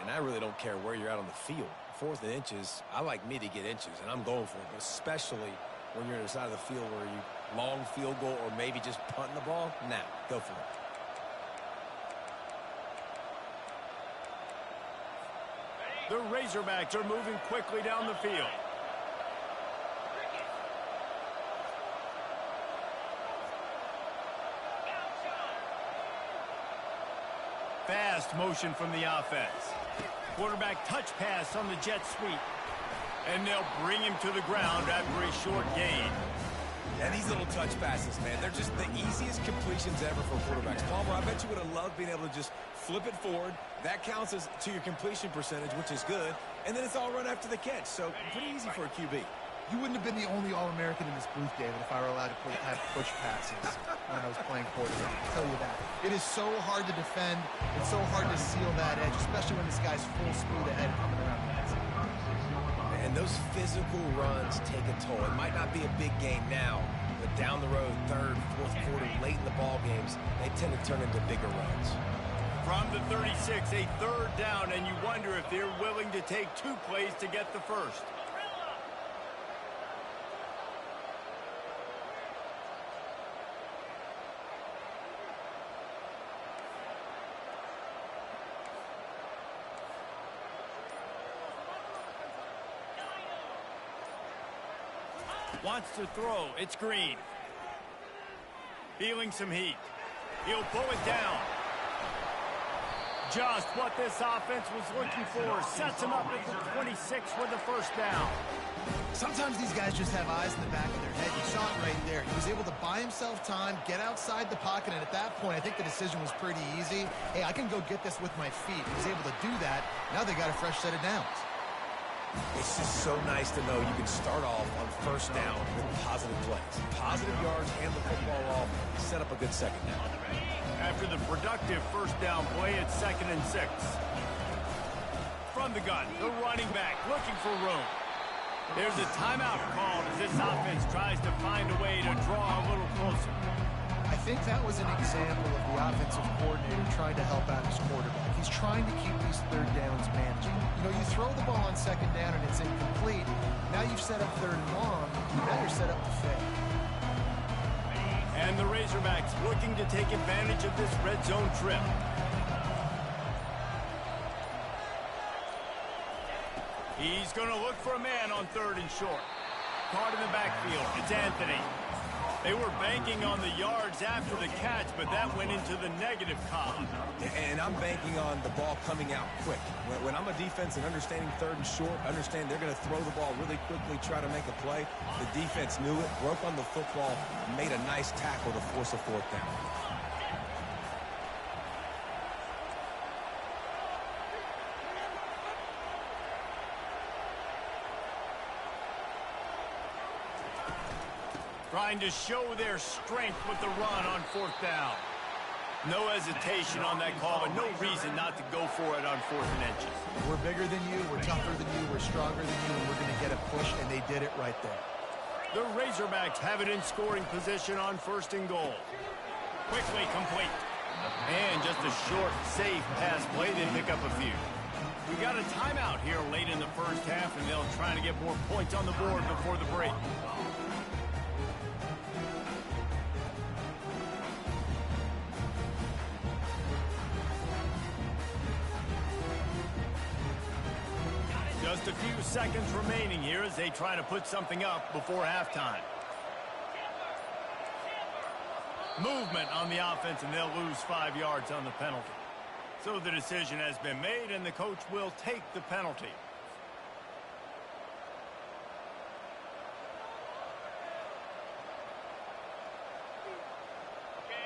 and I really don't care where you're at on the field. 4th and inches, I like me to get inches, and I'm going for it, but especially when you're on the side of the field where you long field goal or maybe just punting the ball. Now, go for it. The Razorbacks are moving quickly down the field. Fast motion from the offense. Quarterback touch pass on the jet sweep. And they'll bring him to the ground after a short gain. And these little touch passes, man, they're just the easiest completions ever for quarterbacks. Palmer, I bet you would have loved being able to just flip it forward. That counts as to your completion percentage, which is good. And then it's all run after the catch, so pretty easy for a QB. You wouldn't have been the only All-American in this booth, David, if I were allowed to have push passes when I was playing quarterback. I'll tell you that. It is so hard to defend. It's so hard to seal that edge, especially when this guy's full speed ahead coming around the outside. And those physical runs take a toll. It might not be a big game now, but down the road, 3rd, 4th quarter, late in the ball games, they tend to turn into bigger runs. From the 36, a 3rd down, and you wonder if they're willing to take 2 plays to get the first. Wants to throw. It's Green. Feeling some heat. He'll pull it down. Just what this offense was looking for. Sets him up at the 26 for the first down. Sometimes these guys just have eyes in the back of their head. You saw it right there. He was able to buy himself time, get outside the pocket, and at that point, I think the decision was pretty easy. Hey, I can go get this with my feet. He was able to do that. Now they got a fresh set of downs. It's just so nice to know you can start off on 1st down with positive plays. Positive yards, hand the football off, set up a good 2nd down. After the productive 1st down play, it's 2nd and 6. From the gun, the running back looking for room. There's a timeout called as this offense tries to find a way to draw a little closer. I think that was an example of the offensive coordinator trying to help out his quarterback. He's trying to keep these 3rd downs manageable. You know, you throw the ball on 2nd down and it's incomplete. Now you've set up 3rd and long. Now you're set up to fail. And the Razorbacks looking to take advantage of this red zone trip. He's going to look for a man on 3rd and short. Caught in the backfield. It's Anthony. They were banking on the yards after the catch, but that went into the negative column. And I'm banking on the ball coming out quick. When I'm a defense and understanding 3rd and short, understand they're going to throw the ball really quickly, try to make a play. The defense knew it, broke on the football, made a nice tackle to force a 4th down. Trying to show their strength with the run on 4th down. No hesitation on that call, and no reason not to go for it on 4th and inches. We're bigger than you, we're tougher than you, we're stronger than you, and we're going to get a push, and they did it right there. The Razorbacks have it in scoring position on 1st and goal. Quickly complete. And just a short, safe pass play. They pick up a few. We got a timeout here late in the 1st half, and they'll try to get more points on the board before the break. Just a few seconds remaining here as they try to put something up before halftime. Movement on the offense, and they'll lose 5 yards on the penalty. So the decision has been made, and the coach will take the penalty.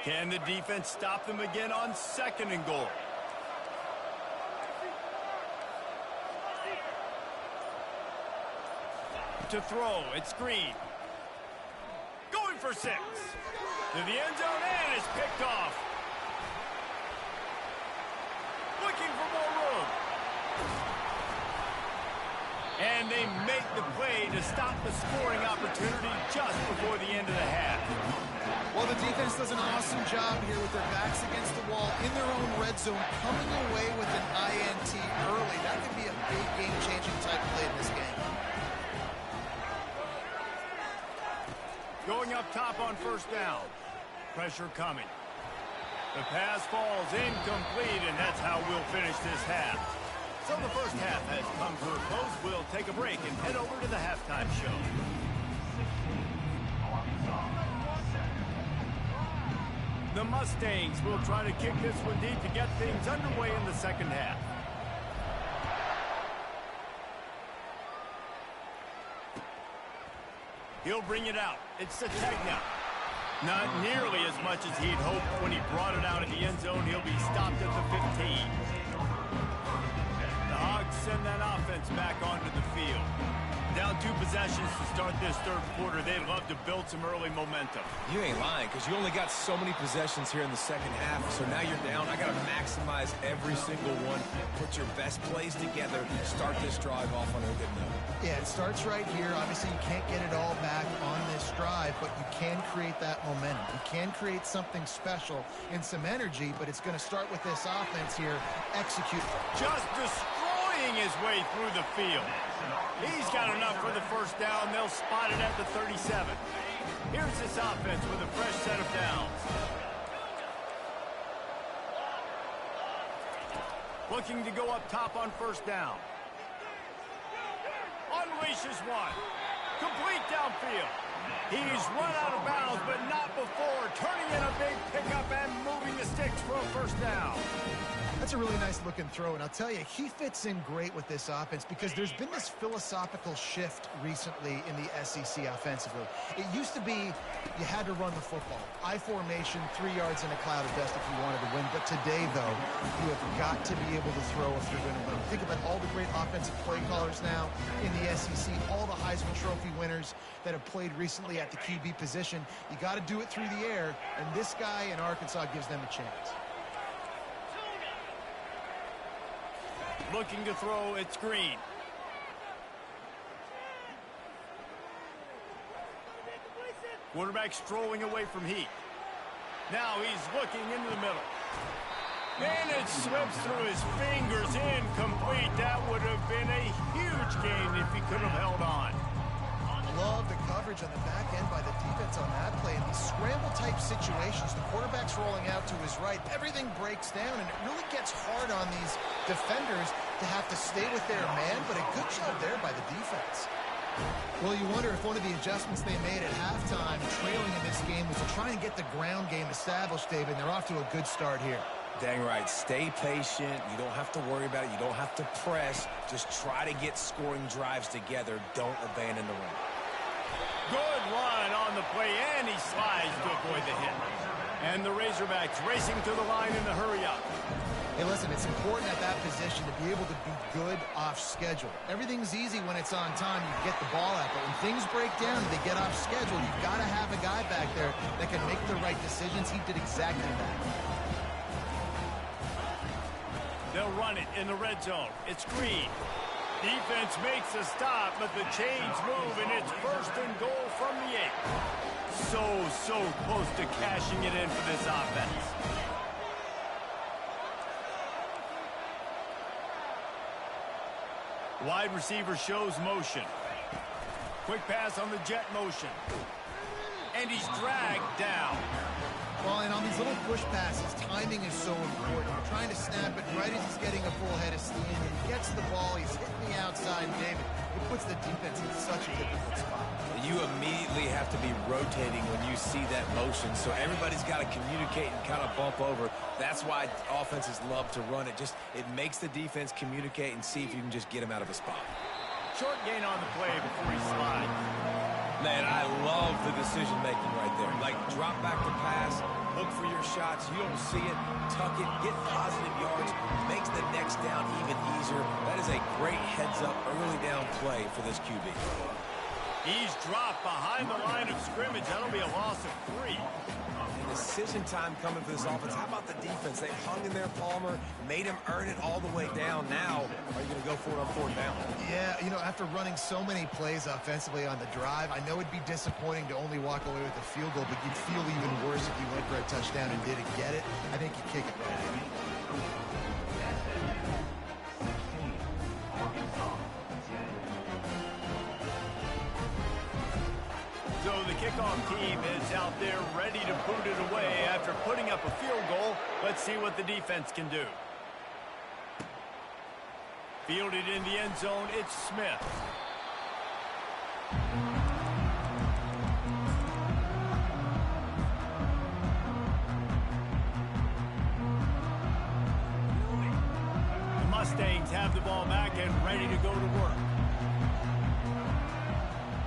Can the defense stop them again on 2nd and goal? To throw, it's Green. Going for 6. To the end zone, and it's picked off. Looking for more room. And they make the play to stop the scoring opportunity just before the end of the half. Well, the defense does an awesome job here with their backs against the wall in their own red zone, coming away with an INT early. up top on first down. Pressure coming. The pass falls incomplete, and that's how we'll finish this half. So the first half has come to a close. We'll take a break and head over to the halftime show. The Mustangs will try to kick this one deep to get things underway in the second half. He'll bring it out. It's Sategna. Not nearly as much as he'd hoped when he brought it out in the end zone. He'll be stopped at the 15. The Hogs send that offense back onto the field. Down 2 possessions to start this third quarter. They'd love to build some early momentum. You ain't lying, because you only got so many possessions here in the second half, so now you're down. I got to maximize every single one. Put your best plays together. Start this drive off on a good note. Yeah, it starts right here. Obviously, you can't get it all back on this drive, but you can create that momentum. You can create something special and some energy, but it's going to start with this offense here. Execute. Just destroying his way through the field. He's got enough for the first down. They'll spot it at the 37. Here's this offense with a fresh set of downs. Looking to go up top on first down. Unleashes one. Complete downfield. He's run out of bounds, but not before. Turning in a big pickup and moving the sticks for a first down. That's a really nice looking throw, and I'll tell you, he fits in great with this offense because there's been this philosophical shift recently in the SEC offensively. It used to be you had to run the football. I formation, 3 yards in a cloud of dust if you wanted to win. But today, though, you have got to be able to throw if you're going to win. Think about all the great offensive play callers now in the SEC, all the Heisman Trophy winners that have played recently at the QB position. You got to do it through the air, and this guy in Arkansas gives them a chance. Looking to throw, it's Green. Quarterback strolling away from Heat. Now he's looking into the middle. And it slips through his fingers, incomplete. That would have been a huge gain if he could have held on. Love the coverage on the back end by the defense on that play. In these scramble-type situations, the quarterback's rolling out to his right. Everything breaks down, and it really gets hard on these defenders to have to stay with their man, but a good job there by the defense. Well, you wonder if one of the adjustments they made at halftime, trailing in this game, was to try and get the ground game established, David, and they're off to a good start here. Dang right. Stay patient. You don't have to worry about it. You don't have to press. Just try to get scoring drives together. Don't abandon the run. Good run on the play, and he slides to avoid the hit. And the Razorbacks racing to the line in the hurry-up. Hey, listen, it's important at that position to be able to be good off schedule. Everything's easy when it's on time. You get the ball out, but when things break down and they get off schedule, you've got to have a guy back there that can make the right decisions. He did exactly that. They'll run it in the red zone. It's Green. Defense makes a stop, but the chains move, and it's 1st and goal from the 8. So close to cashing it in for this offense. Wide receiver shows motion. Quick pass on the jet motion. And he's dragged down. Well, and on these little push passes, timing is so important. You're trying to snap it right as he's getting a full head of steam. He gets the ball, he's hitting the outside, David. It puts the defense in such a difficult spot. You immediately have to be rotating when you see that motion, so everybody's got to communicate and kind of bump over. That's why offenses love to run it. It makes the defense communicate and see if you can just get him out of a spot. Short gain on the play before he slides. Man, I love the decision-making right there. Like, drop back to pass, look for your shots. You don't see it, tuck it, get positive yards, makes the next down even easier. That is a great heads-up, early down play for this QB. He's dropped behind the line of scrimmage. That'll be a loss of 3. And decision time coming for this offense. How about the defense? They hung in there, Palmer, made him earn it all the way down. Now, are you going to go for it on 4th down? Yeah, you know, after running so many plays offensively on the drive, I know it'd be disappointing to only walk away with a field goal, but you'd feel even worse if you went for a touchdown and didn't get it. I think you kick it right. So the kickoff team is out there ready to boot it away after putting up a field goal. Let's see what the defense can do. Fielded in the end zone, it's Smith. The Mustangs have the ball back and ready to go to work.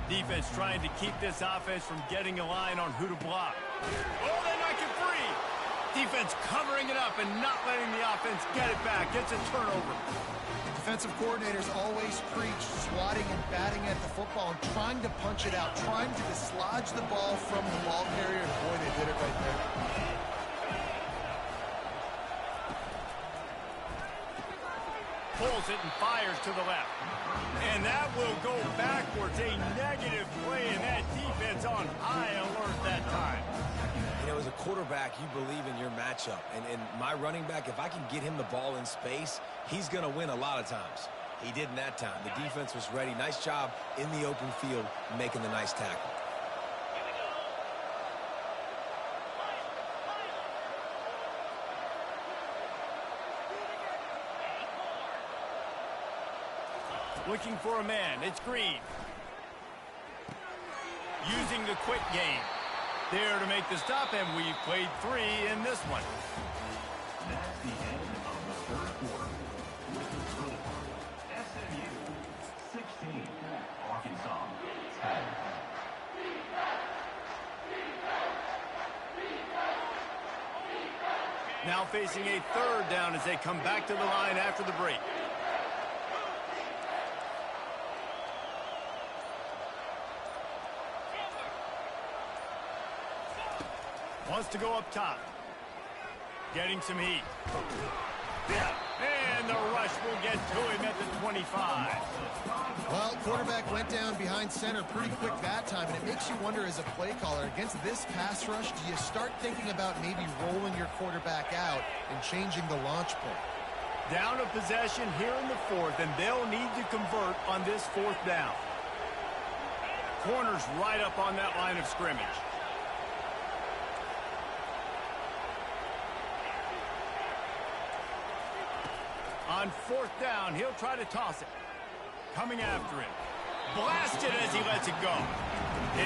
Defense trying to keep this offense from getting a line on who to block. Oh, they knock it free. Defense covering it up and not letting the offense get it back. Gets a turnover. Defensive coordinators always preach swatting and batting at the football and trying to punch it out, trying to dislodge the ball from the ball carrier, and boy, they did it right there. Pulls it and fires to the left. And that will go backwards. A negative play, and that defense on high alert that time. You know, as a quarterback, you believe in your matchup. And my running back, if I can get him the ball in space, he's going to win a lot of times. He did in that time. The defense was ready. Nice job in the open field making the nice tackle. Looking for a man. It's Green. Using the quick game. There to make the stop, and we've played 3 in this one. That's the end of the third quarter. With the score, SMU 16, Arkansas 10. Now facing a third down as they come back to the line after the break. Wants to go up top. Getting some heat. And the rush will get to him at the 25. Well, quarterback went down behind center pretty quick that time, and it makes you wonder as a play caller, against this pass rush, do you start thinking about maybe rolling your quarterback out and changing the launch point? Down a possession here in the fourth, and they'll need to convert on this fourth down. Corner's right up on that line of scrimmage. On fourth down, he'll try to toss it. Coming after him. Blasted as he lets it go.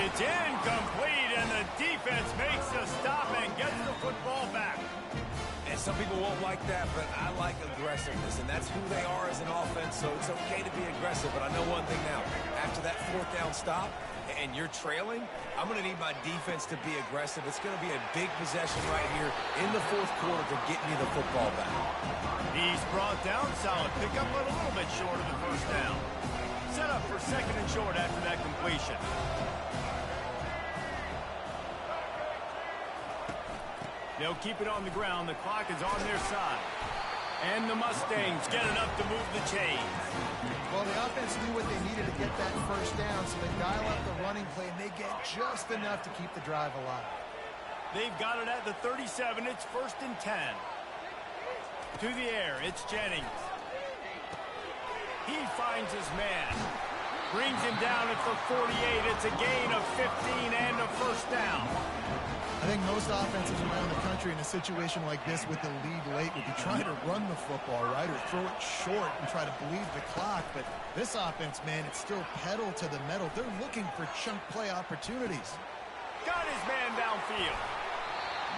It's incomplete, and the defense makes the stop and gets the football back. And some people won't like that, but I like aggressiveness, and that's who they are as an offense, so it's okay to be aggressive. But I know one thing now. After that fourth down stop, and you're trailing, I'm going to need my defense to be aggressive. It's going to be a big possession right here in the fourth quarter to get me the football back. He's brought down solid. Pick up a little bit short of the first down. Set up for second and short after that completion. They'll keep it on the ground. The clock is on their side. And the Mustangs get enough to move the chains. Well, the offense knew what they needed to get that first down, so they dial up the running play, and they get just enough to keep the drive alive. They've got it at the 37. It's 1st and 10. To the air, it's Jennings. He finds his man. Brings him down at the 48. It's a gain of 15 and a first down. I think most offenses around the country in a situation like this with the lead late would be trying to run the football, right, or throw it short and try to bleed the clock. But this offense, man, it's still pedal to the metal. They're looking for chunk play opportunities. Got his man downfield.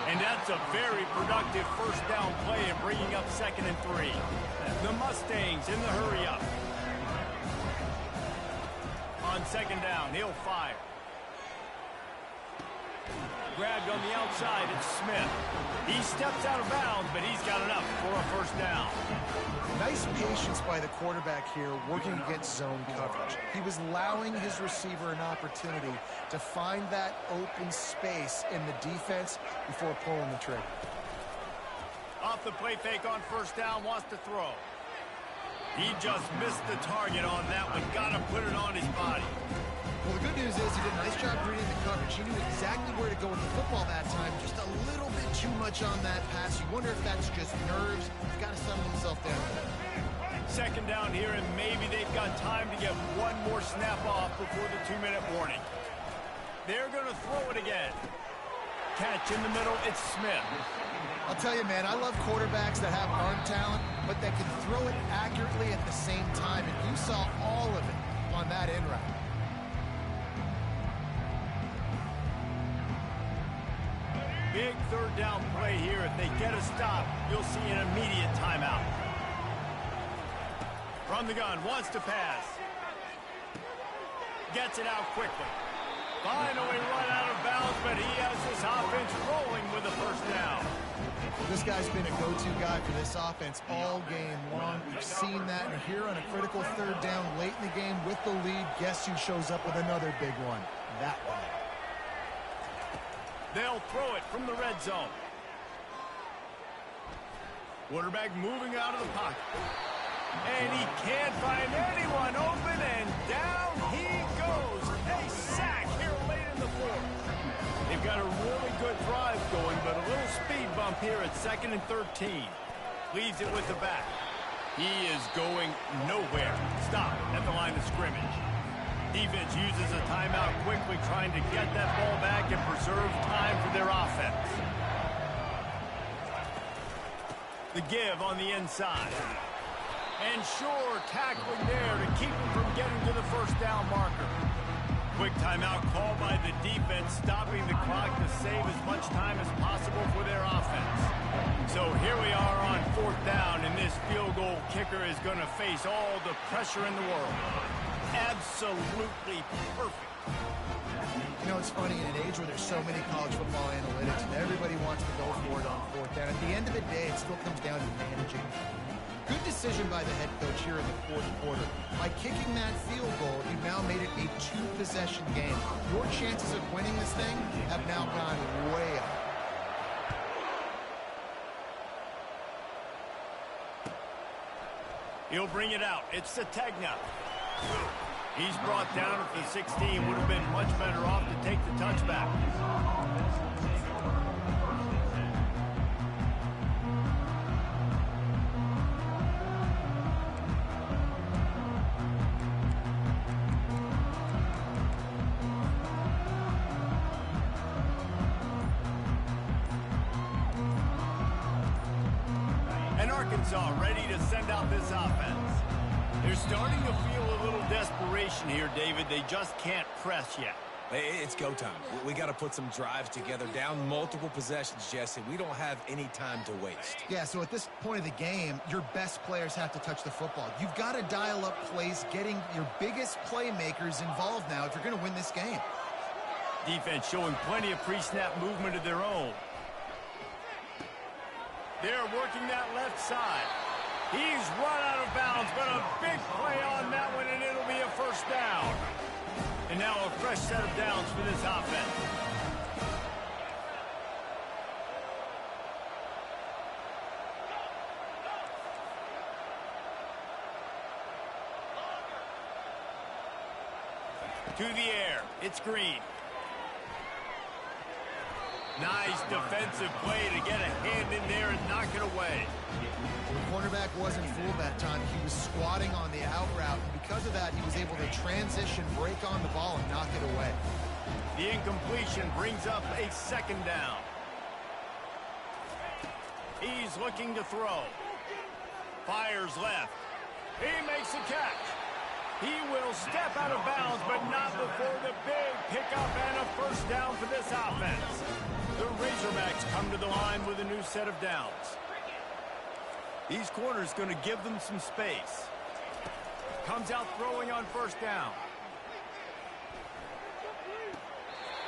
And that's a very productive first down play and bringing up 2nd and 3. The Mustangs in the hurry up. On 2nd down, he'll fire. Grabbed on the outside, it's Smith. He steps out of bounds, but he's got enough for a first down. Nice patience by the quarterback here working against zone coverage. He was allowing his receiver an opportunity to find that open space in the defense before pulling the trigger. Off the play fake on first down, wants to throw. He just missed the target on that one. Got to put it on his body. Well, the good news is he did a nice job reading the coverage. He knew exactly where to go with the football that time. Just a little bit too much on that pass. You wonder if that's just nerves. He's got to settle himself down. 2nd down here, and maybe they've got time to get one more snap off before the 2-minute warning. They're going to throw it again. Catch in the middle, it's Smith. I'll tell you, man, I love quarterbacks that have arm talent, but that can throw it accurately at the same time, and you saw all of it on that in route. Big third down play here. If they get a stop, you'll see an immediate timeout. From the gun, wants to pass. Gets it out quickly. Finally run out of bounds, but he has this offense rolling with a first down. This guy's been a go-to guy for this offense all game long. We've seen that, and here on a critical third down late in the game with the lead, guess who shows up with another big one? That one. They'll throw it from the red zone. Quarterback moving out of the pocket. And he can't find anyone open, and down he goes. A sack here late in the fourth. They've got a really good drive going, but a little speed bump here at 2nd and 13. Leads it with the back. He is going nowhere. Stop at the line of scrimmage. Defense uses a timeout quickly, trying to get that ball back and preserve time for their offense. The give on the inside. And sure, tackling there to keep him from getting to the first down marker. Quick timeout called by the defense, stopping the clock to save as much time as possible for their offense. So here we are on 4th down, and this field goal kicker is going to face all the pressure in the world. Absolutely perfect. You know, it's funny, in an age where there's so many college football analytics and everybody wants to go for it on 4th down, at the end of the day, it still comes down to managing. Good decision by the head coach here in the 4th quarter. By kicking that field goal, you've now made it a 2-possession game. Your chances of winning this thing have now gone way up. He'll bring it out. It's Sategna. He's brought down at the 16. Would have been much better off to take the touchback. And Arkansas ready to send out this offense. They're starting to feel a little desperation here, David. They just can't press yet. It's go time. We got to put some drives together. Down multiple possessions, Jesse. We don't have any time to waste. Yeah, so at this point of the game, your best players have to touch the football. You've got to dial up plays, getting your biggest playmakers involved now if you're going to win this game. Defense showing plenty of pre-snap movement of their own. They're working that left side. He's run out of bounds, but a big play on that one, and it'll be a first down. And now a fresh set of downs for this offense. To the air, it's Green. Nice defensive play to get a hand in there and knock it away. The cornerback wasn't fooled that time. He was squatting on the out route, and because of that, he was able to transition, break on the ball, and knock it away. The incompletion brings up a 2nd down. He's looking to throw. Fires left. He makes a catch. He will step out of bounds, but not before the big pickup and a first down for this offense. The Razorbacks come to the line with a new set of downs. These corners going to give them some space. Comes out throwing on first down.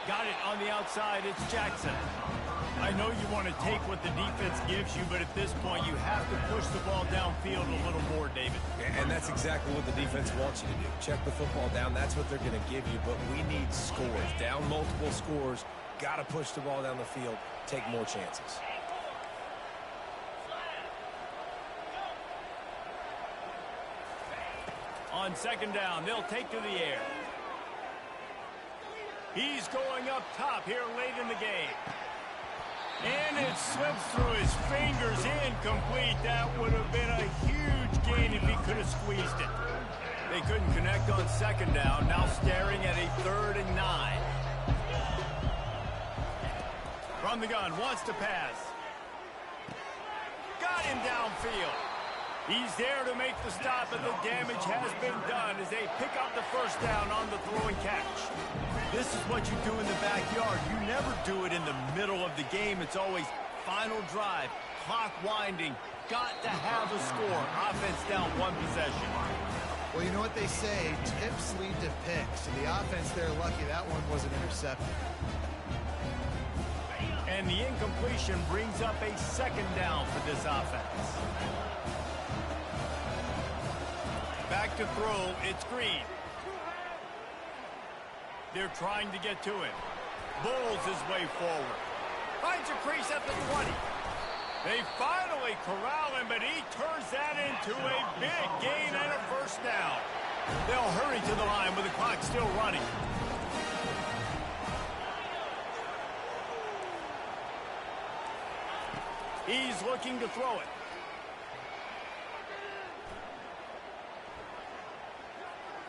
Got it on the outside. It's Jackson. I know you want to take what the defense gives you, but at this point, you have to push the ball downfield a little more, David. And that's exactly what the defense wants you to do. Check the football down. That's what they're going to give you, but we need scores. Down multiple scores. Got to push the ball down the field. Take more chances. On 2nd down, they'll take to the air. He's going up top here late in the game. And it slips through his fingers, incomplete. That would have been a huge gain if he could have squeezed it. They couldn't connect on 2nd down, now staring at a 3rd and 9. From the gun, wants to pass. Got him downfield. He's there to make the stop, and the damage has been done as they pick up the first down on the throw and catch. This is what you do in the backyard. You never do it in the middle of the game. It's always final drive, clock winding. Got to have a score. Offense down one possession. Well, you know what they say, tips lead to picks. And the offense, they're lucky that one wasn't intercepted. And the incompletion brings up a second down for this offense. Back to throw, it's Green. They're trying to get to him. Bulls his way forward. Finds a crease at the 20. They finally corral him, but he turns that into a big gain and a first down. They'll hurry to the line with the clock still running. He's looking to throw it.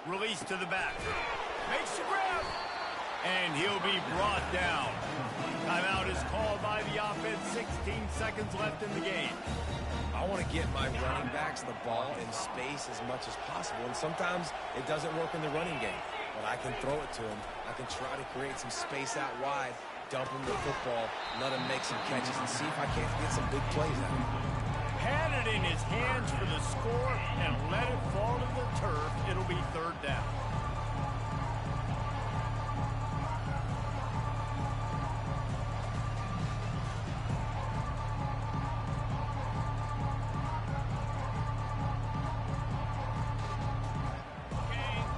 Release to the back. Makes the grab. And he'll be brought down. Timeout is called by the offense. 16 seconds left in the game. I want to get my running backs the ball in space as much as possible. And sometimes it doesn't work in the running game. But I can throw it to them. I can try to create some space out wide, dump him the football, let him make some catches, and see if I can't get some big plays out of him. Had it in his hands for the score and let it fall to the turf. It'll be third down.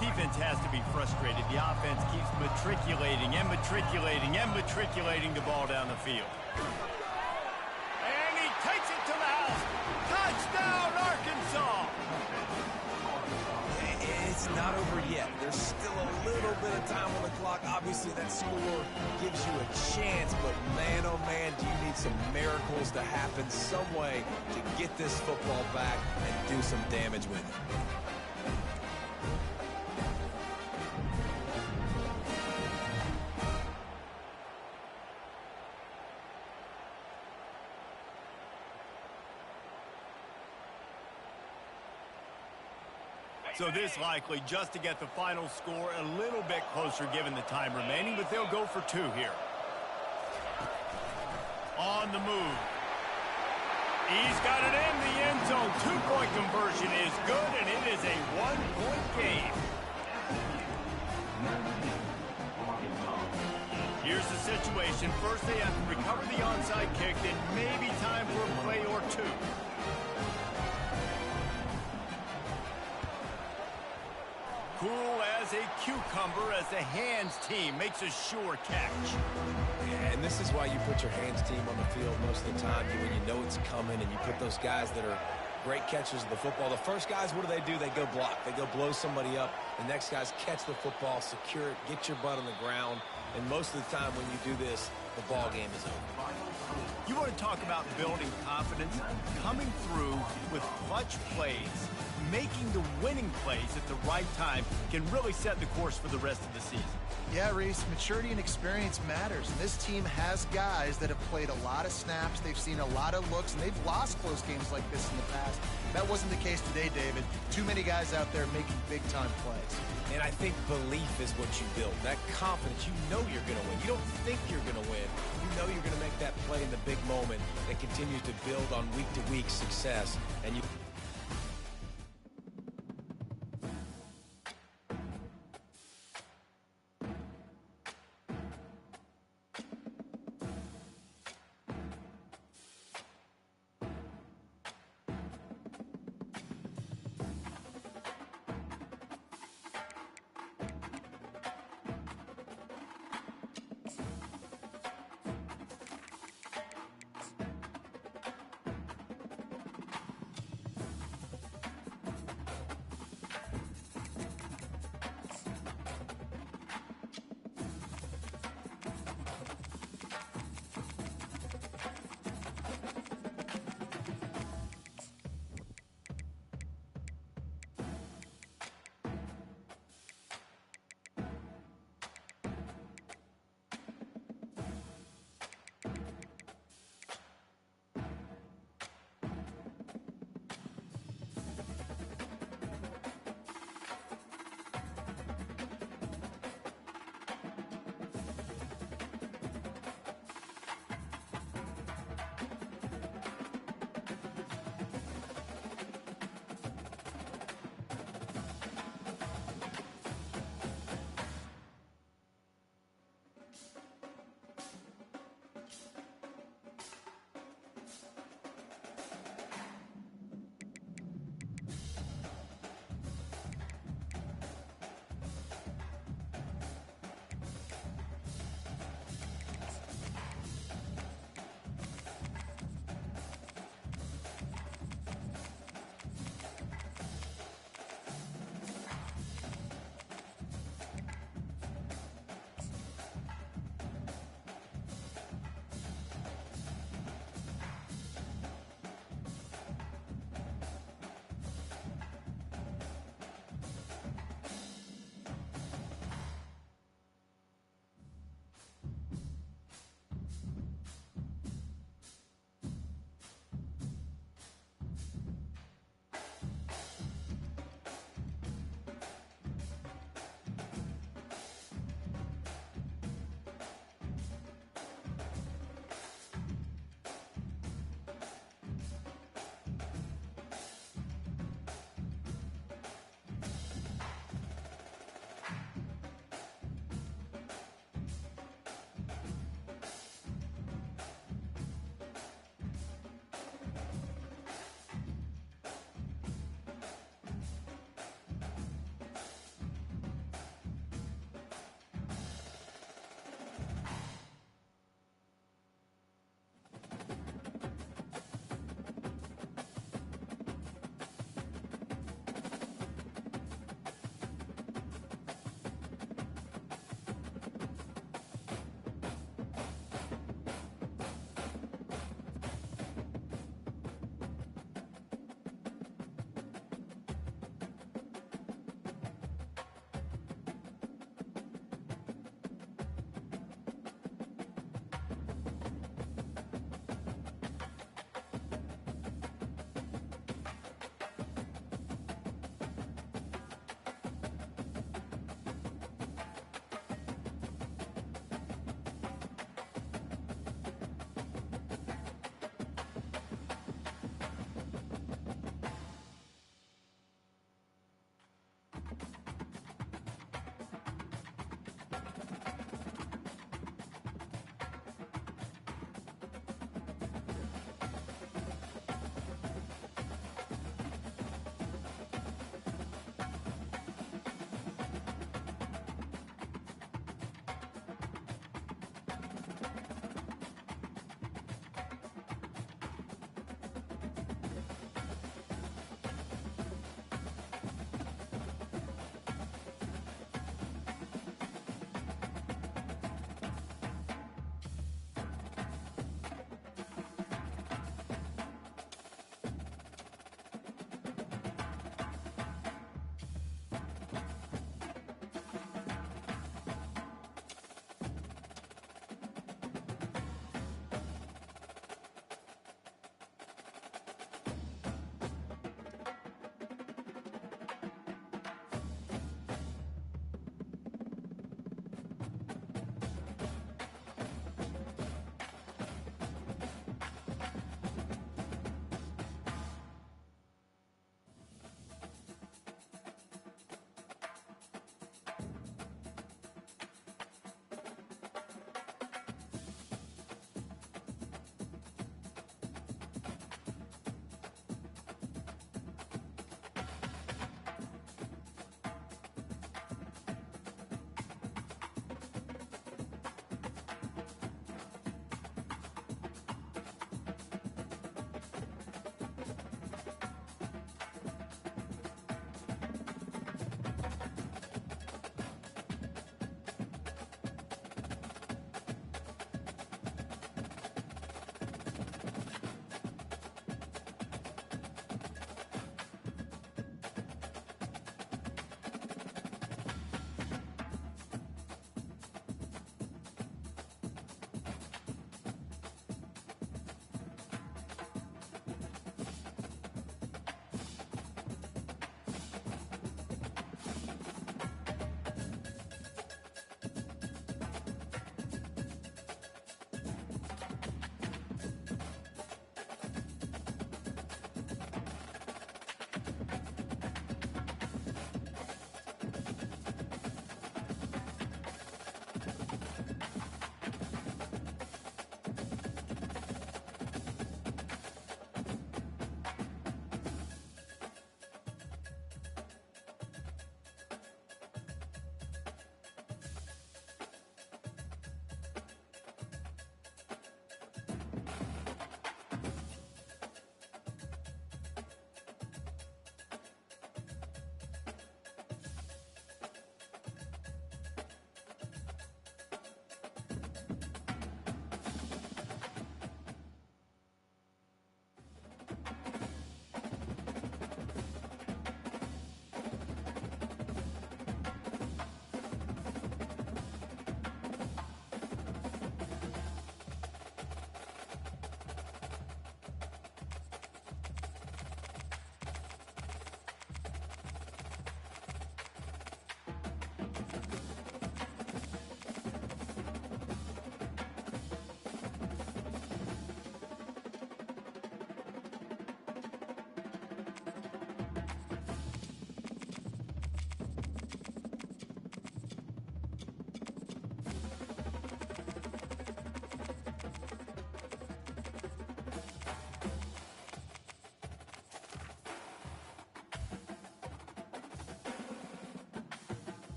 Defense has to be frustrated. The offense keeps matriculating and matriculating and matriculating the ball down the field. And he takes it to the house. Touchdown, Arkansas! It's not over yet. There's still a little bit of time on the clock. Obviously, that score gives you a chance, but man, oh man, do you need some miracles to happen some way to get this football back and do some damage with it. So this likely just to get the final score a little bit closer given the time remaining, but they'll go for two here. On the move. He's got it in the end zone. Two-point conversion is good, and it is a one-point game. Here's the situation. First they have to recover the onside kick, then maybe time for a play or two. Cool as a cucumber as the hands team makes a sure catch. Yeah, and this is why you put your hands team on the field most of the time when you know it's coming, and you put those guys that are great catchers of the football. The first guys, what do? They go block. They go blow somebody up. The next guys catch the football, secure it, get your butt on the ground. And most of the time when you do this, the ball game is over. You want to talk about building confidence? Coming through with clutch plays, making the winning plays at the right time can really set the course for the rest of the season. Yeah, Reese, maturity and experience matters. And this team has guys that have played a lot of snaps. They've seen a lot of looks, and they've lost close games like this in the past. That wasn't the case today, David. Too many guys out there making big-time plays. And I think belief is what you build. That confidence, you know you're going to win. You don't think you're going to win. You know you're going to make that play in the big moment that continues to build on week-to-week success. And you...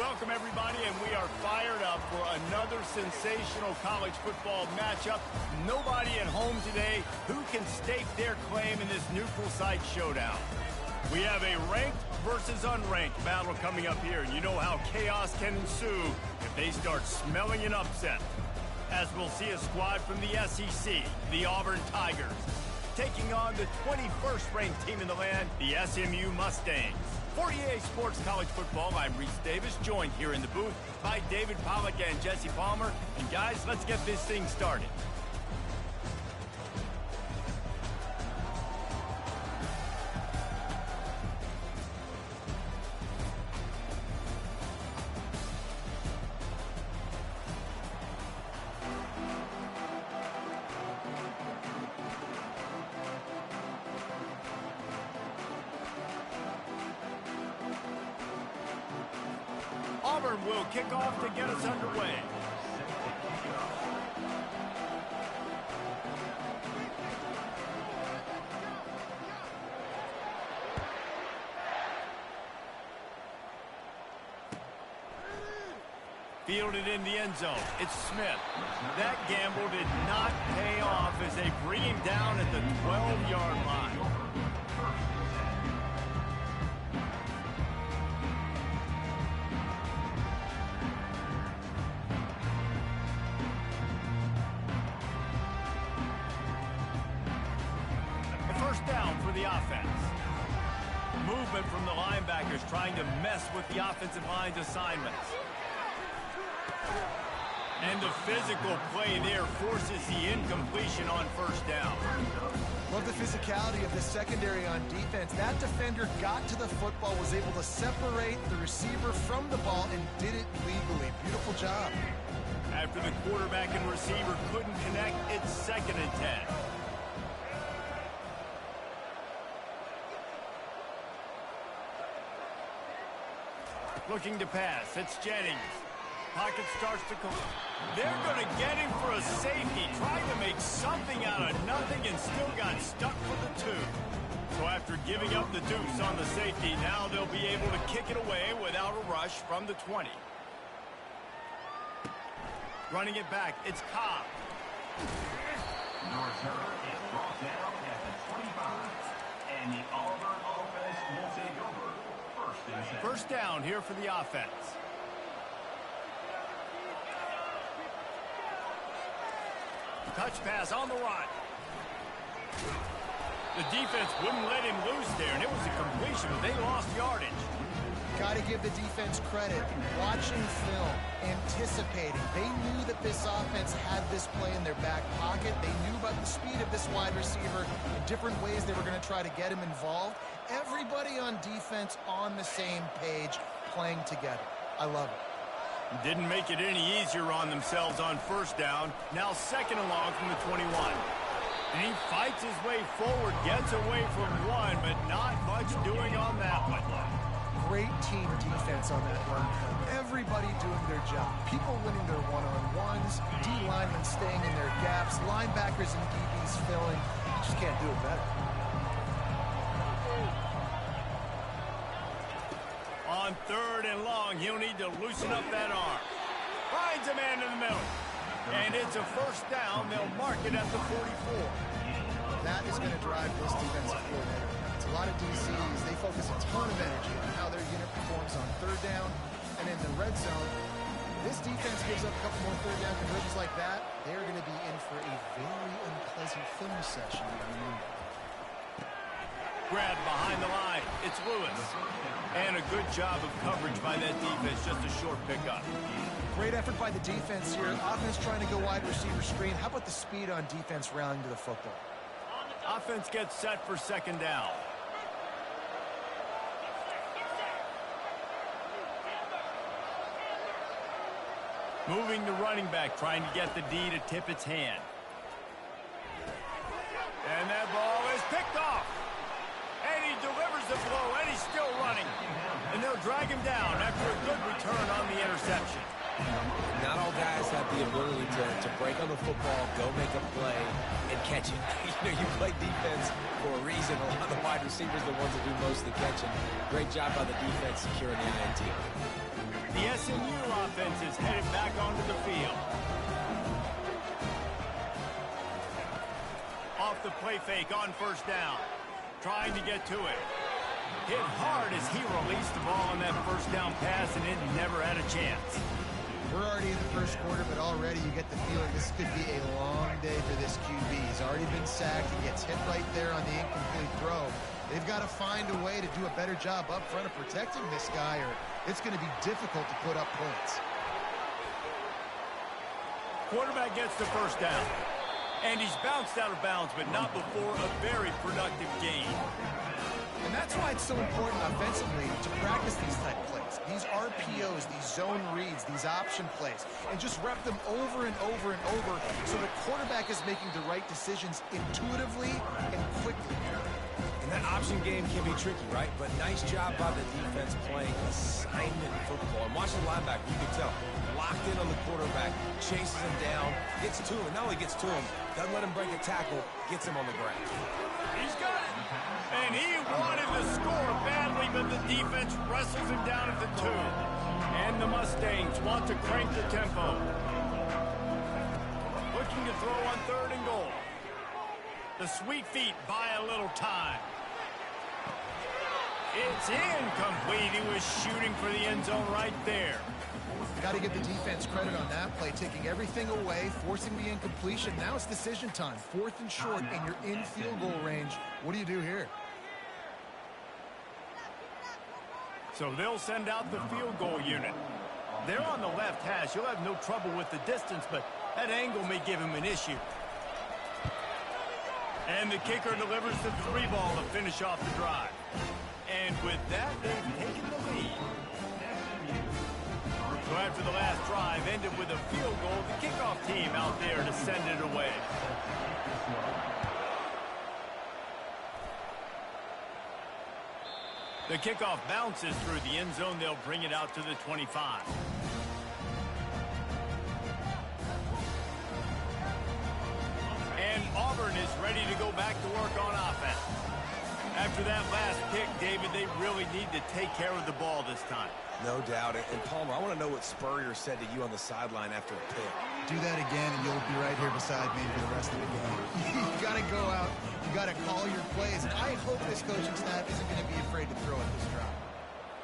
Welcome, everybody, and we are fired up for another sensational college football matchup. Nobody at home today who can stake their claim in this neutral site showdown. We have a ranked versus unranked battle coming up here, and you know how chaos can ensue if they start smelling an upset. As we'll see a squad from the SEC, the Auburn Tigers, taking on the 21st ranked team in the land, the SMU Mustangs. For EA Sports College Football, I'm Reese Davis, joined here in the booth by David Pollack and Jesse Palmer. And guys, let's get this thing started. Auburn will kick off to get us underway. Fielded in the end zone. It's Smith. That gamble did not pay off as they bring him down at the 12-yard line. First down for the offense. Movement from the linebackers trying to mess with the offensive line's assignments. And the physical play there forces the incompletion on first down. Love the physicality of the secondary on defense. That defender got to the football, was able to separate the receiver from the ball, and did it legally. Beautiful job. After the quarterback and receiver couldn't connect, it's 2nd and 10. Looking to pass. It's Jennings. Pocket starts to come. They're going to get him for a safety. Trying to make something out of nothing and still got stuck for the 2. So after giving up the deuce on the safety, now they'll be able to kick it away without a rush from the 20. Running it back. It's Cobb. Your return is brought down at the 25. And the Auburn offense will take over. First down here for the offense. Touch pass on the run. The defense wouldn't let him loose there, and it was a completion, but they lost yardage. Got to give the defense credit. Watching film, anticipating. They knew that this offense had this play in their back pocket. They knew about the speed of this wide receiver and different ways they were going to try to get him involved. Everybody on defense on the same page, playing together. I love it. Didn't make it any easier on themselves on first down. Now 2nd and long from the 21. And he fights his way forward, gets away from one, but not much doing on that one. Great team defense on that run. Everybody doing their job. People winning their one-on-ones, D-linemen staying in their gaps, linebackers and DBs filling. Just can't do it better. On 3rd and long, he'll need to loosen up that arm. Finds a man in the middle. And it's a first down. They'll mark it at the 44. That is going to drive this defensive coordinator. It's a lot of DCs. They focus a ton of energy on how their unit performs on 3rd down. And in the red zone, this defense gives up a couple more 3rd down conversions like that. They're going to be in for a very unpleasant film session. Grab behind the line. It's Lewis. And a good job of coverage by that defense. Just a short pickup. Great effort by the defense here. Offense trying to go wide receiver screen. How about the speed on defense rallying to the football? Offense gets set for 2nd down. Moving the running back, trying to get the D to tip its hand. And that ball is picked off. And he delivers the blow, and he's still running. And they'll drag him down after a good return on the interception. Not all guys have the ability to break on the football, go make a play, and catch it. You play defense for a reason. A lot of the wide receivers are the ones that do most of the catching. Great job by the defense securing the INT. The SMU offense is headed back onto the field. Off the play fake on first down. Trying to get to it. Hit hard as he released the ball on that first down pass, and it never had a chance. We're already in the first quarter, but already you get the feeling this could be a long day for this QB. He's already been sacked. He gets hit right there on the incomplete throw. They've got to find a way to do a better job up front of protecting this guy, or it's going to be difficult to put up points. Quarterback gets the first down. And he's bounced out of bounds, but not before a very productive gain. And that's why it's so important offensively to practice these type of plays. These RPOs, these zone reads, these option plays, and just rep them over and over and over so the quarterback is making the right decisions intuitively and quickly. And that option game can be tricky, right? But nice job by the defense playing assignment football. And watch the linebacker, you can tell. Locked in on the quarterback, chases him down, gets to him, and not only gets to him, doesn't let him break a tackle, gets him on the ground. He's got it. And he wanted to score badly, but the defense wrestles him down at the 2. And the Mustangs want to crank the tempo. Looking to throw on 3rd and goal. The sweet feet buy a little time. It's incomplete. He was shooting for the end zone right there. Got to give the defense credit on that play, taking everything away, forcing the incompletion. Now it's decision time. 4th and short, and you're in field goal range. What do you do here? So they'll send out the field goal unit. They're on the left hash. He'll have no trouble with the distance, but that angle may give him an issue. And the kicker delivers the 3 ball to finish off the drive. And with that, they've taken the lead. So after the last drive ended with a field goal, the kickoff team out there to send it away. The kickoff bounces through the end zone. They'll bring it out to the 25. And Auburn is ready to go back to work on offense. After that last pick, David, they really need to take care of the ball this time. No doubt. And Palmer, I want to know what Spurrier said to you on the sideline after a pick. Do that again, and you'll be right here beside me for the rest of the game. You got to go out. You got to call your plays. And I hope this coaching staff isn't going to be afraid to throw at this drive.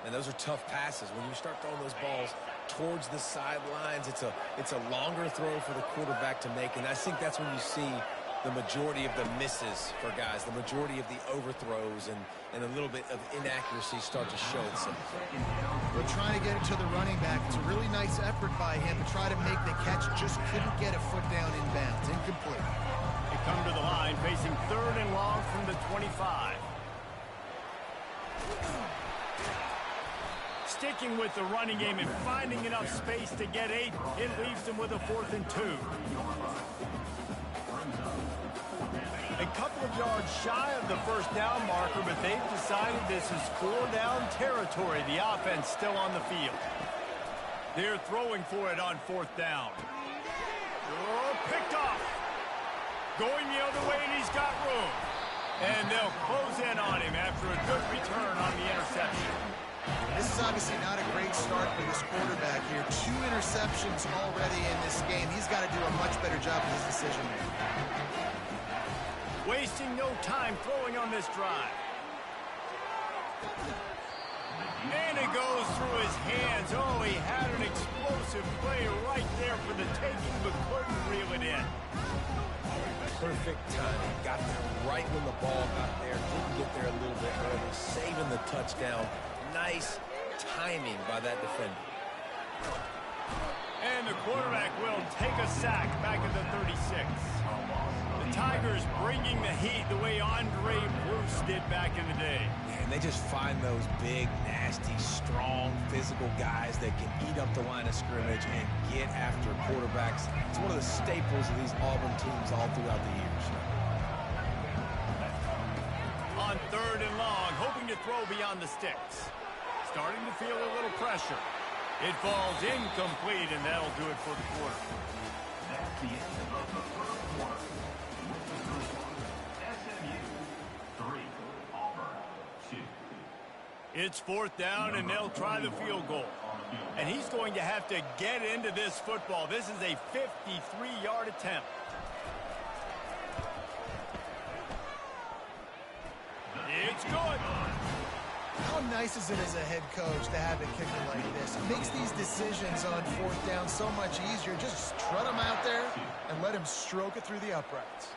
And those are tough passes. When you start throwing those balls towards the sidelines, it's a longer throw for the quarterback to make. And I think that's when you see the majority of the misses for guys, the majority of the overthrows and a little bit of inaccuracy start to show itself. We're trying to get it to the running back. It's a really nice effort by him to try to make the catch. Just couldn't get a foot down inbounds. Incomplete. They come to the line facing 3rd and long from the 25. Sticking with the running game and finding enough space to get 8, it leaves them with a 4th and 2. A couple of yards shy of the first down marker, but they've decided this is 4-down territory. The offense still on the field. They're throwing for it on 4th down. Oh, picked off. Going the other way, and he's got room. And they'll close in on him after a good return on the interception. This is obviously not a great start for this quarterback here. 2 interceptions already in this game. He's got to do a much better job with his decision-making. Wasting no time throwing on this drive. And it goes through his hands. Oh, he had an explosive play right there for the taking, but couldn't reel it in. Perfect timing. Got there right when the ball got there. Didn't get there a little bit early. Saving the touchdown. Nice timing by that defender. And the quarterback will take a sack back at the 36. The Tigers bringing the heat the way Andre Bruce did back in the day. And they just find those big, nasty, strong, physical guys that can eat up the line of scrimmage and get after quarterbacks. It's one of the staples of these Auburn teams all throughout the years. On 3rd and long, hoping to throw beyond the sticks. Starting to feel a little pressure. It falls incomplete, and that'll do it for the quarter. That's the end of the first quarter. SMU 3, Auburn 2. It's 4th down, and they'll try the field goal. And he's going to have to get into this football. This is a 53-yard attempt. It's good. How nice is it as a head coach to have a kicker like this? It makes these decisions on fourth down so much easier. Just trot him out there and let him stroke it through the uprights.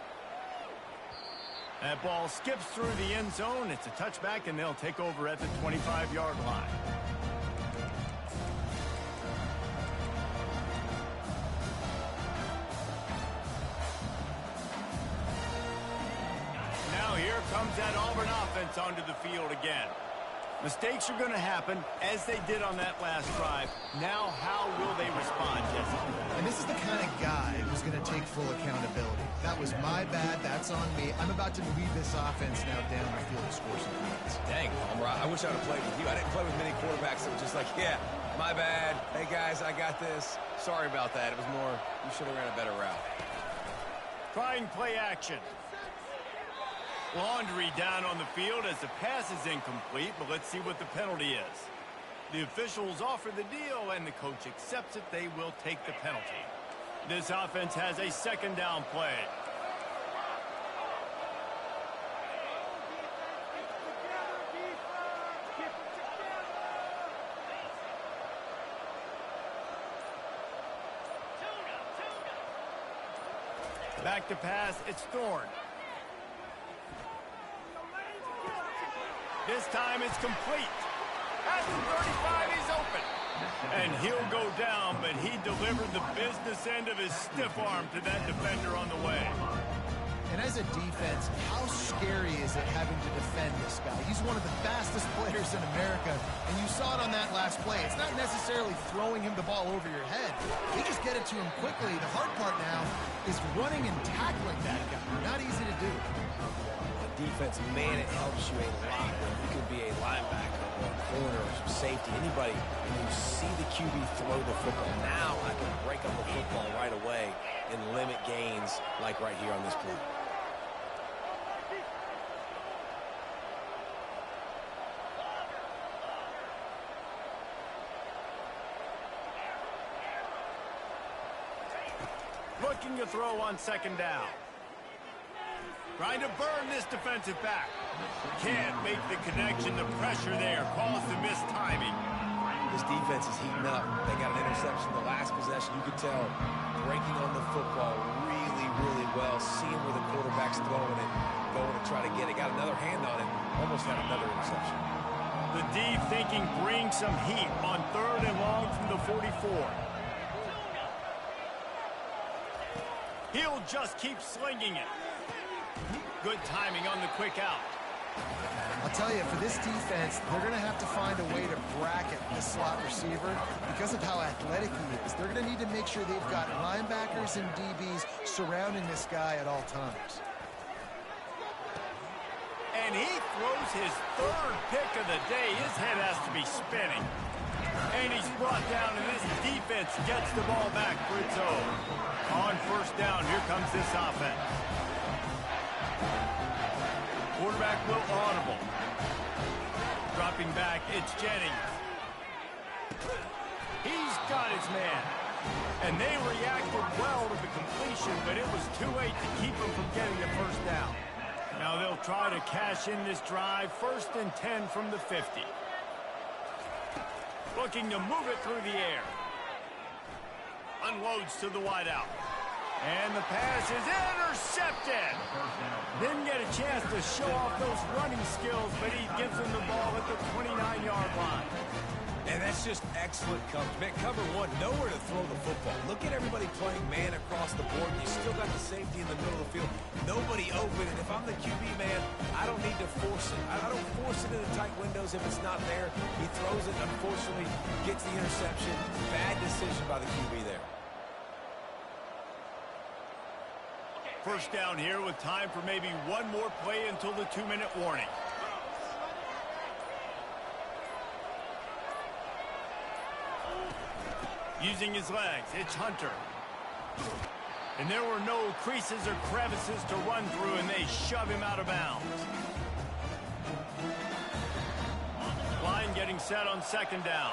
That ball skips through the end zone. It's a touchback, and they'll take over at the 25-yard line. Now here comes that Auburn offense onto the field again. Mistakes are going to happen, as they did on that last drive. Now, how will they respond, Jesse? And this is the kind of guy who's going to take full accountability. That was my bad. That's on me. I'm about to lead this offense now down the field to score some points. Dang, Palmer, I wish I'd have played with you. I didn't play with many quarterbacks that were just like, yeah, my bad. Hey, guys, I got this. Sorry about that. It was more, you should have ran a better route. Trying play action. Laundry down on the field as the pass is incomplete, but let's see what the penalty is. The officials offer the deal, and the coach accepts it. They will take the penalty. This offense has a second down play. Back to pass, it's Thorne. This time it's complete. At the 35, he's open. And he'll go down, but he delivered the business end of his stiff arm to that defender on the way. And as a defense, how scary is it having to defend this guy? He's one of the fastest players in America, and you saw it on that last play. It's not necessarily throwing him the ball over your head. You just get it to him quickly. The hard part now is running and tackling that guy. Not easy to do. Defense, man, it helps you a lot. You could be a linebacker or a corner or some safety, anybody, and you see the QB throw the football. Now I can break up the football right away and limit gains like right here on this play. Looking to throw on second down. Trying to burn this defensive back. Can't make the connection. The pressure there caused the missed timing. This defense is heating up. They got an interception the last possession. You could tell breaking on the football really, really well. Seeing where the quarterback's throwing it, going to try to get it. Got another hand on it. Almost had another interception. The D thinking bring some heat on third and long from the 44. He'll just keep slinging it. Good timing on the quick out. I'll tell you, for this defense, they're going to have to find a way to bracket this slot receiver because of how athletic he is. They're going to need to make sure they've got linebackers and DBs surrounding this guy at all times. And he throws his third pick of the day. His head has to be spinning. And he's brought down, and this defense gets the ball back for its own. On first down, here comes this offense. Quarterback will audible. Dropping back, it's Jennings. He's got his man. And they reacted well to the completion, but it was too late to keep him from getting the first down. Now they'll try to cash in this drive. 1st and 10 from the 50. Looking to move it through the air. Unloads to the wideout. And the pass is intercepted. Didn't get a chance to show off those running skills, but he gives him the ball at the 29-yard line. And that's just excellent coverage. Man, cover one, nowhere to throw the football. Look at everybody playing man across the board. You still got the safety in the middle of the field. Nobody open. And if I'm the QB, man, I don't need to force it. I don't force it into tight windows if it's not there. He throws it, unfortunately, gets the interception. Bad decision by the QB there. First down here with time for maybe one more play until the 2-minute warning. Using his legs, it's Hunter. And there were no creases or crevices to run through, and they shove him out of bounds. Line getting set on second down.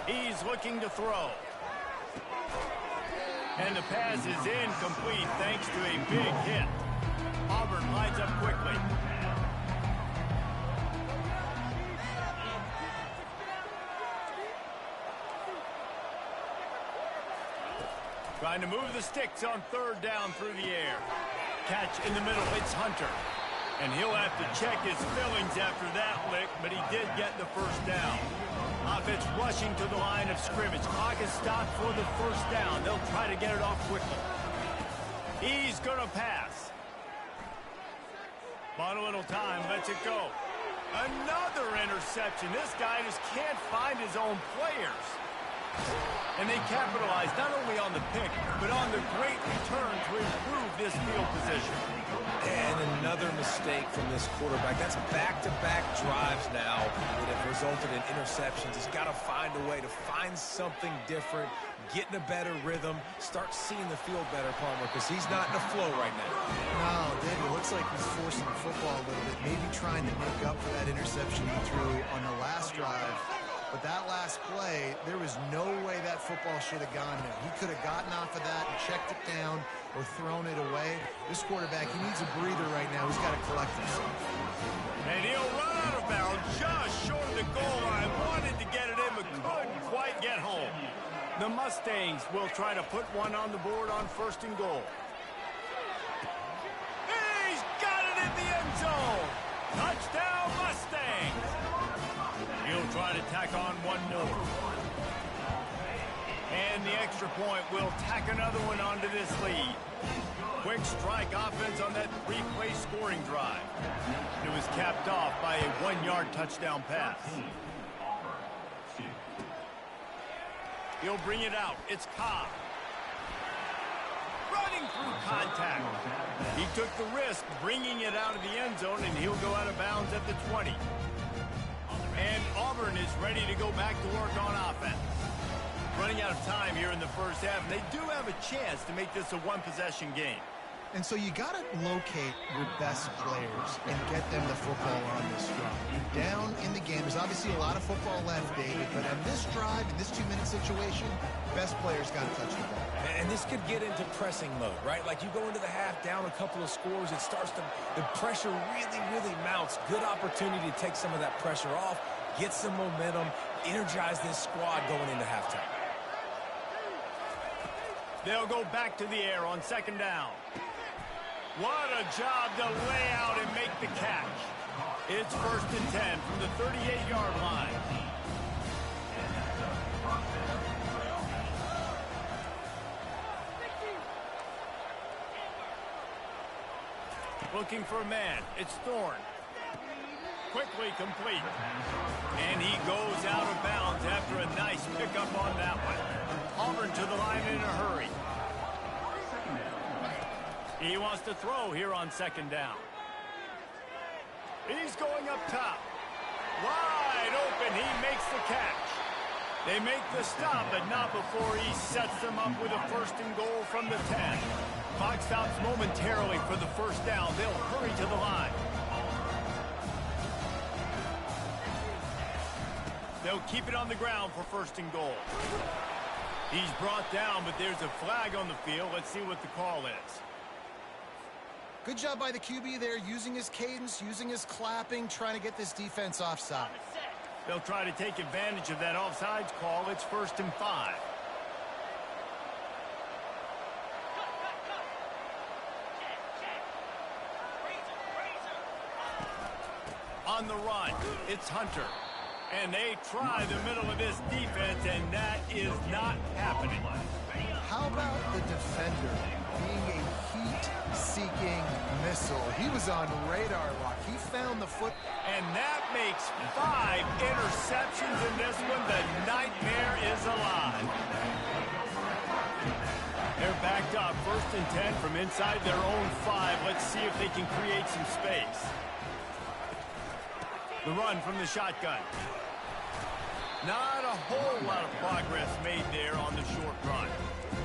He's looking to throw. And the pass is incomplete thanks to a big hit. Auburn lines up quickly. Trying to move the sticks on third down through the air. Catch in the middle, it's Hunter. And he'll have to check his fillings after that lick, but he did get the first down. Offense rushing to the line of scrimmage. Clock is stopped for the first down. They'll try to get it off quickly. He's going to pass. Bought a little time, lets it go. Another interception. This guy just can't find his own players. And they capitalize not only on the pick, but on the great return to improve this field position. And another mistake from this quarterback. That's back-to-back drives now that have resulted in interceptions. He's got to find a way to find something different, get in a better rhythm, start seeing the field better, Palmer, because he's not in a flow right now. No, David, it looks like he's forcing the football a little bit, maybe trying to make up for that interception he threw on the last drive. But that last play, there was no way that football should have gone there. He could have gotten off of that and checked it down or thrown it away. This quarterback, he needs a breather right now. He's got to collect himself. And he'll run out of bounds just short of the goal line. Wanted to get it in, but couldn't quite get home. The Mustangs will try to put one on the board on first and goal. He's got it in the end zone. Touchdown, Mustangs. He'll try to tack on one more. And the extra point will tack another one onto this lead. Quick strike offense on that three-play scoring drive. It was capped off by a one-yard touchdown pass. He'll bring it out. It's Cobb. Running through contact. He took the risk bringing it out of the end zone, and he'll go out of bounds at the 20. And Auburn is ready to go back to work on offense. Running out of time here in the first half. They do have a chance to make this a one-possession game. And so you got to locate your best players and get them the football on this drive. You're down in the game. There's obviously a lot of football left, David, but on this drive, in this 2-minute situation, best players got to touch the ball. And this could get into pressing mode, right? Like you go into the half down a couple of scores, it starts to, the pressure really mounts. Good opportunity to take some of that pressure off, get some momentum, energize this squad going into halftime. They'll go back to the air on second down. What a job to lay out and make the catch. It's 1st and 10 from the 38-yard line. Looking for a man. It's Thorne. Quickly complete. And he goes out of bounds after a nice pickup on that one. Auburn to the line in a hurry. He wants to throw here on second down. He's going up top. Wide open. He makes the catch. They make the stop, but not before he sets them up with a 1st and goal from the 10. Clock stops momentarily for the first down. They'll hurry to the line. They'll keep it on the ground for 1st and goal. He's brought down, but there's a flag on the field. Let's see what the call is. Good job by the QB there, using his cadence, using his clapping, trying to get this defense offside. They'll try to take advantage of that offsides call. It's 1st and 5. On the run, it's Hunter. And they try the middle of this defense, and that is not happening. How about the defender being a heat-seeking missile? He was on radar lock. He found the foot. And that makes 5 interceptions in this one. The nightmare is alive. They're backed up. 1st and 10 from inside their own 5. Let's see if they can create some space. The run from the shotgun. Not a whole lot of progress made there on the short run.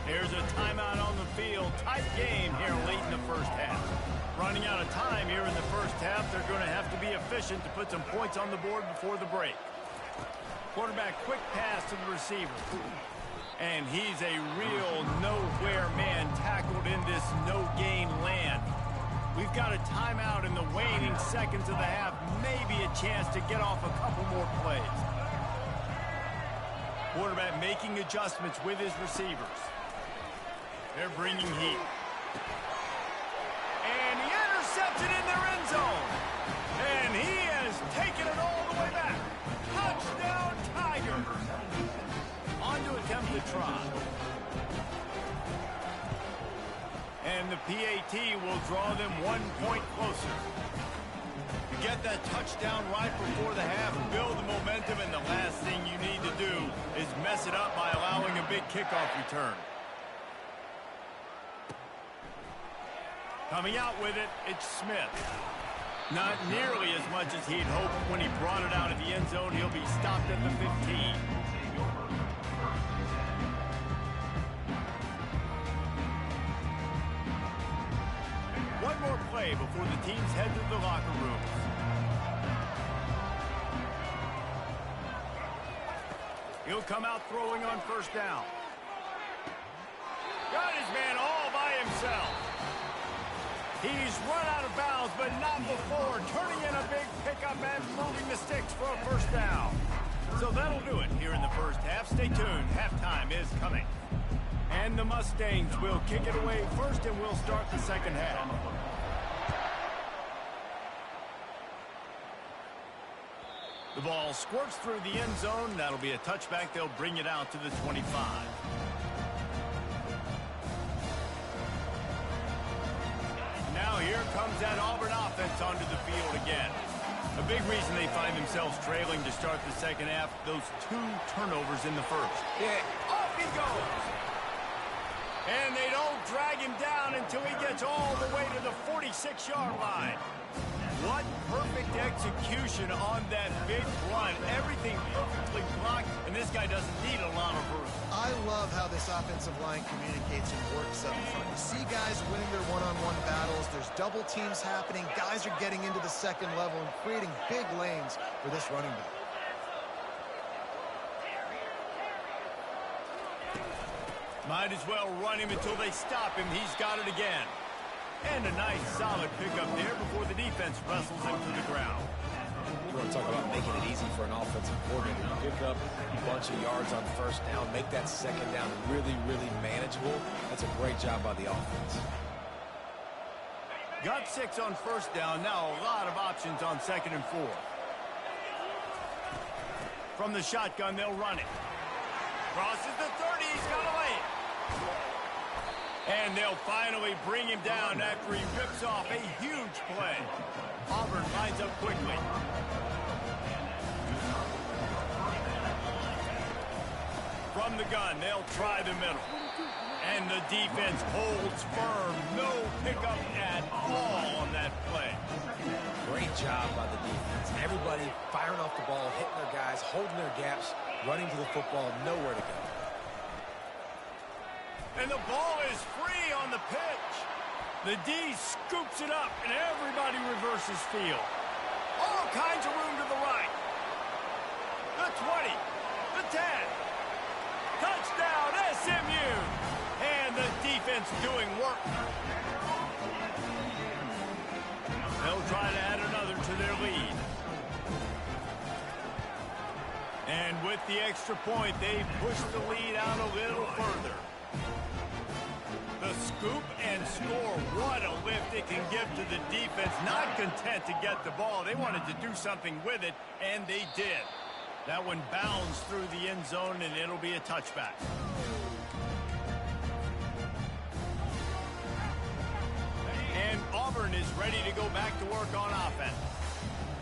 There's a timeout on the field. Tight game here late in the first half. Running out of time here in the first half. They're going to have to be efficient to put some points on the board before the break. Quarterback quick pass to the receiver. And he's a real nowhere man tackled in this no-gain land. We've got a timeout in the waning seconds of the half. Maybe a chance to get off a couple more plays. Quarterback making adjustments with his receivers. They're bringing heat. And he intercepts it in their end zone. And he has taken it all the way back. Touchdown, Tigers. On to attempt the try. And the PAT will draw them 1 point closer. You get that touchdown right before the half, build the momentum, and the last thing you need to do is mess it up by allowing a big kickoff return. Coming out with it, it's Smith. Not nearly as much as he'd hoped when he brought it out of the end zone. He'll be stopped at the 15. One more play before the teams head to the locker rooms. He'll come out throwing on first down. Got his man all by himself. He's run out of bounds, but not before turning in a big pickup and moving the sticks for a first down. So that'll do it here in the first half. Stay tuned. Halftime is coming. And the Mustangs will kick it away first, and we'll start the second half. The ball squirts through the end zone. That'll be a touchback. They'll bring it out to the 25. Now here comes that Auburn offense onto the field again. A big reason they find themselves trailing to start the second half, those 2 turnovers in the first. Yeah, off he goes. And they don't drag him down until he gets all the way to the 46-yard line. What perfect execution on that big run. Everything perfectly blocked, and this guy doesn't need a lot of room. I love how this offensive line communicates and works up front. You see guys winning their one-on-one battles. There's double teams happening. Guys are getting into the second level and creating big lanes for this running back. Might as well run him until they stop him. He's got it again. And a nice solid pickup there before the defense wrestles him to the ground. You want to talk about making it easy for an offensive coordinator. You pick up a bunch of yards on first down, make that second down really, really manageable. That's a great job by the offense. Got 6 on first down. Now a lot of options on second and 4. From the shotgun, they'll run it. Crosses the 30. He's got to lay it. And they'll finally bring him down after he rips off a huge play. Auburn lines up quickly. From the gun, they'll try the middle. And the defense holds firm. No pickup at all on that play. Great job by the defense. Everybody firing off the ball, hitting their guys, holding their gaps, running to the football, nowhere to go. And the ball is free on the pitch. The D scoops it up, and everybody reverses field. All kinds of room to the right. The 20, the 10. Touchdown, SMU. And the defense doing work. They'll try to add another to their lead. And with the extra point, they push the lead out a little further. The scoop and score. What a lift it can give to the defense. Not content to get the ball. They wanted to do something with it, and they did. That one bounds through the end zone, and it'll be a touchback. And Auburn is ready to go back to work on offense.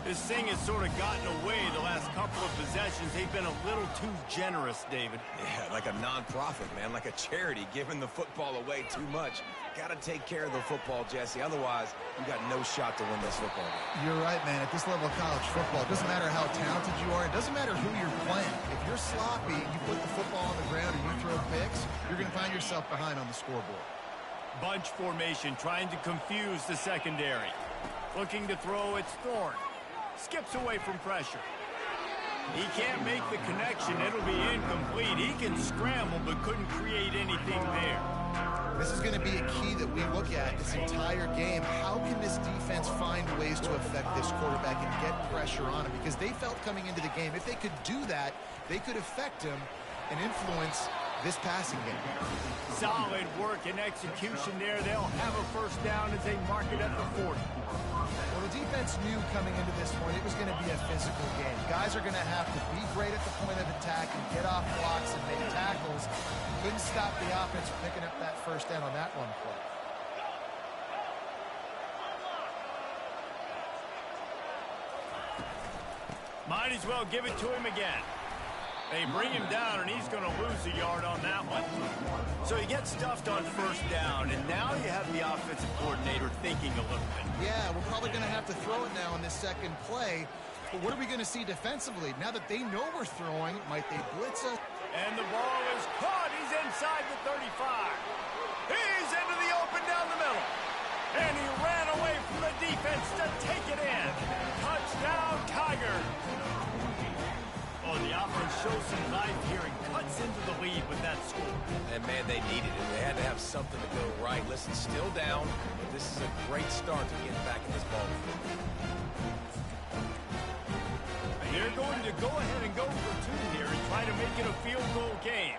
This thing has sort of gotten away the last couple of possessions. They've been a little too generous, David. Yeah, like a non-profit, man, like a charity, giving the football away too much. Got to take care of the football, Jesse. Otherwise, you got no shot to win this football game. You're right, man. At this level of college football, it doesn't matter how talented you are. It doesn't matter who you're playing. If you're sloppy, you put the football on the ground and you throw picks, you're going to find yourself behind on the scoreboard. Bunch formation, trying to confuse the secondary. Looking to throw, it's Thorne. Skips away from pressure. He can't make the connection. It'll be incomplete. He can scramble, but couldn't create anything there. This is going to be a key that we look at this entire game. How can this defense find ways to affect this quarterback and get pressure on him? Because they felt coming into the game, if they could do that, they could affect him and influence this passing game. Solid work and execution there. They'll have a first down as they mark it at the 40. Well, the defense knew coming into this one it was going to be a physical game. Guys are going to have to be great at the point of attack and get off blocks and make tackles. Couldn't stop the offense from picking up that first down on that one play. Might as well give it to him again. They bring him down, and he's going to lose a yard on that one. So he gets stuffed on first down, and now you have the offensive coordinator thinking a little bit. Yeah, we're probably going to have to throw it now on this second play. But what are we going to see defensively? Now that they know we're throwing, might they blitz us? And the ball is caught. He's inside the 35. He's into the open down the middle. And he ran away from the defense to take it in. Touchdown, Tigers. Oh, the offense shows some life here and cuts into the lead with that score. And, man, they needed it. They had to have something to go right. Listen, still down, but this is a great start to get back in this ball game. They're going to go ahead and go for two here and try to make it a field goal game.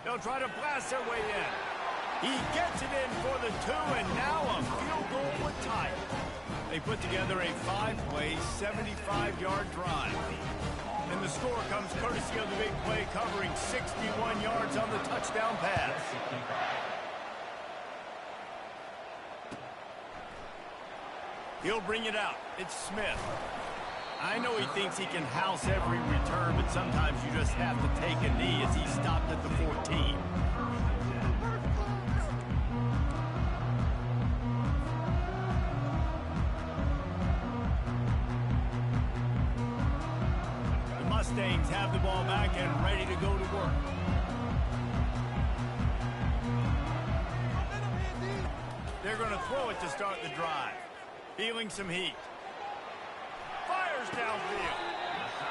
They'll try to blast their way in. He gets it in for the two, and now a field goal would tie it. They put together a 5-play, 75-yard drive. And the score comes courtesy of the big play covering 61 yards on the touchdown pass. He'll bring it out. It's Smith. I know he thinks he can house every return, but sometimes you just have to take a knee as he stopped at the 14. The Mustangs have the ball back and ready to go to work. They're going to throw it to start the drive. Feeling some heat. Fires downfield.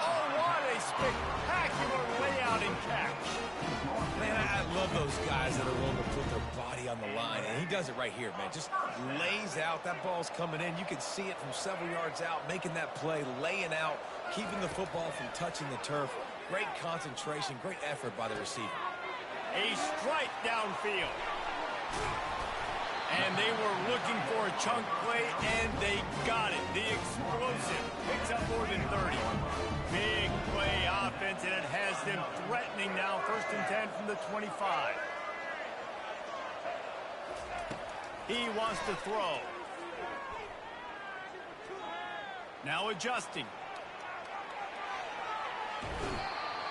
Oh, what a spectacular layout and catch. Man, I love those guys that are willing to put their body on the line, and he does it right here, man. Just lays out. That ball's coming in. You can see it from several yards out, making that play, laying out, keeping the football from touching the turf. Great concentration, great effort by the receiver. A strike downfield. And they were looking for a chunk play, and they got it. The explosive picks up more than 30. Big play offense, and it has them threatening now. 1st and 10 from the 25. He wants to throw. Now adjusting.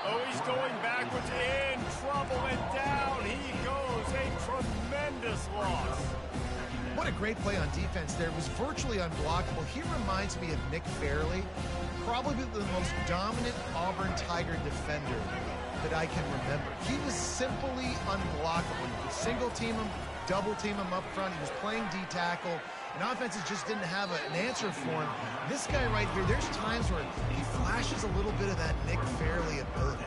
Oh, he's going backwards, in trouble, and down he goes. A tremendous loss. What a great play on defense there. It was virtually unblockable. He reminds me of Nick Fairley, probably the most dominant Auburn Tiger defender that I can remember. He was simply unblockable. You could single team him, double team him up front. He was playing D-tackle, and offenses just didn't have an answer for him. This guy right here, there's times where he flashes a little bit of that Nick Fairley ability.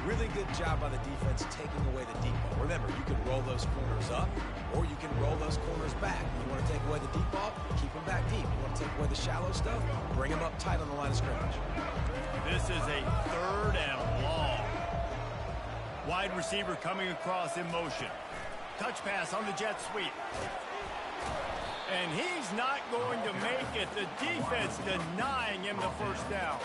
Really good job by the defense taking away the deep ball. Remember, you can roll those corners up, or you can roll those corners back. You want to take away the deep ball, keep them back deep. You want to take away the shallow stuff, bring them up tight on the line of scrimmage. This is a 3rd and long. Wide receiver coming across in motion. Touch pass on the jet sweep. And he's not going to make it. The defense denying him the first down.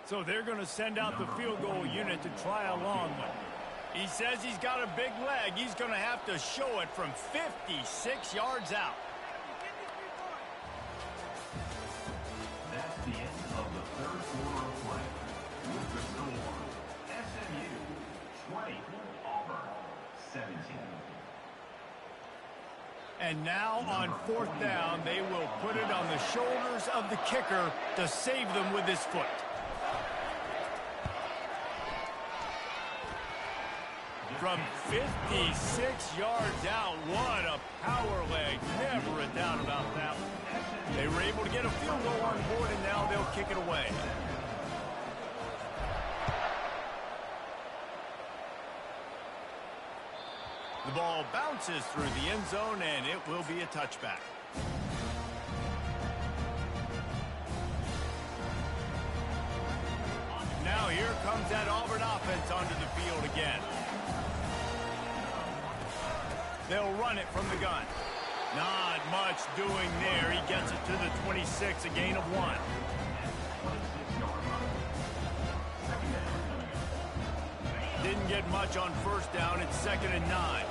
So they're going to send out the field goal unit to try a long one. He says he's got a big leg. He's going to have to show it from 56 yards out. That's the end of the 3rd quarter of play. With the score, SMU 20, Auburn 17. And now on 4th down, they will put it on the shoulders of the kicker to save them with his foot. From 56 yards out, what a power leg. Never a doubt about that one. They were able to get a field goal on board, and now they'll kick it away. The ball bounces through the end zone, and it will be a touchback. Now here comes that Auburn offense onto the field again. They'll run it from the gun. Not much doing there. He gets it to the 26, a gain of 1. Didn't get much on first down. It's 2nd and 9.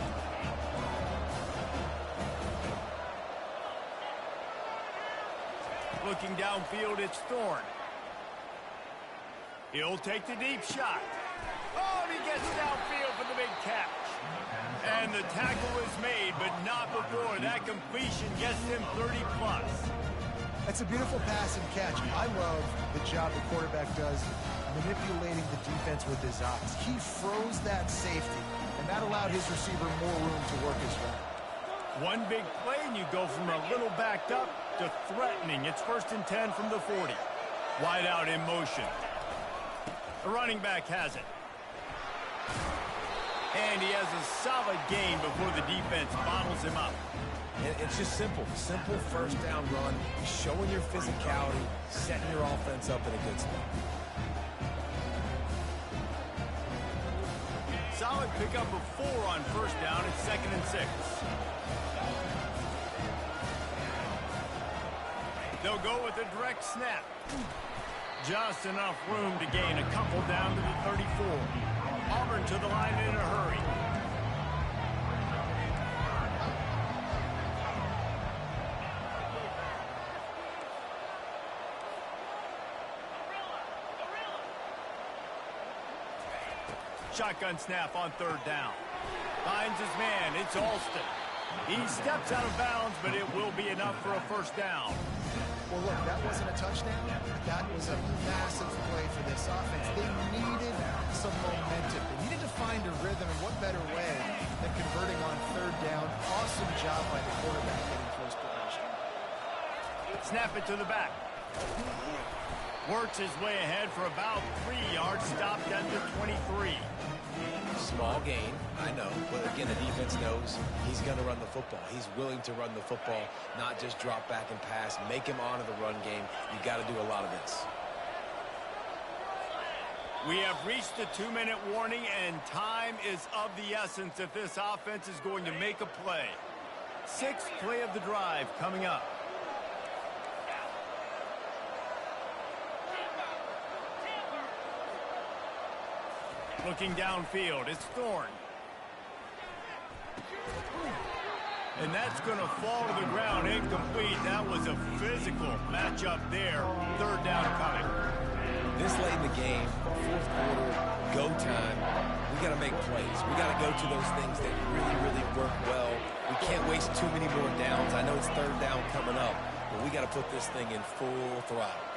Looking downfield, it's Thorne. He'll take the deep shot. Oh, and he gets downfield for the big catch. And the tackle is made, but not before that completion gets him 30+. That's a beautiful pass and catch. I love the job the quarterback does manipulating the defense with his eyes. He froze that safety, and that allowed his receiver more room to work his route. One big play, and you go from a little backed up to threatening. It's 1st and 10 from the 40. Wide out in motion. The running back has it. And he has a solid gain before the defense bottles him up. It's just simple. Simple first down run, showing your physicality, setting your offense up in a good spot. Solid pickup of 4 on first down. It's 2nd and 6. They'll go with a direct snap. Just enough room to gain a couple down to the 34. Auburn to the line in a hurry. Shotgun snap on 3rd down. Finds his man. It's Alston. He steps out of bounds, but it will be enough for a first down. Well, look, that wasn't a touchdown. That was a massive play for this offense. They needed some momentum. They needed to find a rhythm, and what better way than converting on 3rd down. Awesome job by the quarterback getting close progression. Snap it to the back. Works his way ahead for about 3 yards, stopped at the 23. Small gain, I know, but again, the defense knows he's going to run the football. He's willing to run the football, not just drop back and pass, make him honor the run game. You got to do a lot of this. We have reached the 2-minute warning, and time is of the essence if this offense is going to make a play. 6th play of the drive coming up. Looking downfield, it's Thorne. And that's going to fall to the ground, incomplete. That was a physical matchup there. 3rd down coming. This late in the game, 4th quarter, go time, we got to make plays. We got to go to those things that really, really work well. We can't waste too many more downs. I know it's 3rd down coming up, but we got to put this thing in full throttle.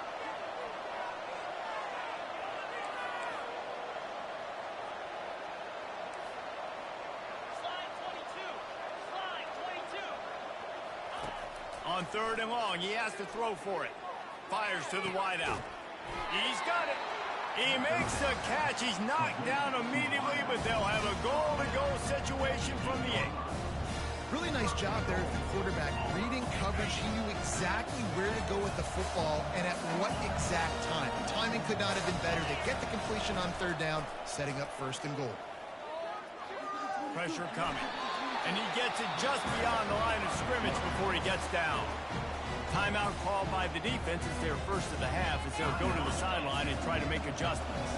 On 3rd and long, he has to throw for it. Fires to the wideout. He's got it. He makes the catch. He's knocked down immediately, but they'll have a goal-to-goal situation from the 8. Really nice job there at the quarterback. Reading coverage, he knew exactly where to go with the football and at what exact time. The timing could not have been better. They get the completion on 3rd down, setting up 1st and goal. Pressure coming. And he gets it just beyond the line of scrimmage before he gets down. Timeout called by the defense is their first of the half as they'll go to the sideline and try to make adjustments.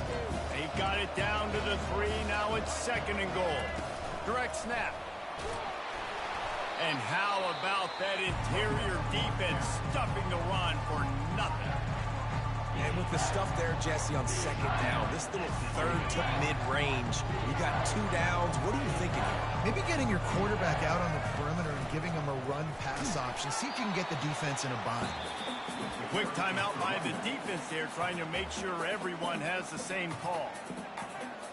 They got it down to the 3. Now it's 2nd and goal. Direct snap. And how about that interior defense stuffing the run for nothing? And with the stuff there, Jesse, on 2nd down, this little 3rd to mid-range, you got 2 downs. What are you thinking here? Maybe getting your quarterback out on the perimeter and giving him a run-pass option. See if you can get the defense in a bind. Quick timeout by the defense there, trying to make sure everyone has the same call.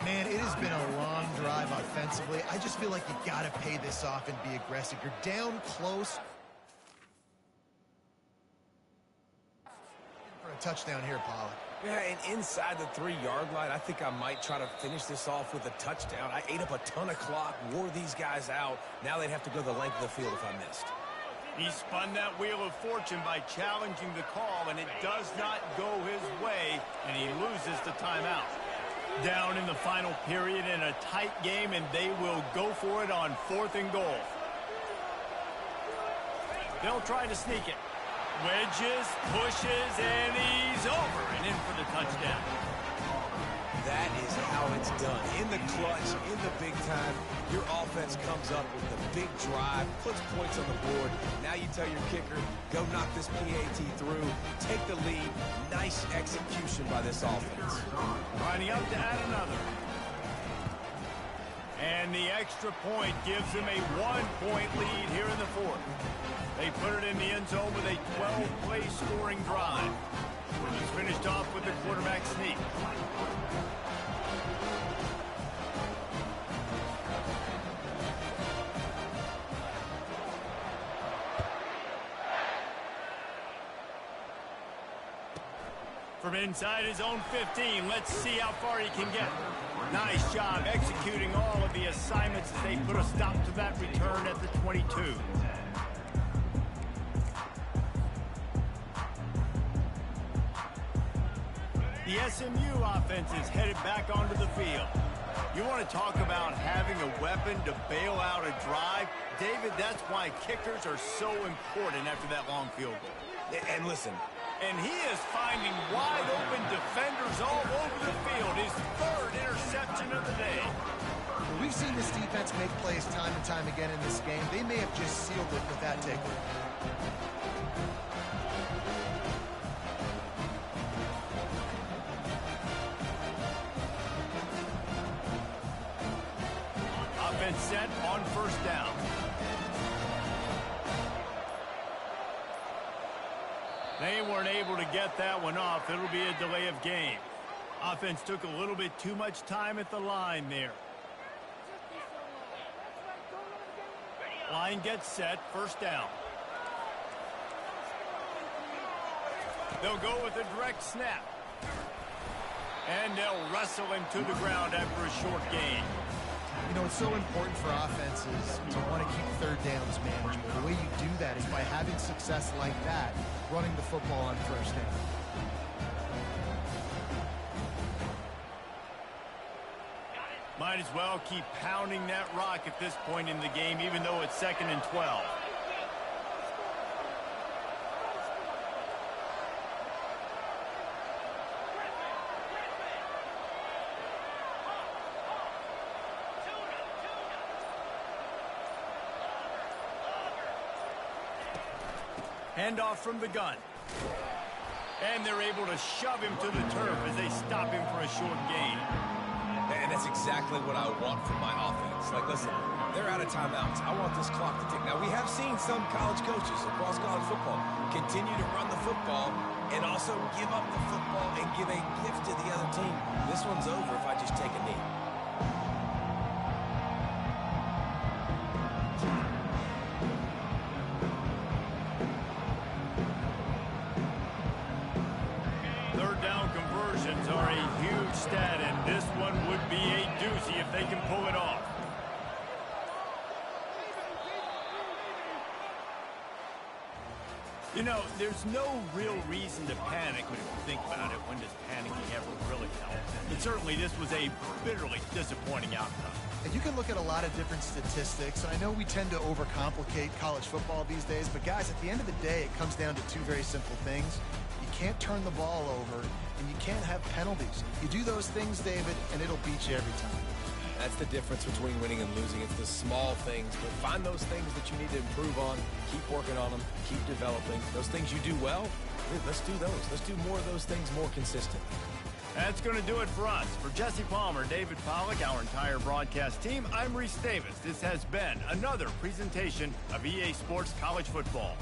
Man, it has been a long drive offensively. I just feel like you got to pay this off and be aggressive. You're down close for a touchdown here, Pollard. Yeah, and inside the 3-yard line, I think I might try to finish this off with a touchdown. I ate up a ton of clock, wore these guys out. Now they'd have to go the length of the field if I missed. He spun that wheel of fortune by challenging the call, and it does not go his way, and he loses the timeout. Down in the final period in a tight game, and they will go for it on 4th and goal. They'll try to sneak it. Wedges, pushes, and he's over and in for the touchdown. That is how it's done. In the clutch, in the big time, your offense comes up with the big drive, puts points on the board. Now you tell your kicker, go knock this PAT through, take the lead. Nice execution by this offense. Lining up to add another. And the extra point gives them a 1-point lead here in the 4th. They put it in the end zone with a 12-play scoring drive. It was finished off with the quarterback sneak. From inside his own 15, let's see how far he can get. Nice job executing all of the assignments as they put a stop to that return at the 22. The SMU offense is headed back onto the field. You want to talk about having a weapon to bail out a drive? David, that's why kickers are so important after that long field goal. And listen. And he is finding wide-open defenders all over the field. His 3rd interception of the day. We've seen this defense make plays time and time again in this game. They may have just sealed it with that takeaway. Offense set on 1st down. They weren't able to get that one off. It'll be a delay of game. Offense took a little bit too much time at the line there. Line gets set, 1st down. They'll go with a direct snap. And they'll wrestle him to the ground after a short gain. You know, it's so important for offenses to want to keep 3rd downs manageable. The way you do that is by having success like that, running the football on 1st down. Might as well keep pounding that rock at this point in the game, even though it's 2nd and 12. Handoff from the gun. And they're able to shove him to the turf as they stop him for a short gain. And that's exactly what I want from my offense. Like, listen, they're out of timeouts. I want this clock to tick. Now, we have seen some college coaches across college football continue to run the football and also give up the football and give a gift to the other team. This one's over if I just take a knee. Are a huge stat, and this one would be a doozy if they can pull it off. You know, there's no real reason to panic when you think about it. When does panicking ever really help? But certainly this was a bitterly disappointing outcome. And you can look at a lot of different statistics, and I know we tend to overcomplicate college football these days, but guys, at the end of the day, it comes down to 2 very simple things. You can't turn the ball over, and you can't have penalties. You do those things, David, and it'll beat you every time. That's the difference between winning and losing. It's the small things, but find those things that you need to improve on, keep working on them, keep developing. Those things you do well, let's do those. Let's do more of those things more consistent. That's going to do it for us. For Jesse Palmer, David Pollack, our entire broadcast team, I'm Reese Davis. This has been another presentation of EA Sports College Football.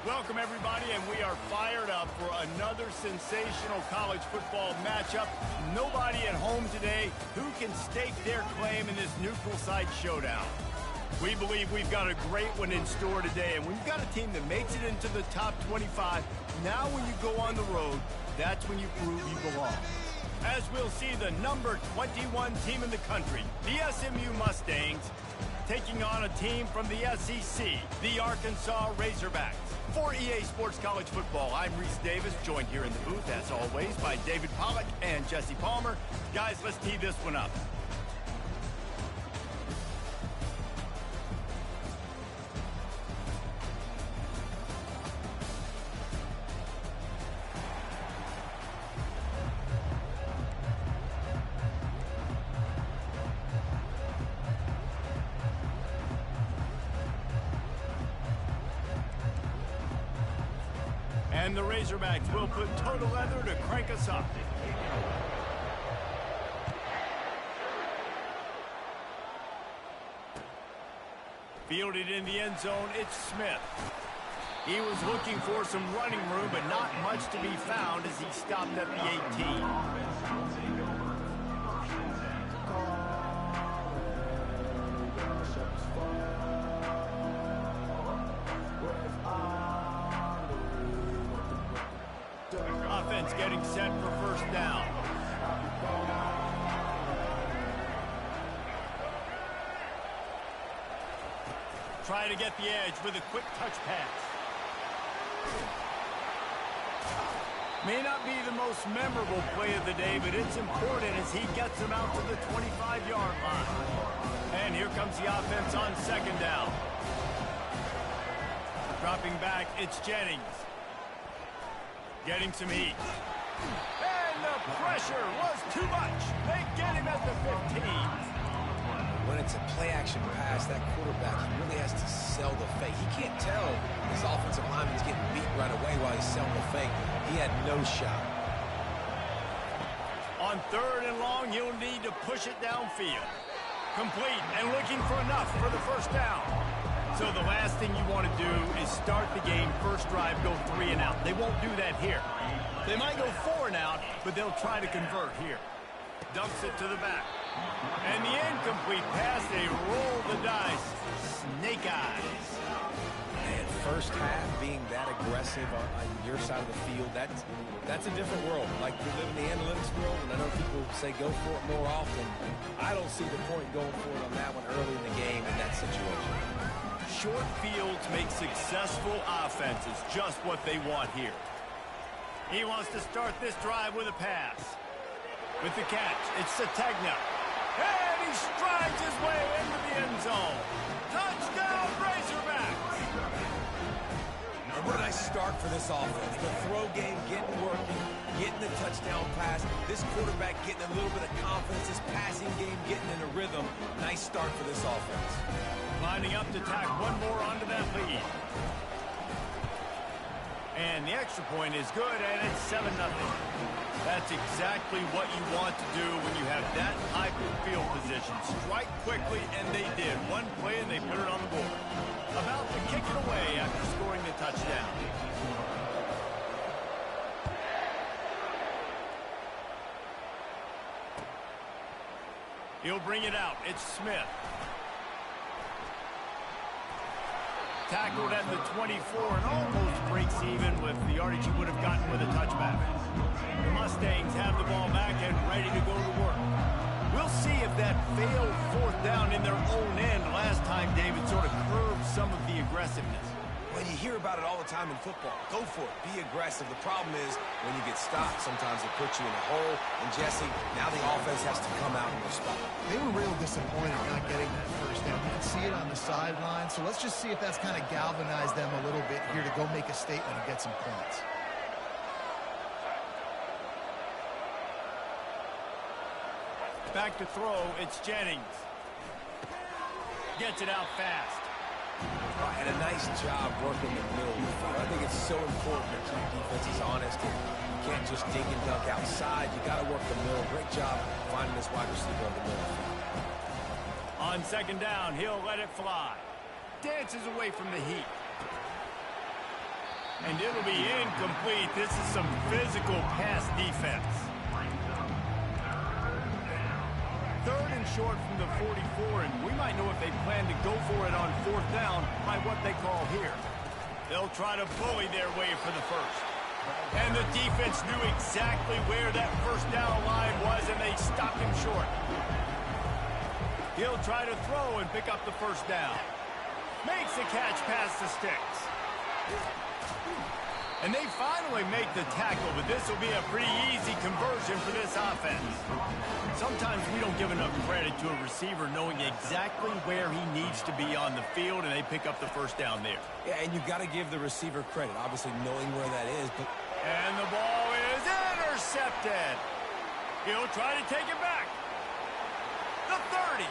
Welcome, everybody, and we are fired up for another sensational college football matchup. Nobody at home today who can stake their claim in this neutral site showdown. We believe we've got a great one in store today, and we've got a team that makes it into the top 25. Now when you go on the road, that's when you prove you belong. As we'll see the number 21 team in the country, the SMU Mustangs, taking on a team from the SEC, the Arkansas Razorbacks. For EA Sports College Football, I'm Reese Davis, joined here in the booth, as always, by David Pollack and Jesse Palmer. Guys, let's tee this one up. And the Razorbacks will put total leather to crank us up. Fielded in the end zone, it's Smith. He was looking for some running room, but not much to be found as he stopped at the 18. Offense getting set for first down. Try to get the edge with a quick touch pass. May not be the most memorable play of the day, but it's important as he gets them out to the 25-yard line. And here comes the offense on second down. Dropping back, it's Jennings. Getting some heat. And the pressure was too much. They get him at the 15. When it's a play-action pass, that quarterback, he really has to sell the fake. He can't tell his offensive lineman's getting beat right away while he's selling the fake. He had no shot. On third and long, he'll need to push it downfield. Complete and looking for enough for the first down. So the last thing you want to do is start the game, first drive, go 3 and out. They won't do that here. They might go 4 and out, but they'll try to convert here. Dumps it to the back. And the incomplete pass, they roll the dice. Snake eyes. Man, first half being that aggressive on your side of the field, that's a different world. Like, we live in the analytics world, and I know people say go for it more often. I don't see the point going for it on that one early in the game in that situation. Short fields make successful offenses just what they want here. He wants to start this drive with a pass. With the catch, it's Sategna. And he strides his way into the end zone. Touchdown, Razorbacks! And what a nice start for this offense. The throw game getting working, getting the touchdown pass. This quarterback getting a little bit of confidence. This passing game getting in a rhythm. Nice start for this offense. Lining up to tack one more onto that lead. And the extra point is good, and it's 7-0. That's exactly what you want to do when you have that type of field position. Strike quickly, and they did. One play, and they put it on the board. About to kick it away after scoring the touchdown. He'll bring it out. It's Smith. Tackled at the 24 and almost breaks even with the yardage he would have gotten with a touchback. The Mustangs have the ball back and ready to go to work. We'll see if that failed fourth down in their own end last time, David, sort of curbed some of the aggressiveness. Well, you hear about it all the time in football. Go for it. Be aggressive. The problem is when you get stopped, sometimes it puts you in a hole. And, Jesse, now the offense has to come out and respond. They were real disappointed not getting that first down. You can see it on the sideline. So let's just see if that's kind of galvanized them a little bit here to go make a statement and get some points. Back to throw, it's Jennings. Gets it out fast. And a nice job working the middle of the field. I think it's so important to keep defenses honest. And you can't just dig and dunk outside. You got to work the middle. Great job finding this wide receiver on the middle of the field. On second down, he'll let it fly. Dances away from the heat. And it'll be incomplete. This is some physical pass defense. Third and short from the 44, and we might know if they plan to go for it on fourth down by what they call here. They'll try to bully their way for the first. And the defense knew exactly where that first down line was, and they stopped him short. He'll try to throw and pick up the first down. Makes the catch past the sticks. And they finally make the tackle, but this will be a pretty easy conversion for this offense. Sometimes we don't give enough credit to a receiver knowing exactly where he needs to be on the field, and they pick up the first down there. Yeah, and you got to give the receiver credit, obviously knowing where that is. But And the ball is intercepted. He'll try to take it back. The 30.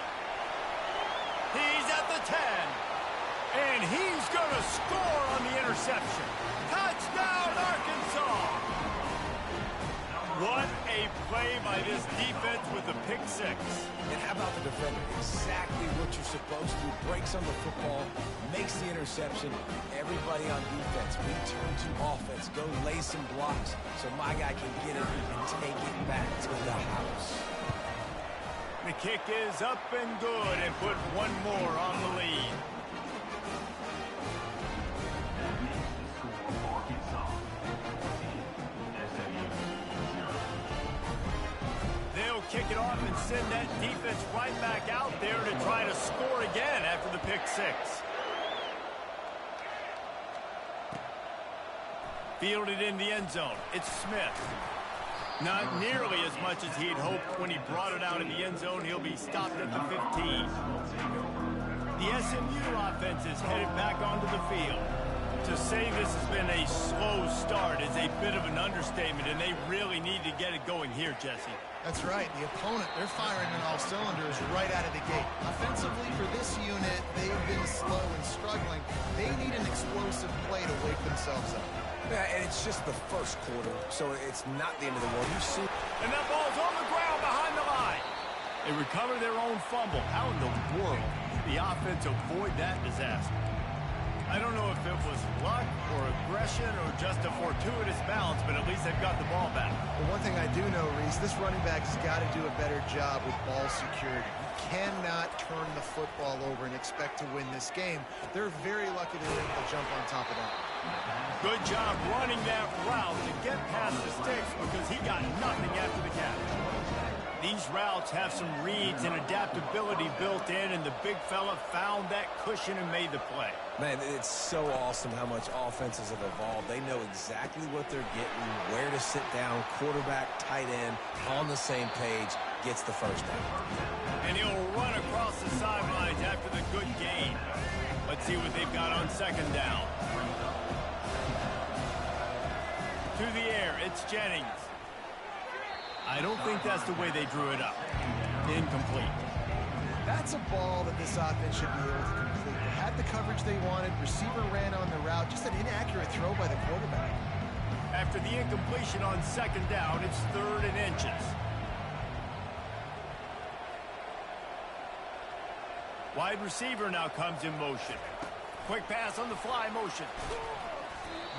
He's at the 10. And he's going to score on the interception. Touchdown, Arkansas! What a play by this defense with the pick six. And how about the defender? Exactly what you're supposed to. Breaks on the football, makes the interception. Everybody on defense, we turn to offense. Go lay some blocks so my guy can get it and take it back to the house. The kick is up and good and put one more on the lead. They'll kick it off and send that defense right back out there to try to score again after the pick six. Fielded in the end zone. It's Smith. Not nearly as much as he'd hoped when he brought it out in the end zone. He'll be stopped at the 15. The SMU offense is headed back onto the field. To say this has been a slow start is a bit of an understatement, and they really need to get it going here, Jesse. That's right. The opponent, they're firing on all cylinders right out of the gate. Offensively, for this unit, they've been slow and struggling. They need an explosive play to wake themselves up. Yeah, and it's just the first quarter, so it's not the end of the world. You see, And that ball's on the ground behind the line. They recover their own fumble. How in the world did the offense avoid that disaster? I don't know if it was luck or aggression or just a fortuitous bounce, but at least they've got the ball back. But one thing I do know, Reese, this running back has got to do a better job with ball security. You cannot turn the football over and expect to win this game. They're very lucky they were able to jump on top of that. Good job running that route to get past the sticks because he got nothing after the catch. These routes have some reads and adaptability built in, and the big fella found that cushion and made the play. man, it's so awesome how much offenses have evolved. They know exactly what they're getting, where to sit down, quarterback, tight end, on the same page, gets the first down. And he'll run across the sidelines after the good gain. Let's see what they've got on second down. To the air, it's Jennings. I don't think that's the way they drew it up. Incomplete. That's a ball that this offense should be able to complete. They had the coverage they wanted. Receiver ran on the route. Just an inaccurate throw by the quarterback. After the incompletion on second down, it's 3rd and inches. Wide receiver now comes in motion. Quick pass on the fly motion.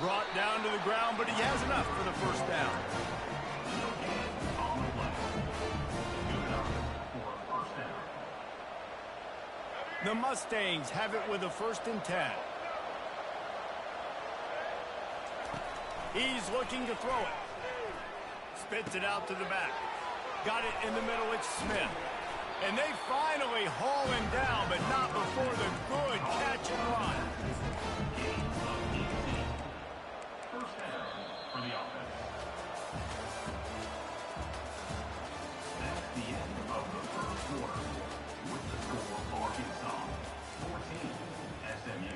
Brought down to the ground, but he has enough for the first down. The Mustangs have it with a 1st and 10. He's looking to throw it. Spits it out to the back. Got it in the middle, it's Smith. And they finally haul him down, but not before the good catch and run. First down for the offense. That's the end of the first quarter. With the score, Arkansas 14, SMU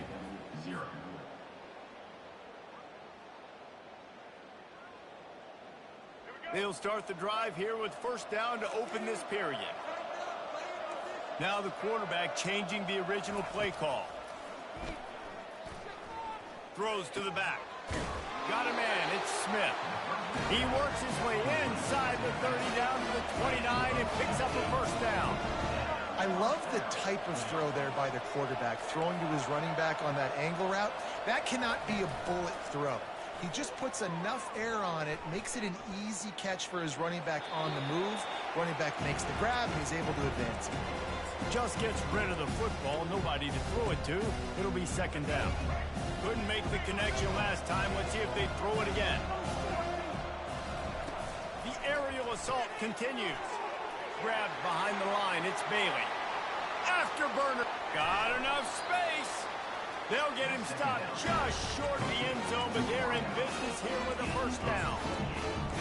0. They'll start the drive here with first down to open this period. Now the quarterback changing the original play call. Throws to the back. Got a man, it's Smith. He works his way inside the 30 down to the 29 and picks up a first down. I love the type of throw there by the quarterback, throwing to his running back on that angle route. That cannot be a bullet throw. He just puts enough air on it, makes it an easy catch for his running back on the move. Running back makes the grab, and he's able to advance it. Just gets rid of the football, nobody to throw it to. It'll be second down. Couldn't make the connection last time. Let's see if they throw it again. The aerial assault continues. Grabbed behind the line, it's Bailey. Afterburner. Got enough space. They'll get him stopped just short of the end zone, but they're in business here with a first down.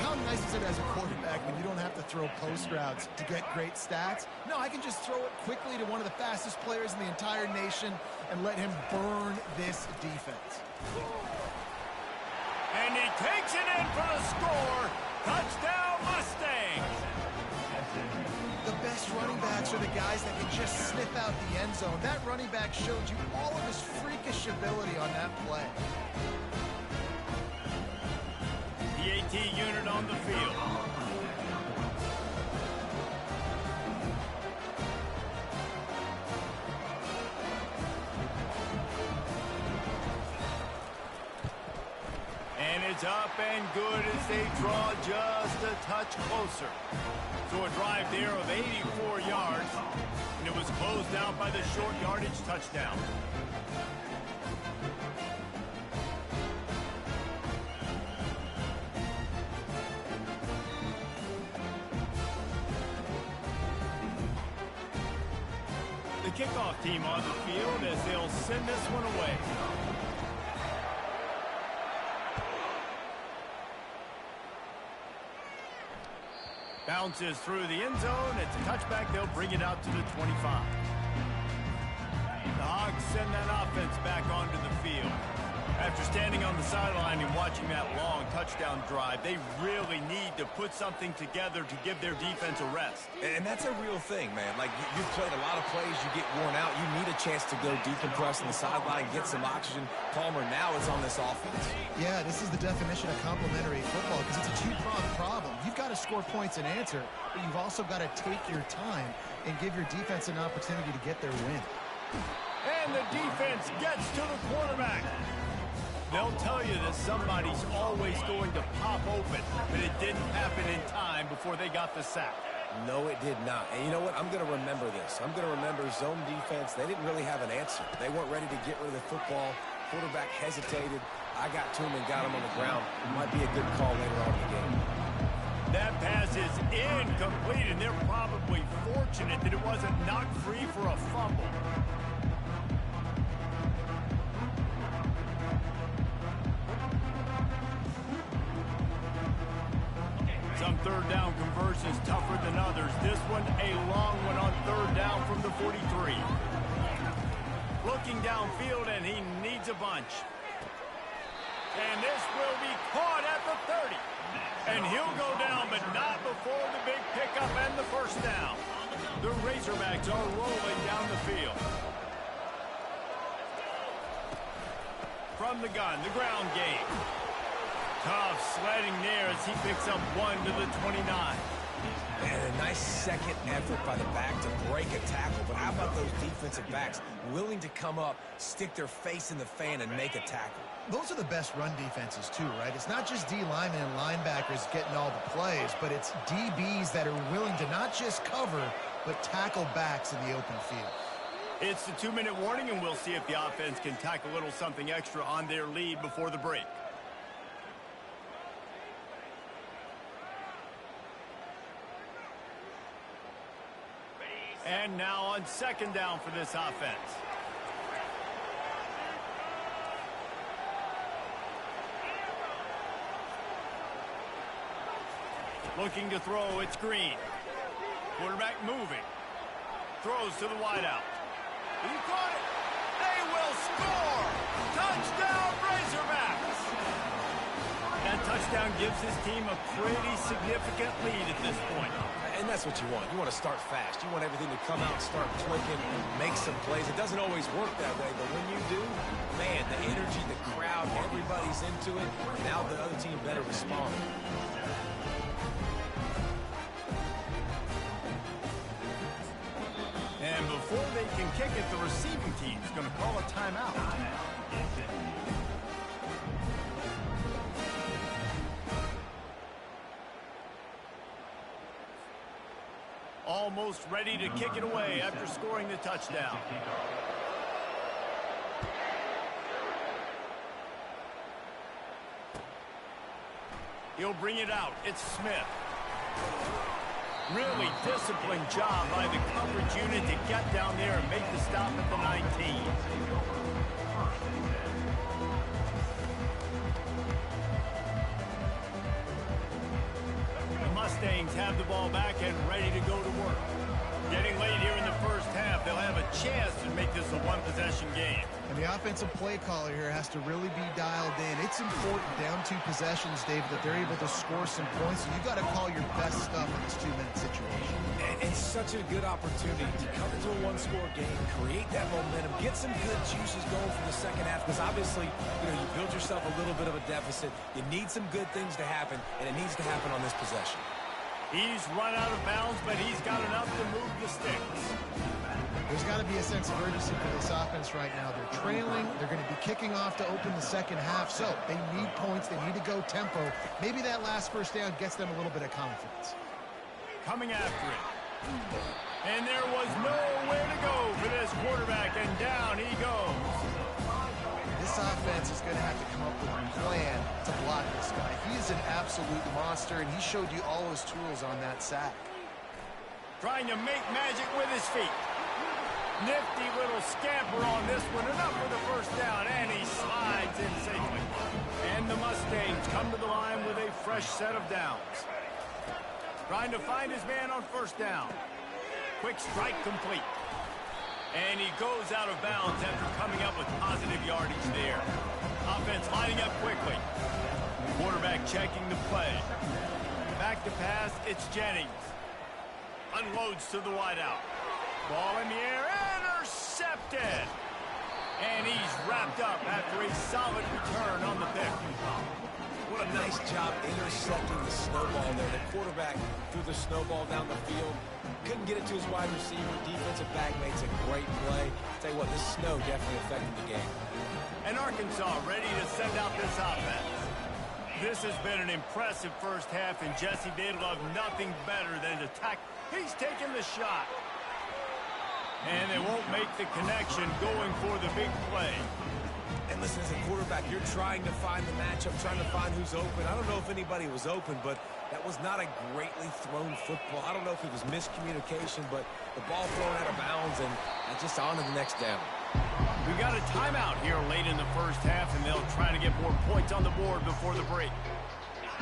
How nice is it as a quarterback when you don't have to throw post routes to get great stats? No, I can just throw it quickly to one of the fastest players in the entire nation and let him burn this defense. And he takes it in for the score. Touchdown, Mustangs. The best running backs are the guys that can just sniff out the end zone. That running back showed you all of his freakish ability on that play. The AT unit on the field. And it's up and good as they draw just a touch closer. So a drive there of 84 yards, and it was closed out by the short yardage touchdown. The kickoff team on the field as they'll send this one away. Bounces through the end zone. It's a touchback. They'll bring it out to the 25. The Hogs send that offense back onto the field. After standing on the sideline and watching that long touchdown drive, they really need to put something together to give their defense a rest. And that's a real thing, man. Like, you've played a lot of plays, you get worn out. You need a chance to go decompress on the sideline, get some oxygen. Palmer now is on this offense. Yeah, this is the definition of complementary football because it's a two-pronged problem. You've got to score points and answer, but you've also got to take your time and give your defense an opportunity to get their win. And the defense gets to the quarterback. They'll tell you that somebody's always going to pop open, but it didn't happen in time before they got the sack. No, it did not. And you know what? I'm going to remember this. I'm going to remember zone defense. They didn't really have an answer. They weren't ready to get rid of the football. Quarterback hesitated. I got to him and got him on the ground. It might be a good call later on in the game. That pass is incomplete, and they're probably fortunate that it wasn't knocked free for a fumble. Some third down conversions tougher than others. This one, a long one on third down from the 43. Looking downfield, and he needs a bunch. And this will be caught at the 30. And he'll go down, but not before the big pickup and the first down. The Razorbacks are rolling down the field. From the gun, the ground game. Tough sledding there as he picks up one to the 29. And a nice second effort by the back to break a tackle. But how about those defensive backs willing to come up, stick their face in the fan, and make a tackle? Those are the best run defenses too, right? It's not just D linemen and linebackers getting all the plays, but it's DBs that are willing to not just cover, but tackle backs in the open field. It's the 2-minute warning, and we'll see if the offense can tack a little something extra on their lead before the break. And now on second down for this offense. Looking to throw, it's Green. Quarterback moving. Throws to the wideout. He caught it. They will score. Touchdown, Razorbacks. That touchdown gives his team a pretty significant lead at this point. And that's what you want. You want to start fast. You want everything to come out, start clicking, make some plays. It doesn't always work that way, but when you do, man, the energy, the crowd, everybody's into it. Now the other team better respond. And kick it, the receiving team's going to call a timeout. Almost ready to kick it away after scoring the touchdown. He'll bring it out. It's Smith. Really disciplined job by the coverage unit to get down there and make the stop at the 19. The Mustangs have the ball back and ready to go to work. Getting late here in the first half, they'll have a chance to make this a one-possession game. And the offensive play caller here has to really be dialed in. It's important down 2 possessions, David, that they're able to score some points. So you got to call your best stuff in this 2-minute situation. And it's such a good opportunity to come into a one-score game, create that momentum, get some good juices going for the second half. Because obviously, you build yourself a little bit of a deficit. You need some good things to happen, and it needs to happen on this possession. He's run out of bounds, but he's got enough to move the sticks. There's got to be a sense of urgency for this offense right now. They're trailing. They're going to be kicking off to open the second half. So they need points. They need to go tempo. Maybe that last first down gets them a little bit of confidence. Coming after it. And there was nowhere to go for this quarterback, and down he goes. This offense is going to have to come up with a plan to block this guy. He is an absolute monster, and he showed you all his tools on that sack. Trying to make magic with his feet. Nifty little scamper on this one. Enough for the first down, and he slides in safely. And the Mustangs come to the line with a fresh set of downs. Trying to find his man on first down. Quick strike complete. And he goes out of bounds after coming up with positive yardage there. Offense lining up quickly. Quarterback checking the play. Back to pass, it's Jennings. Unloads to the wideout. Ball in the air, intercepted! And he's wrapped up after a solid return on the pick. What a nice job intercepting the snowball there. The quarterback threw the snowball down the field. Couldn't get it to his wide receiver. Defensive back makes a great play. Tell you what, this snow definitely affected the game. And Arkansas ready to send out this offense. This has been an impressive first half, and Jesse, they'd love nothing better than to attack. He's taking the shot. And they won't make the connection going for the big play. And listen, as a quarterback, you're trying to find the matchup, trying to find who's open. I don't know if anybody was open, but that was not a greatly thrown football. I don't know if it was miscommunication, but the ball thrown out of bounds, and just on to the next down. We got a timeout here late in the first half, and they'll try to get more points on the board before the break.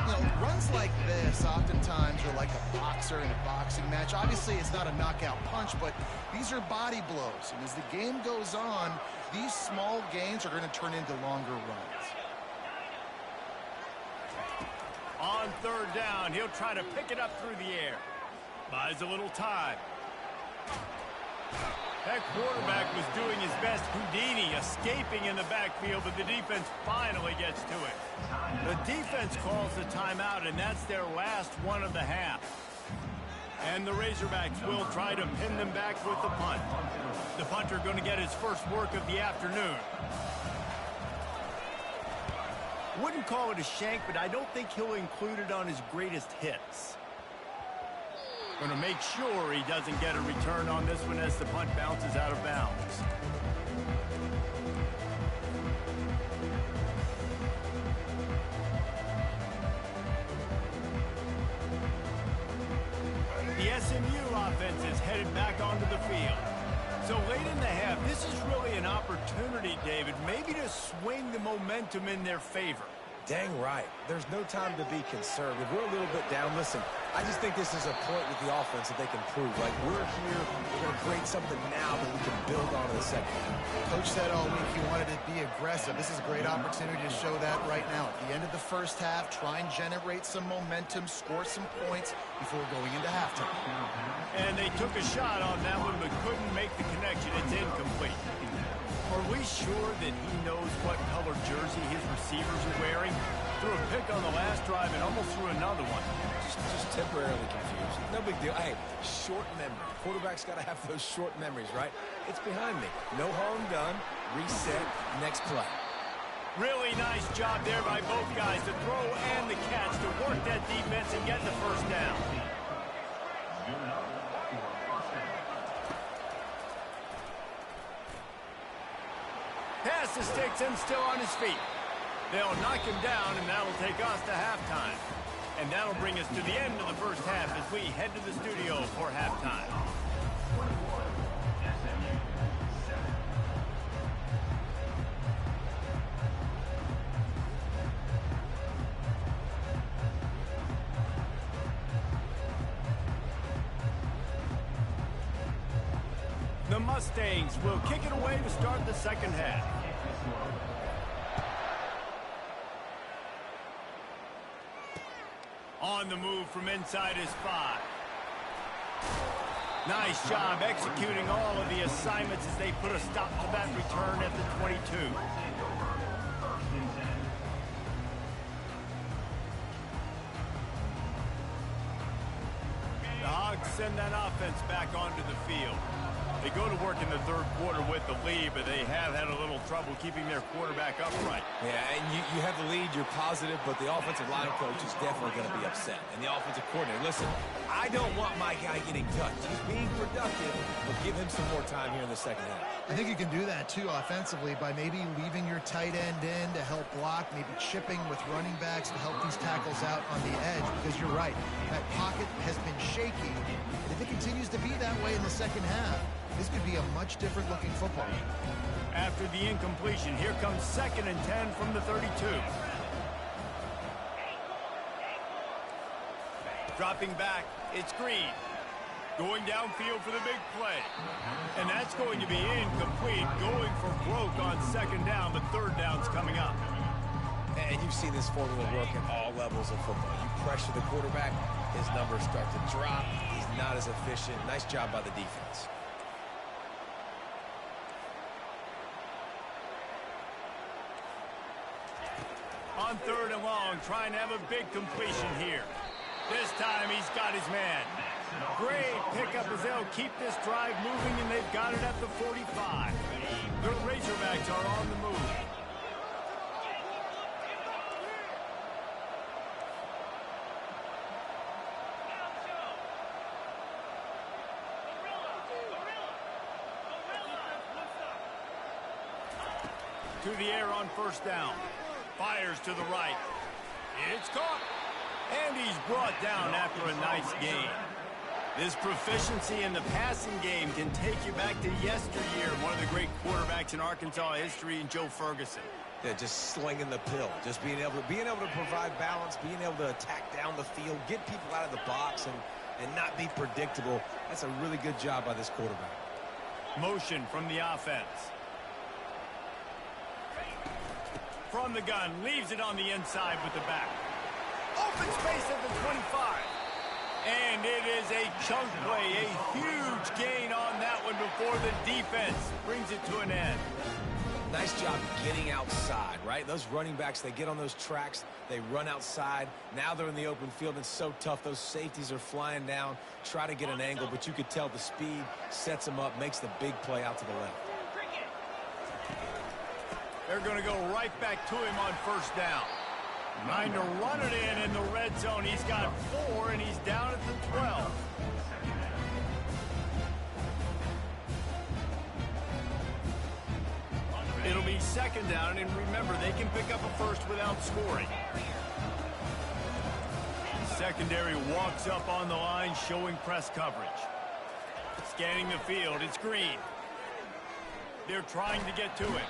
You know, runs like this oftentimes are like a boxer in a boxing match. Obviously, it's not a knockout punch, but these are body blows. And as the game goes on, these small gains are going to turn into longer runs. On third down, he'll try to pick it up through the air. Buys a little time. That quarterback was doing his best Houdini, escaping in the backfield, but the defense finally gets to it. The defense calls the timeout, and that's their last one of the half. And the Razorbacks will try to pin them back with the punt. The punter going to get his first work of the afternoon. Wouldn't call it a shank, but I don't think he'll include it on his greatest hits. Going to make sure he doesn't get a return on this one as the punt bounces out of bounds. The SMU offense is headed back onto the field. So late in the half, this is really an opportunity, David, maybe to swing the momentum in their favor. Dang right. There's no time to be concerned. If we're a little bit down, listen, I just think this is a point with the offense that they can prove. Like, we're here, we're going to create something now that we can build on in the second half. Coach said all week he wanted to be aggressive. This is a great opportunity to show that right now. At the end of the first half, try and generate some momentum, score some points before going into halftime. And they took a shot on that one, but couldn't make the connection. It's incomplete. Are we sure that he knows what color jersey his receivers are wearing? Threw a pick on the last drive and almost threw another one. Just temporarily confused. No big deal. Hey, short memory. Quarterback's got to have those short memories, right? It's behind me. No harm done. Reset. Next play. Really nice job there by both guys, the throw and the catch, to work that defense and get the first down. Pass the sticks and still on his feet. They'll knock him down, and that'll take us to halftime. And that'll bring us to the end of the first half as we head to the studio for halftime. The Mustangs will kick it away to start the second half. On the move from inside his 5. Nice job executing all of the assignments as they put a stop to that return at the 22. The Hogs send that offense back onto the field. They go to work in the third quarter with the lead, but they have had a little trouble keeping their quarterback upright. Yeah, and you have the lead, you're positive, but the offensive line coach is definitely going to be upset. And the offensive coordinator, listen, I don't want my guy getting touched. He's being productive, but give him some more time here in the second half. I think you can do that, too, offensively, by maybe leaving your tight end in to help block, maybe chipping with running backs to help these tackles out on the edge, because you're right, that pocket has been shaky. And if it continues to be that way in the second half, this could be a much different looking football. After the incompletion, here comes 2nd and 10 from the 32. Dropping back, it's Green. Going downfield for the big play. And that's going to be incomplete, going for broke on 2nd down, but 3rd down's coming up. And you've seen this formula work at all levels of football. You pressure the quarterback, his numbers start to drop. He's not as efficient. Nice job by the defense. On 3rd and long, trying to have a big completion here. This time he's got his man. Great pickup as they'll keep this drive moving, and they've got it at the 45. The Razorbacks are on the move. To the air on 1st down. Fires to the right. It's caught. And he's brought down after a nice gain. This proficiency in the passing game can take you back to yesteryear. One of the great quarterbacks in Arkansas history, in Joe Ferguson. Yeah, just slinging the pill. Just being able to provide balance, being able to attack down the field, get people out of the box, and not be predictable. That's a really good job by this quarterback. Motion from the offense. From the gun, leaves it on the inside with the back. Open space at the 25. And it is a chunk play, a huge gain on that one before the defense brings it to an end. Nice job getting outside, right? Those running backs, they get on those tracks, they run outside. Now they're in the open field. It's so tough. Those safeties are flying down, try to get an angle, but you could tell the speed sets them up, makes the big play out to the left. They're going to go right back to him on 1st down. Trying to run it in the red zone. He's got 4, and he's down at the 12. It'll be 2nd down, and remember, they can pick up a first without scoring. Secondary walks up on the line, showing press coverage. Scanning the field, it's Green. They're trying to get to it.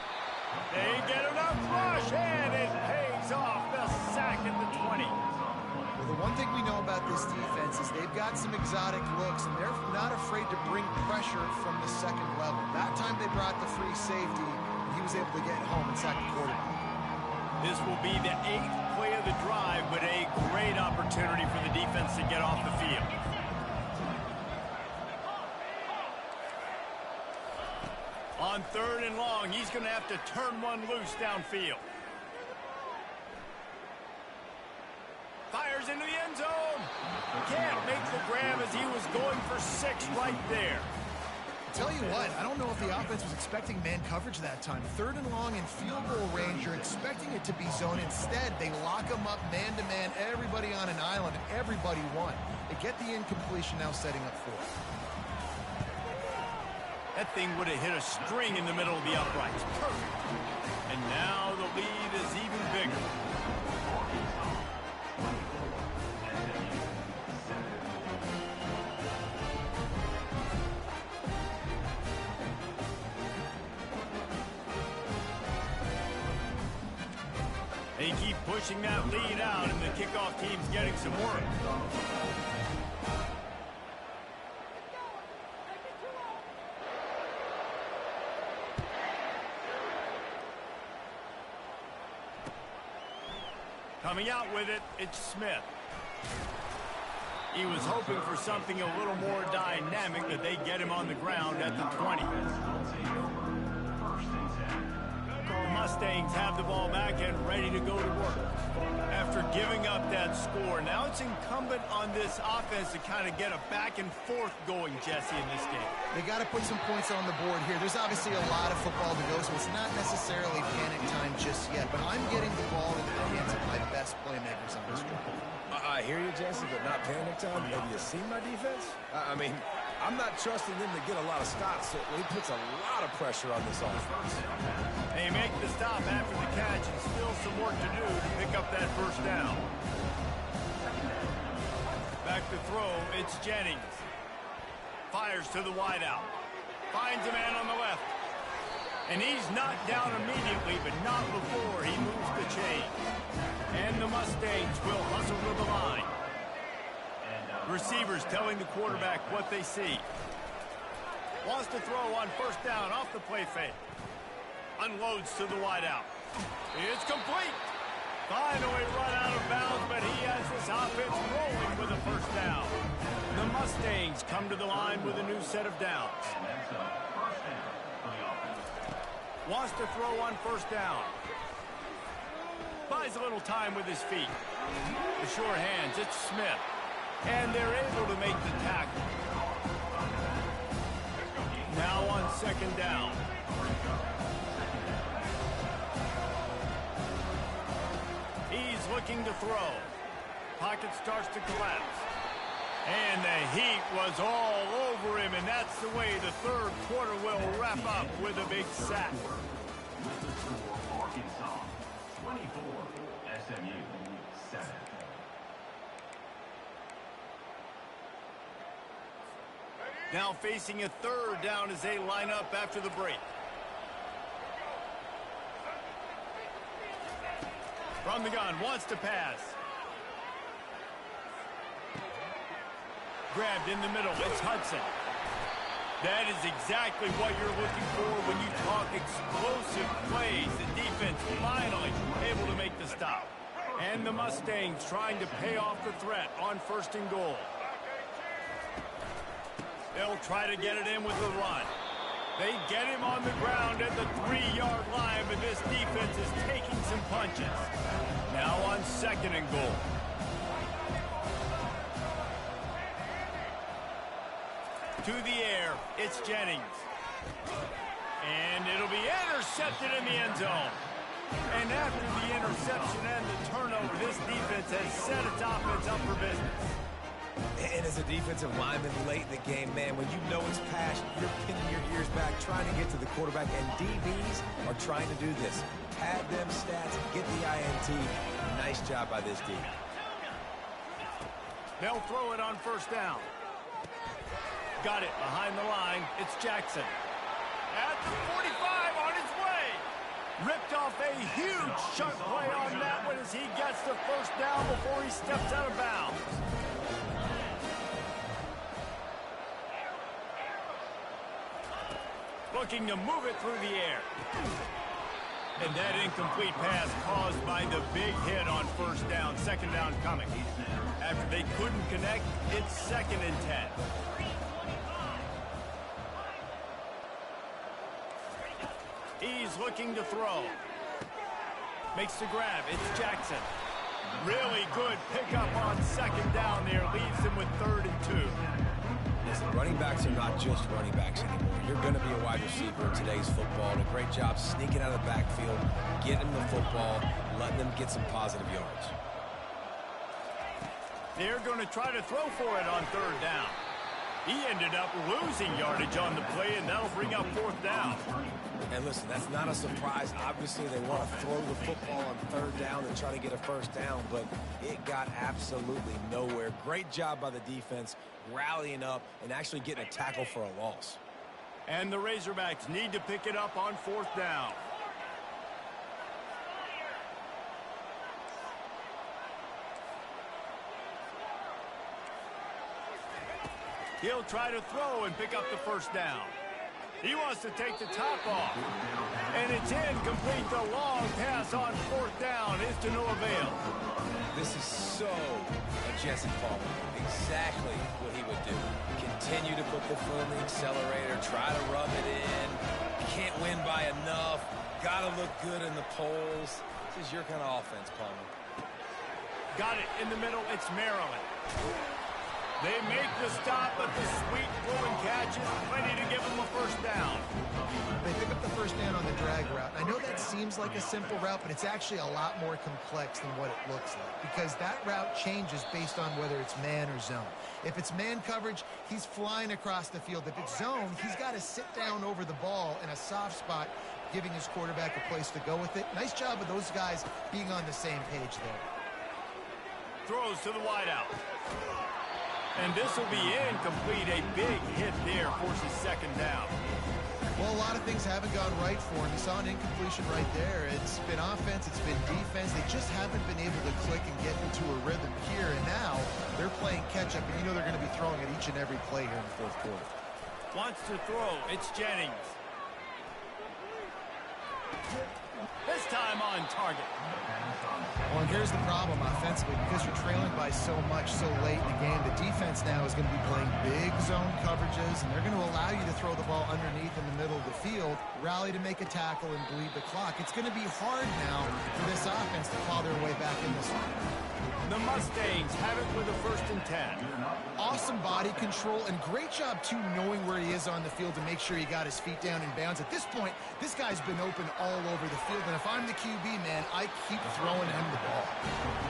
They get enough rush, and it pays off. The sack at the 20. Well, the one thing we know about this defense is they've got some exotic looks, and they're not afraid to bring pressure from the 2nd level. That time they brought the free safety, and he was able to get home and sack the quarterback. This will be the 8th play of the drive, but a great opportunity for the defense to get off the field. On 3rd and long, he's going to have to turn one loose downfield. can't make the grab as he was going for 6 right there. Tell you what, I don't know if the offense was expecting man coverage that time. 3rd and long in field goal range, you're expecting it to be zone. Instead, they lock them up man-to-man, everybody on an island, and everybody won. They get the incompletion, now setting up 4th. That thing would have hit a string in the middle of the uprights. Perfect. And now the lead is even bigger. They keep pushing that lead out, and the kickoff team's getting some work. Coming out with it, it's Smith. He was hoping for something a little more dynamic, that they get him on the ground at the 20. The Mustangs have the ball back and ready to go to work. After giving up that score, now it's incumbent on this offense to kind of get a back and forth going, Jesse, in this game. They got to put some points on the board here. There's obviously a lot of football to go, so it's not necessarily panic time just yet, but I'm getting the ball into the hands of my best playmakers on this drive. I hear you, Jesse, but not panic time. Have you seen my defense? I mean, I'm not trusting them to get a lot of stops, so he puts a lot of pressure on this offense. They make the stop after the catch, and still some work to do to pick up that 1st down. Back to throw, it's Jennings. Fires to the wideout. Finds a man on the left. And he's knocked down immediately, but not before he moves the chain. And the Mustangs will hustle to the line. Receivers telling the quarterback what they see. Wants to throw on 1st down off the play fake. Unloads to the wideout. It's complete. Finally run out of bounds, but he has this offense rolling with a 1st down. The Mustangs come to the line with a new set of downs. Wants to throw on 1st down. Buys a little time with his feet. The short hands, it's Smith. And they're able to make the tackle. Now on 2nd down. He's looking to throw. Pocket starts to collapse. And the heat was all over him, and that's the way the 3rd quarter will wrap up with a big sack. Arkansas 24, SMU 7. Now facing a 3rd down as they line up after the break. From the gun, wants to pass. Grabbed in the middle, it's Hudson. That is exactly what you're looking for when you talk explosive plays. The defense finally able to make the stop. And the Mustangs trying to pay off the threat on 1st and goal. They'll try to get it in with the run. They get him on the ground at the 3-yard line, but this defense is taking some punches. Now on 2nd and goal. To the air, it's Jennings. And it'll be intercepted in the end zone. And after the interception and the turnover, this defense has set its offense up for business. And as a defensive lineman late in the game, man, when you know it's passion, you're pinning your ears back, trying to get to the quarterback, and DBs are trying to do this. Pad them stats, get the INT. Nice job by this D. They'll throw it on 1st down. Got it behind the line. It's Jackson. At the 45 on his way. Ripped off a huge chunk play on that one as he gets the 1st down before he steps out of bounds. Looking to move it through the air. And that incomplete pass caused by the big hit on 1st down. 2nd down coming. After they couldn't connect, it's 2nd and 10. He's looking to throw. Makes the grab. It's Jackson. Really good pickup on second down there. Leaves them with 3rd and 2. Listen, running backs are not just running backs anymore. You're going to be a wide receiver in today's football. And a great job sneaking out of the backfield, getting the football, letting them get some positive yards. They're going to try to throw for it on 3rd down. He ended up losing yardage on the play, and that'll bring up 4th down. And listen, that's not a surprise. Obviously, they want to throw the football on 3rd down and try to get a 1st down, but it got absolutely nowhere. Great job by the defense, rallying up and actually getting a tackle for a loss. And the Razorbacks need to pick it up on 4th down. He'll try to throw and pick up the 1st down. He wants to take the top off. And it's incomplete. The long pass on 4th down is to no avail. This is so a Jesse Palmer. Exactly what he would do. Continue to put the foot on the accelerator, try to rub it in. Can't win by enough. Gotta look good in the polls. This is your kind of offense, Palmer. Got it in the middle. It's Maryland. They make the stop, but the sweet throwing catch is plenty to give them a 1st down. They pick up the 1st down on the drag route. I know that seems like a simple route, but it's actually a lot more complex than what it looks like, because that route changes based on whether it's man or zone. If it's man coverage, he's flying across the field. If it's zone, he's got to sit down over the ball in a soft spot, giving his quarterback a place to go with it. Nice job of those guys being on the same page there. Throws to the wideout. And this will be incomplete. A big hit there forces 2nd down. Well, a lot of things haven't gone right for him. He saw an incompletion right there. It's been offense, it's been defense. They just haven't been able to click and get into a rhythm here. And now they're playing catch-up, and you know they're going to be throwing at each and every play here in the 4th quarter. Wants to throw. It's Jennings. This time on target. Well, and here's the problem offensively. Because you're trailing by so much so late in the game, the defense now is going to be playing big zone coverages, and they're going to allow you to throw the ball underneath in the middle of the field, rally to make a tackle, and bleed the clock. It's going to be hard now for this offense to claw their way back in this one. The Mustangs have it with a 1st and 10. Awesome body control, and great job, too, knowing where he is on the field to make sure he got his feet down in bounds. At this point, this guy's been open all over the field, and if I'm the QB, man, I keep throwing him the ball.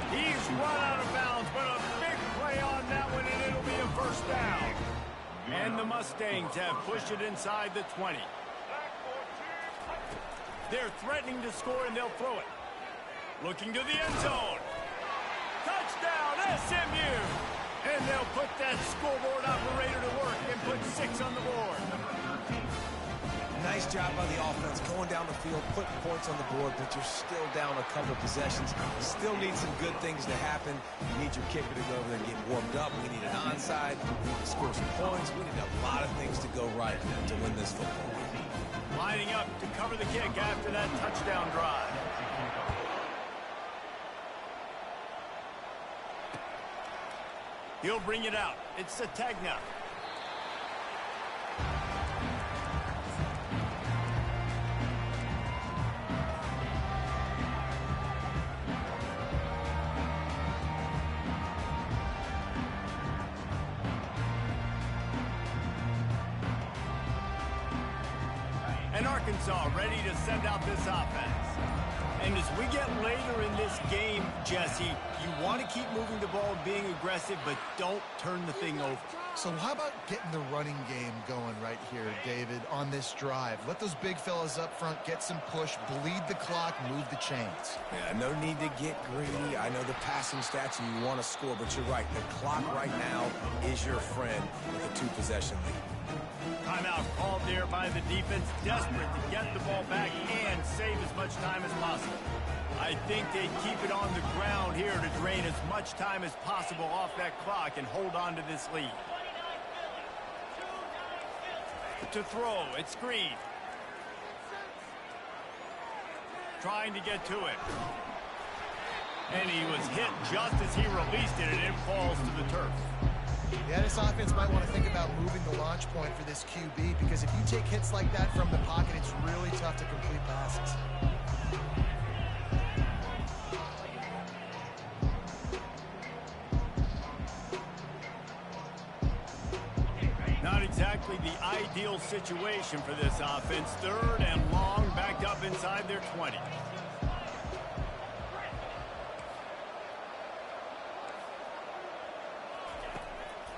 He's run out of bounds, but a big play on that one, and it'll be a 1st down. And the Mustangs have pushed it inside the 20. They're threatening to score, and they'll throw it. Looking to the end zone. Touchdown, SMU! And they'll put that scoreboard operator to work and put 6 on the board. Nice job by the offense going down the field, putting points on the board, but you're still down a couple of possessions. You still need some good things to happen. You need your kicker to go over there and get warmed up. We need an onside. We need to score some points. We need a lot of things to go right to win this football game. Lining up to cover the kick after that touchdown drive. He'll bring it out. It's Sategna. And Arkansas ready to send out this offense. And as we get later in this game, Jesse, you want to keep moving the ball, being aggressive, but don't turn the thing over. So how about getting the running game going right here, David, on this drive? Let those big fellas up front get some push, bleed the clock, move the chains. Yeah, no need to get greedy. I know the passing stats and you want to score, but you're right. The clock right now is your friend with a 2-possession lead. Timeout called there by the defense, desperate to get the ball back and save as much time as possible. I think they keep it on the ground here to drain as much time as possible off that clock and hold on to this lead. To throw, it's Green. Trying to get to it. And he was hit just as he released it, and it falls to the turf. Yeah, this offense might want to think about moving the launch point for this QB, because if you take hits like that from the pocket, it's really tough to complete passes. Not exactly the ideal situation for this offense. 3rd and long, backed up inside their 20.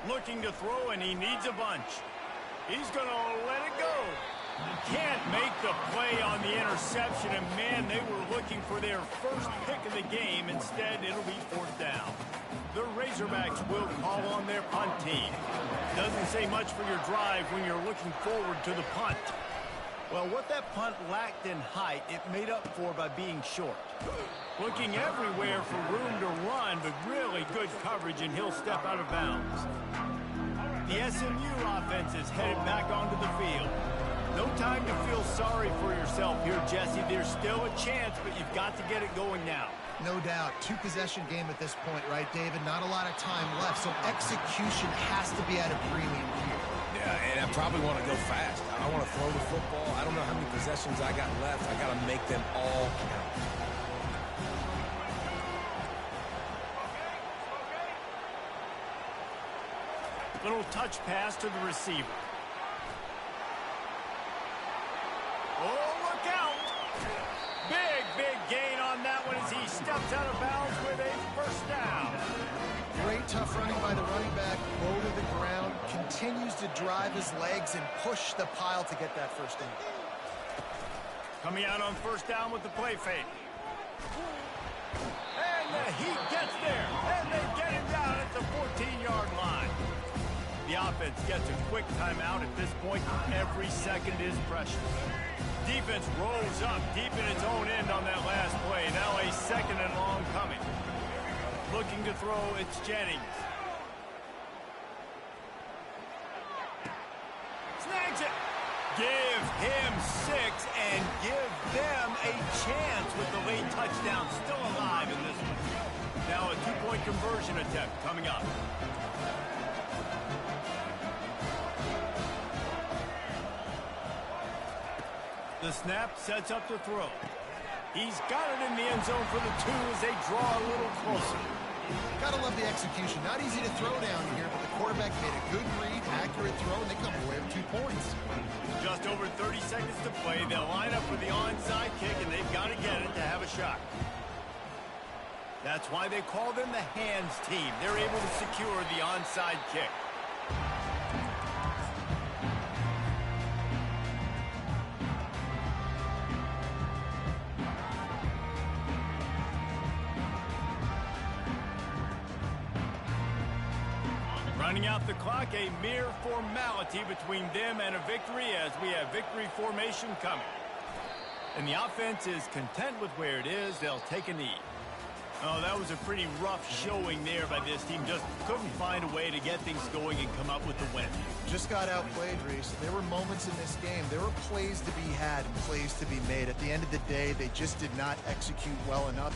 Looking to throw, and he needs a bunch. He's going to let it go. Can't make the play on the interception, and man, they were looking for their first pick of the game. Instead, it'll be 4th down. The Razorbacks will call on their punt team. Doesn't say much for your drive when you're looking forward to the punt. Well, what that punt lacked in height, it made up for by being short. Looking everywhere for room to run, but really good coverage, and he'll step out of bounds. The SMU offense is headed back onto the field. No time to feel sorry for yourself here, Jesse. There's still a chance, but you've got to get it going now. No doubt. 2-possession game at this point, right, David? Not a lot of time left, so execution has to be at a premium here. Yeah, and I probably want to go fast. I want to throw the football. I don't know how many possessions I got left. I got to make them all count. Little touch pass to the receiver. Oh, look out! Big gain on that one as he steps out of bounds with a 1st down. Great tough running by the running back, low to the ground, continues to drive his legs and push the pile to get that 1st down. Coming out on 1st down with the play fake. And the Heat gets there, and they get him down at the 14-yard line. The offense gets a quick timeout at this point. Every second is precious. Defense rolls up deep in its own end on that last play. Now a 2nd and long coming. Looking to throw, it's Jennings. Snags it. Give him 6 and give them a chance with the late touchdown still alive in this one. Now a 2-point conversion attempt coming up. The snap sets up the throw. He's got it in the end zone for the 2 as they draw a little closer. Gotta love the execution. Not easy to throw down here, but the quarterback made a good read, accurate throw, and they come away with 2 points. Just over 30 seconds to play. They'll line up for the onside kick, and they've got to get it to have a shot. That's why they call them the hands team. They're able to secure the onside kick. Running out the clock, a mere formality between them and a victory as we have victory formation coming. And the offense is content with where it is. They'll take a knee. Oh, that was a pretty rough showing there by this team. Just couldn't find a way to get things going and come up with the win. Just got outplayed, Reese. There were moments in this game. There were plays to be had and plays to be made. At the end of the day, they just did not execute well enough.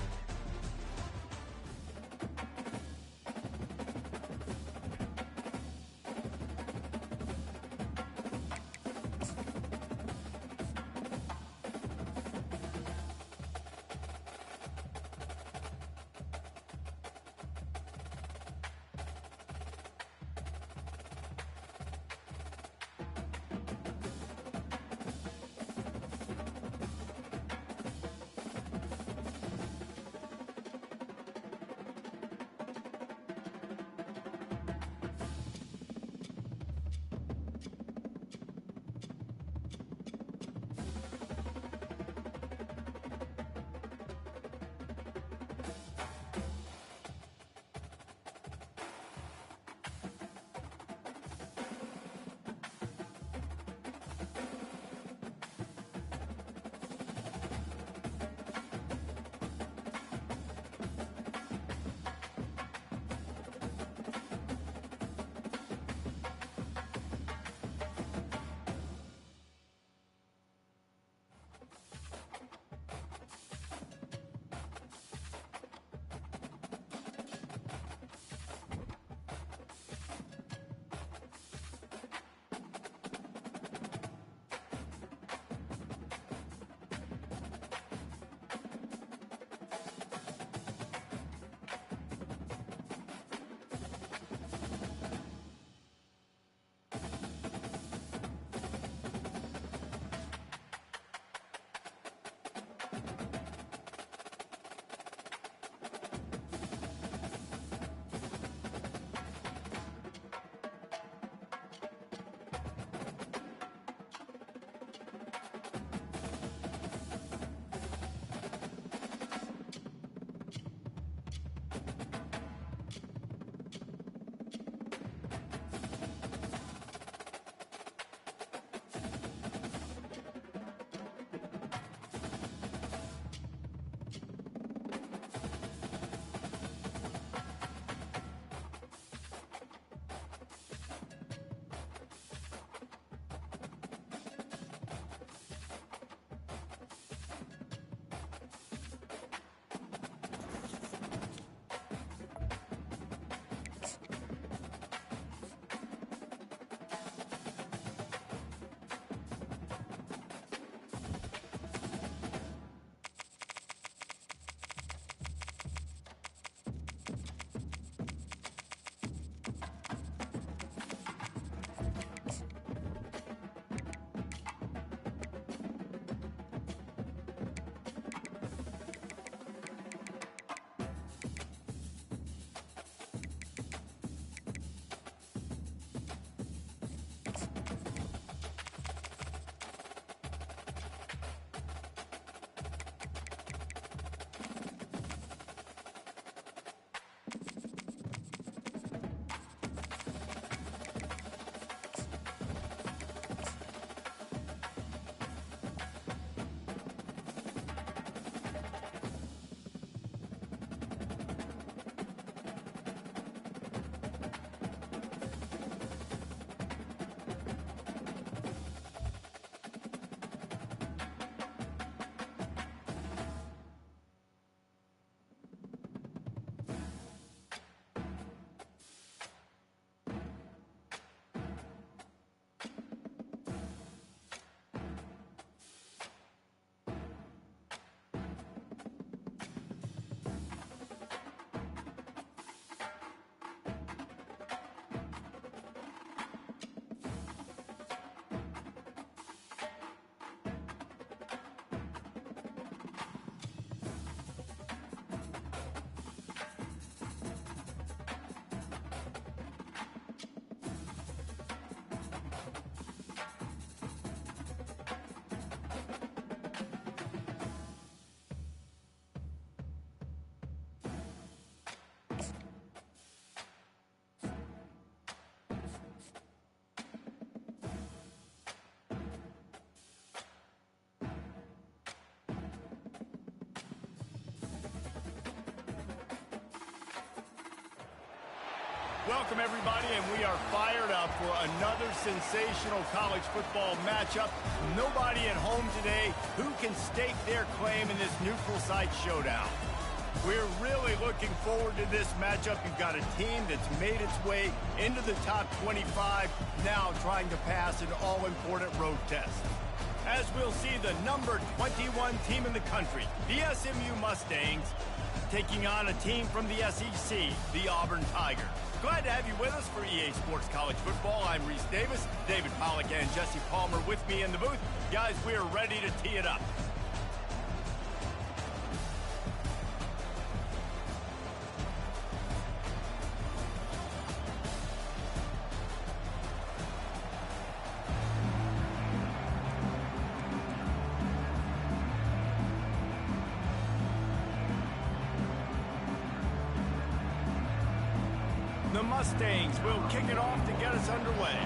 Welcome, everybody, and we are fired up for another sensational college football matchup. Nobody at home today who can stake their claim in this neutral site showdown. We're really looking forward to this matchup. You've got a team that's made its way into the top 25, now trying to pass an all-important road test. As we'll see the number 21 team in the country, the SMU Mustangs, taking on a team from the SEC, the Auburn Tigers. Glad to have you with us for EA Sports College Football. I'm Reese Davis, David Pollack and Jesse Palmer with me in the booth. Guys, we are ready to tee it up. The Mustangs will kick it off to get us underway.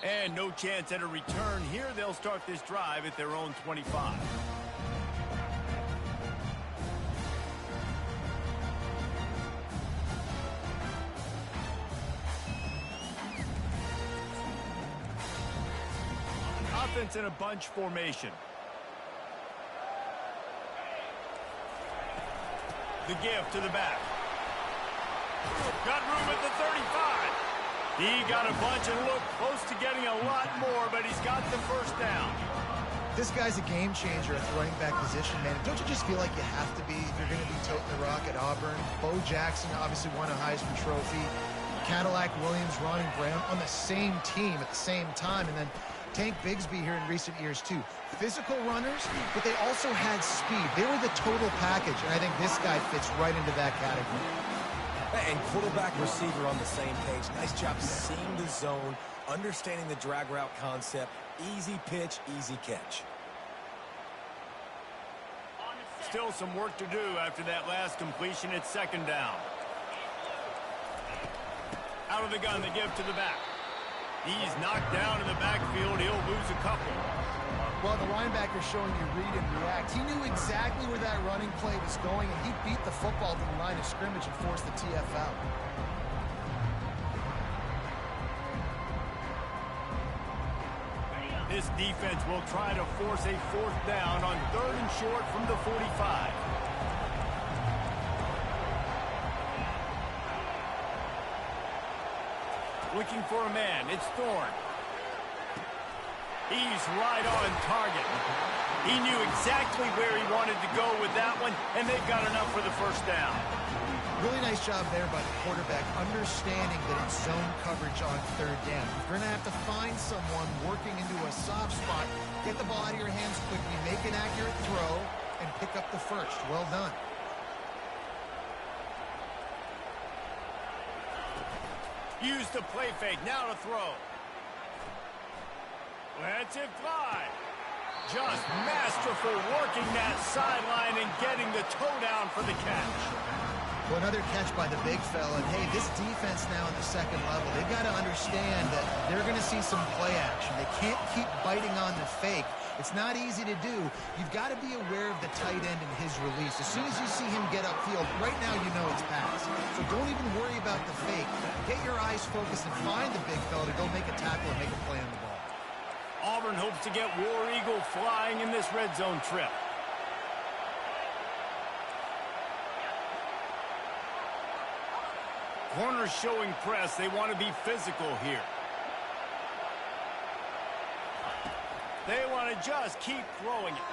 And no chance at a return here. They'll start this drive at their own 25. Offense in a bunch formation. The give to the back. Got room at the 35. He got a bunch and looked close to getting a lot more, but he's got the first down. This guy's a game changer at the running back position, man. Don't you just feel like you have to be if you're going to be toting the rock at Auburn? Bo Jackson obviously won a Heisman Trophy. Cadillac Williams, Ronnie Brown on the same team at the same time, and then Tank Bigsby here in recent years too. Physical runners, but they also had speed. They were the total package, and I think this guy fits right into that category. And quarterback receiver on the same page. Nice job seeing the zone, understanding the drag route concept. Easy pitch, easy catch. Still some work to do after that last completion at second down. Out of the gun, the give to the back. He's knocked down in the backfield. He'll lose a couple. Well, the linebacker's showing you read and react. He knew exactly where that running play was going, and he beat the football to the line of scrimmage and forced the TFL. This defense will try to force a fourth down on 3rd and short from the 45. Looking for a man. It's Thorne. He's right on target. He knew exactly where he wanted to go with that one, and they've got enough for the first down. Really nice job there by the quarterback, understanding that it's zone coverage on 3rd down. You're going to have to find someone working into a soft spot, get the ball out of your hands quickly, make an accurate throw, and pick up the first. Well done. Use the play fake, now to throw. Lets it fly. Just masterful working that sideline and getting the toe down for the catch. Well, another catch by the big fella. And hey, this defense now in the second level, they've got to understand that they're going to see some play action. They can't keep biting on the fake. It's not easy to do. You've got to be aware of the tight end and his release. As soon as you see him get upfield, right now you know it's pass. So don't even worry about the fake. Get your eyes focused and find the big fella to go make a tackle and make a play on the ball. Auburn hopes to get War Eagle flying in this red zone trip. Corners showing press. They want to be physical here. They want to just keep throwing it.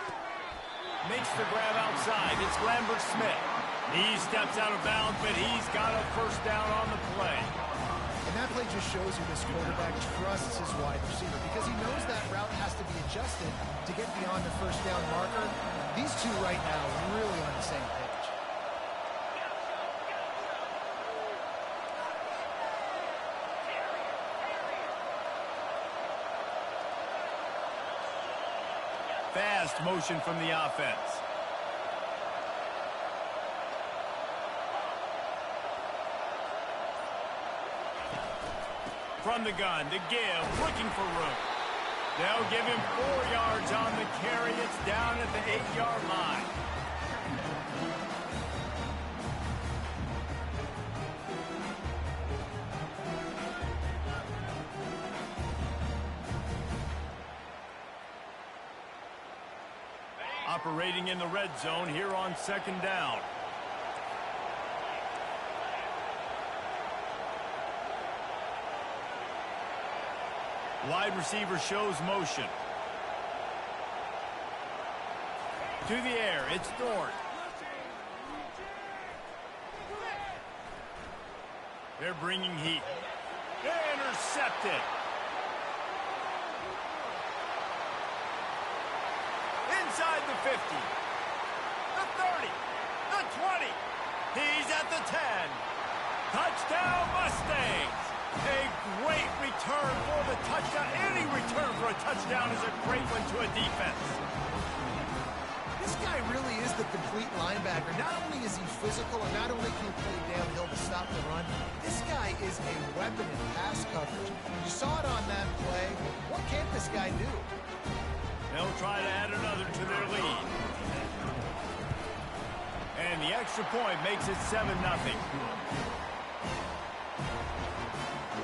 Makes the grab outside. It's Lambert Smith. He steps out of bounds, but he's got a first down on the play. And that play just shows you this quarterback trusts his wide receiver because he knows that route has to be adjusted to get beyond the first down marker. These two right now are really on the same page. Fast motion from the offense. From the gun, the give, looking for room. They'll give him 4 yards on the carry. It's down at the 8-yard line. Operating in the red zone here on 2nd down. Wide receiver shows motion. To the air, it's Thorne. They're bringing heat. Intercepted. Inside the 50. The 30. The 20. He's at the 10. Touchdown Mustangs. A great return for the touchdown. Any return for a touchdown is a great one to a defense. This guy really is the complete linebacker. Not only is he physical, and not only can he play downhill to stop the run, this guy is a weapon in pass coverage. You saw it on that play. What can't this guy do? They'll try to add another to their lead. And the extra point makes it 7-0.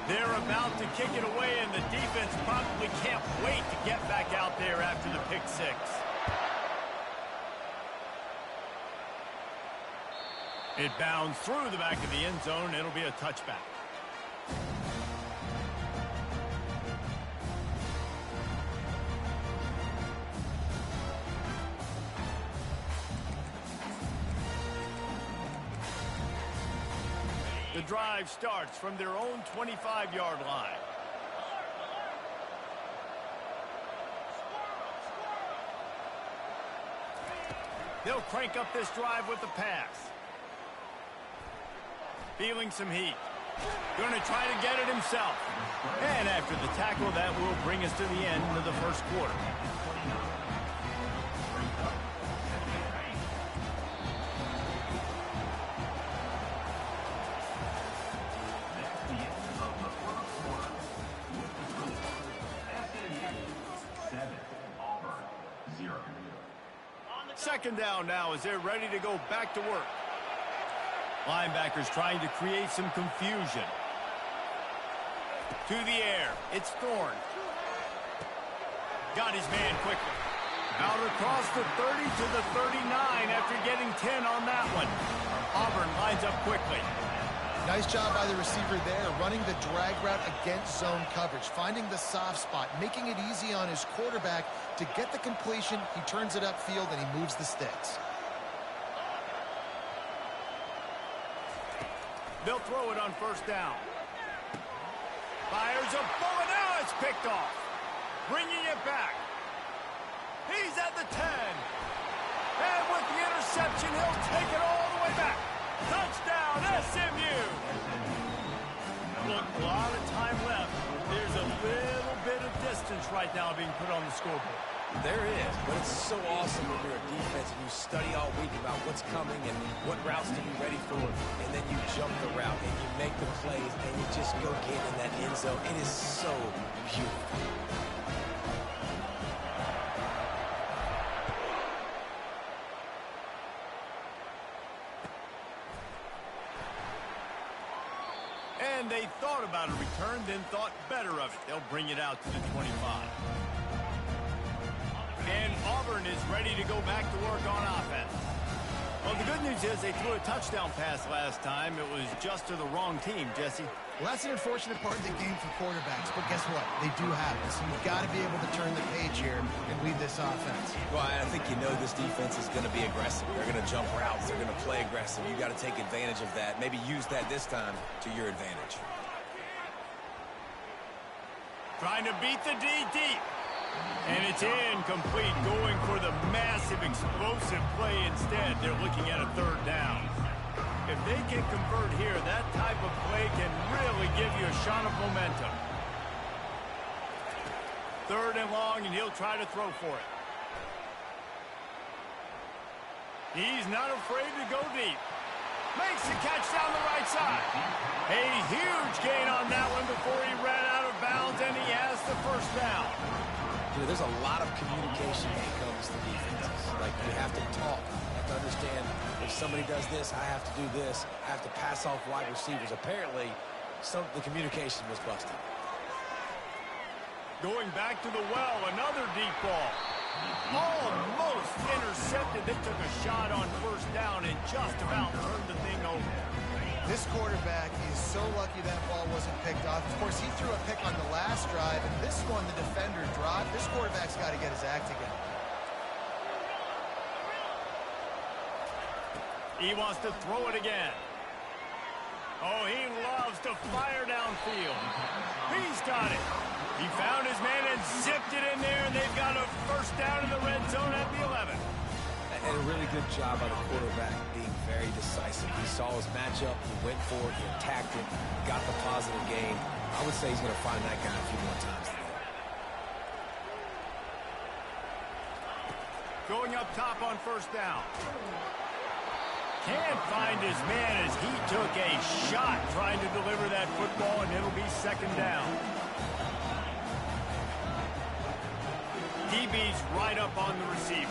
They're about to kick it away, and the defense probably can't wait to get back out there after the pick six. It bounds through the back of the end zone. It'll be a touchback. The drive starts from their own 25-yard line. They'll crank up this drive with the pass. Feeling some heat. Going to try to get it himself. And after the tackle, that will bring us to the end of the first quarter. Second down now as they're ready to go back to work. Linebackers trying to create some confusion. To the air, it's Thorne. Got his man quickly. Out across the 30 to the 39 after getting 10 on that one. Auburn lines up quickly. Nice job by the receiver there, running the drag route against zone coverage, finding the soft spot, making it easy on his quarterback to get the completion. He turns it upfield and he moves the sticks. They'll throw it on first down. Fires a bullet. Now it's picked off. Bringing it back. He's at the 10. And with the interception, he'll take it all the way back. Touchdown, SMU. Look, a lot of time left. There's a little bit of distance right now being put on the scoreboard. There is, but it's so awesome when you're a defense and you study all week about what's coming and what routes to be ready for, and then you jump the route and you make the plays and you just go get in that end zone. It is so beautiful. And they thought about a return, then thought better of it. They'll bring it out to the 25. And Auburn is ready to go back to work on offense. Well, the good news is they threw a touchdown pass last time. It was just to the wrong team, Jesse. Well, that's an unfortunate part of the game for quarterbacks, but guess what? They do have it, so you've got to be able to turn the page here and lead this offense. Well, I think you know this defense is going to be aggressive. They're going to jump routes. They're going to play aggressive. You got to take advantage of that. Maybe use that this time to your advantage. Trying to beat the D deep. And it's incomplete, going for the massive explosive play instead. They're looking at a third down. If they can convert here, that type of play can really give you a shot of momentum. Third and long, and he'll try to throw for it. He's not afraid to go deep. Makes the catch down the right side. A huge gain on that one before he ran out of bounds, and he has the first down. You know, there's a lot of communication when it comes to defenses. Like, you have to talk. You have to understand if somebody does this, I have to do this. I have to pass off wide receivers. Apparently, the communication was busted. Going back to the well, another deep ball. Almost intercepted. They took a shot on first down and just about turned the thing over. This quarterback is so lucky that ball wasn't picked off. Of course, he threw a pick on the last drive, and this one the defender dropped. This quarterback's got to get his act together. He wants to throw it again. Oh, he loves to fire downfield. He's got it. He found his man and zipped it in there, and they've got a first down in the red zone at the 11. And a really good job by the quarterback being very decisive. He saw his matchup, he went for it, he attacked it, got the positive gain. I would say he's going to find that guy a few more times today. Going up top on first down. Can't find his man as he took a shot trying to deliver that football, and it'll be second down. DB's right up on the receivers.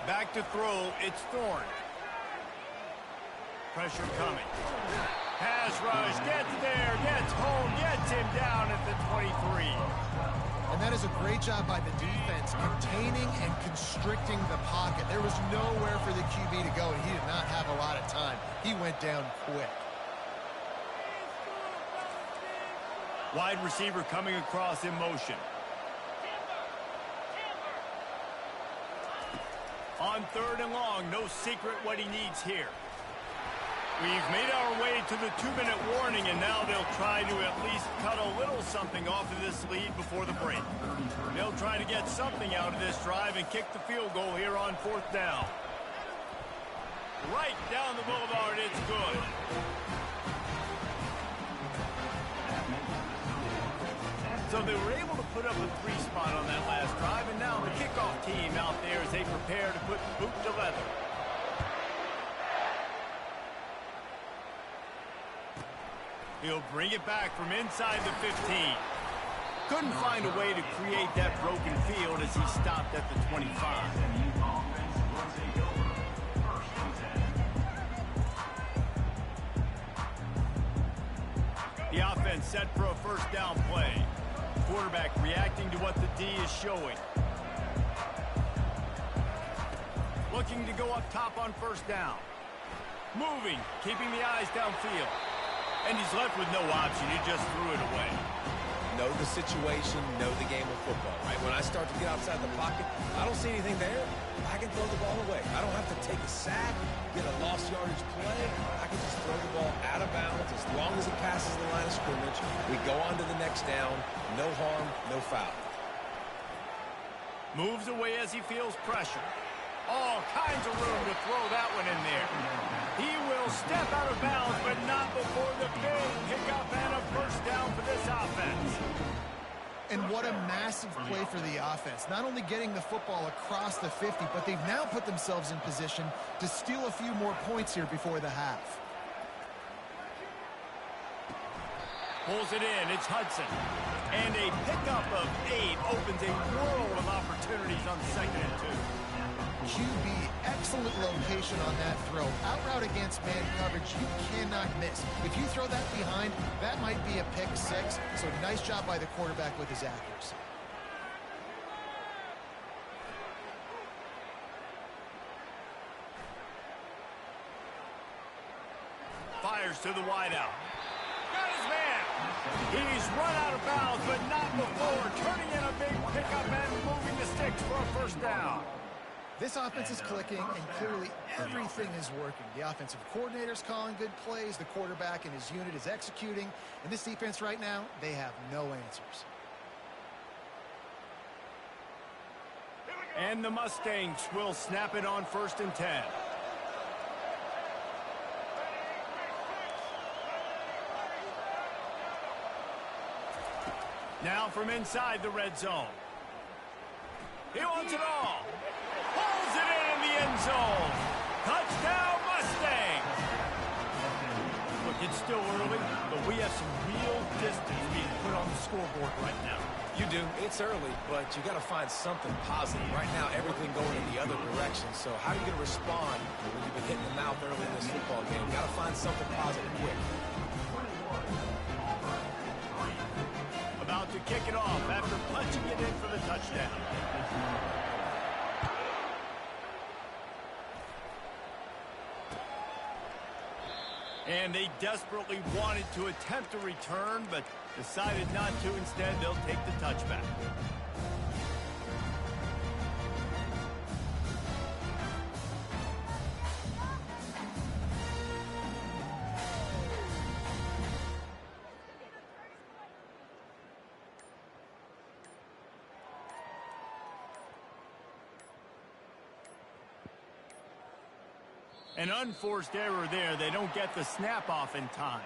Back to throw, it's Thorne. Pressure coming. Pass rush, gets there, gets home, gets him down at the 23. And that is a great job by the defense, containing and constricting the pocket. There was nowhere for the QB to go, and he did not have a lot of time. He went down quick. Wide receiver coming across in motion. On third and long, no secret what he needs here. We've made our way to the 2-minute warning, and now they'll try to at least cut a little something off of this lead before the break. They'll try to get something out of this drive and kick the field goal here on fourth down. Right down the boulevard, it's good. So they were able to put up a 3 spot on that last drive, and now the kickoff team out there as they prepare to put boot to leather. He'll bring it back from inside the 15. Couldn't find a way to create that broken field as he stopped at the 25. The offense set for a first down play. Quarterback reacting to what the D is showing. Looking to go up top on first down. Moving, keeping the eyes downfield. And he's left with no option. He just threw it away. Know the situation, know the game of football, right? When I start to get outside the pocket, I don't see anything there, I can throw the ball away. I don't have to take a sack, get a lost yardage play. I can just throw the ball out of bounds as long as it passes the line of scrimmage. We go on to the next down. No harm, no foul. Moves away as he feels pressure. All kinds of room to throw that one in there. He will step out of bounds, but not before the big pickup and a first down for this offense. And what a massive play for the offense. Not only getting the football across the 50, but they've now put themselves in position to steal a few more points here before the half. Pulls it in, it's Hudson. And a pickup of 8 opens a world of opportunities on 2nd and 2. QB, excellent location on that throw. Out route against man coverage, you cannot miss. If you throw that behind, that might be a pick 6. So nice job by the quarterback with his accuracy. Fires to the wideout. Got his man. He's run out of bounds, but not before turning in a big pickup and moving the sticks for a first down. This offense is clicking, and clearly everything is working. The offensive coordinator's calling good plays. The quarterback and his unit is executing. And this defense right now, they have no answers. And the Mustangs will snap it on 1st and 10. Now from inside the red zone. He wants it all. Pulls it in the end zone. Touchdown, Mustangs. Look, It's still early, but we have some real distance being put on the scoreboard right now. You do. It's early, but you got to find something positive. Right now, everything going in the other direction. So how are you going to respond when you've been hitting the mouth early in this football game? Got to find something positive quick. About to kick it off after punching it in for the touchdown. And they desperately wanted to attempt a return, but decided not to. Instead, they'll take the touchback. An unforced error there. They don't get the snap off in time.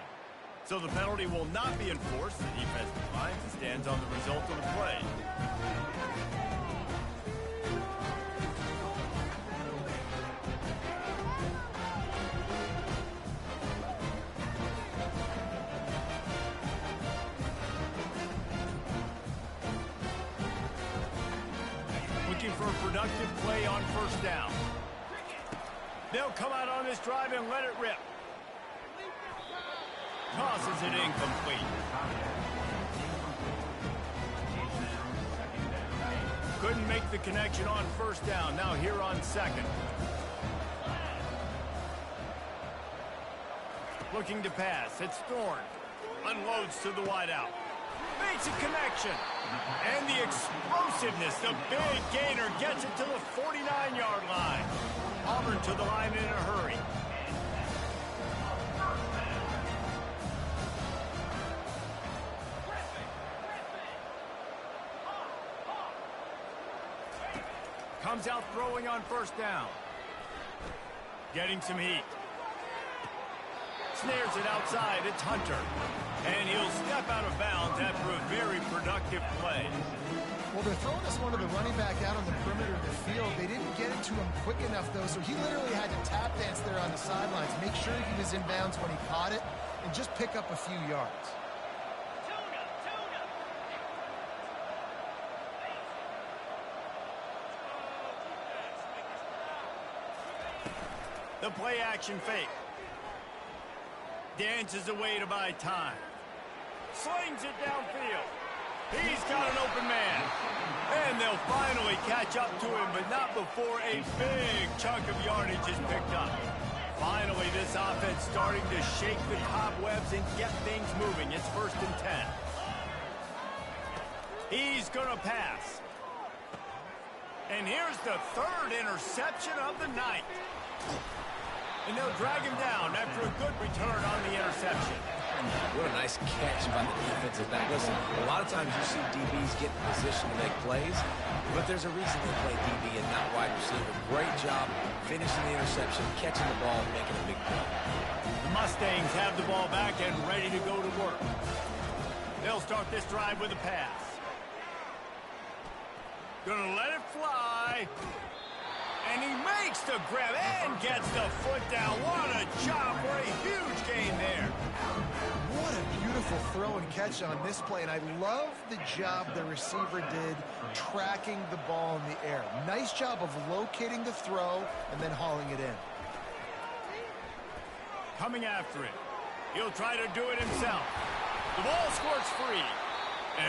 So the penalty will not be enforced. The defense declines and stands on the result of the play. Looking for a productive play on first down. They'll come out on this drive and let it rip. Tosses it incomplete. Couldn't make the connection on first down. Now here on second. Looking to pass. It's Thorne. Unloads to the wideout. Makes a connection. And the explosiveness. The big gainer gets it to the 49-yard line. Auburn to the line in a hurry. Comes out throwing on first down. Getting some heat. Snares it outside. It's Hunter. And he'll step out of bounds after a very productive play. Well, they're throwing this one to the running back out on the perimeter of the field. They didn't get it to him quick enough, though, so he literally had to tap dance there on the sidelines, make sure he was in bounds when he caught it, and just pick up a few yards. The play action fake. Dances away to buy time. Slings it downfield. He's got an open man. And they'll finally catch up to him, but not before a big chunk of yardage is picked up. Finally, this offense starting to shake the cobwebs and get things moving. It's 1st and 10. He's going to pass. And here's the 3rd interception of the night. And they'll drag him down after a good return on the interception. What a nice catch by the defensive back. Listen, a lot of times you see DBs get in position to make plays, but there's a reason they play DB and not wide receiver. Great job finishing the interception, catching the ball, and making a big play. The Mustangs have the ball back and ready to go to work. They'll start this drive with a pass. Gonna let it fly. And he makes the grab and gets the foot down. What a job for a huge gain there. What a beautiful throw and catch on this play, and I love the job the receiver did tracking the ball in the air. Nice job of locating the throw and then hauling it in. Coming after it. He'll try to do it himself. The ball squirts free.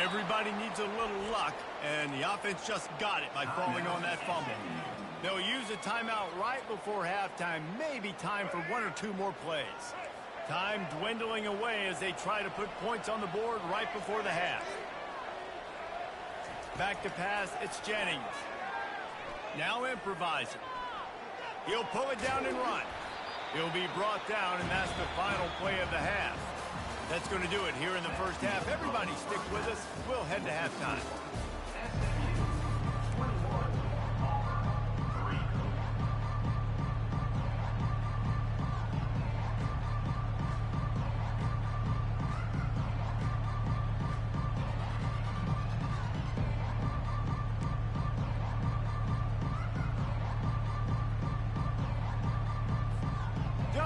Everybody needs a little luck, and the offense just got it by falling on that fumble. They'll use a timeout right before halftime. Maybe time for 1 or 2 more plays. Time dwindling away as they try to put points on the board right before the half. Back to pass, it's Jennings. Now improvising. He'll pull it down and run. He'll be brought down, and that's the final play of the half. That's going to do it here in the first half. Everybody stick with us. We'll head to halftime.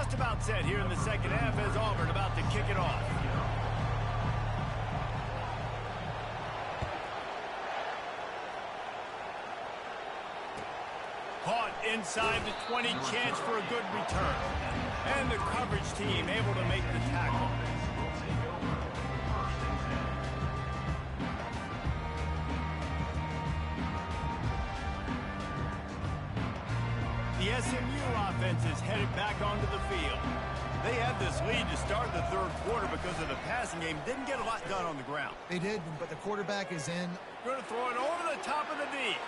just about set here in the second half as Auburn about to kick it off. Caught inside the 20, chance for a good return. And the coverage team able to make the tackle. The SMU offense is headed back onto the field. They had this lead to start the third quarter because of the passing game. Didn't get a lot done on the ground. They did, but the quarterback is in. Going to throw it over the top of the D.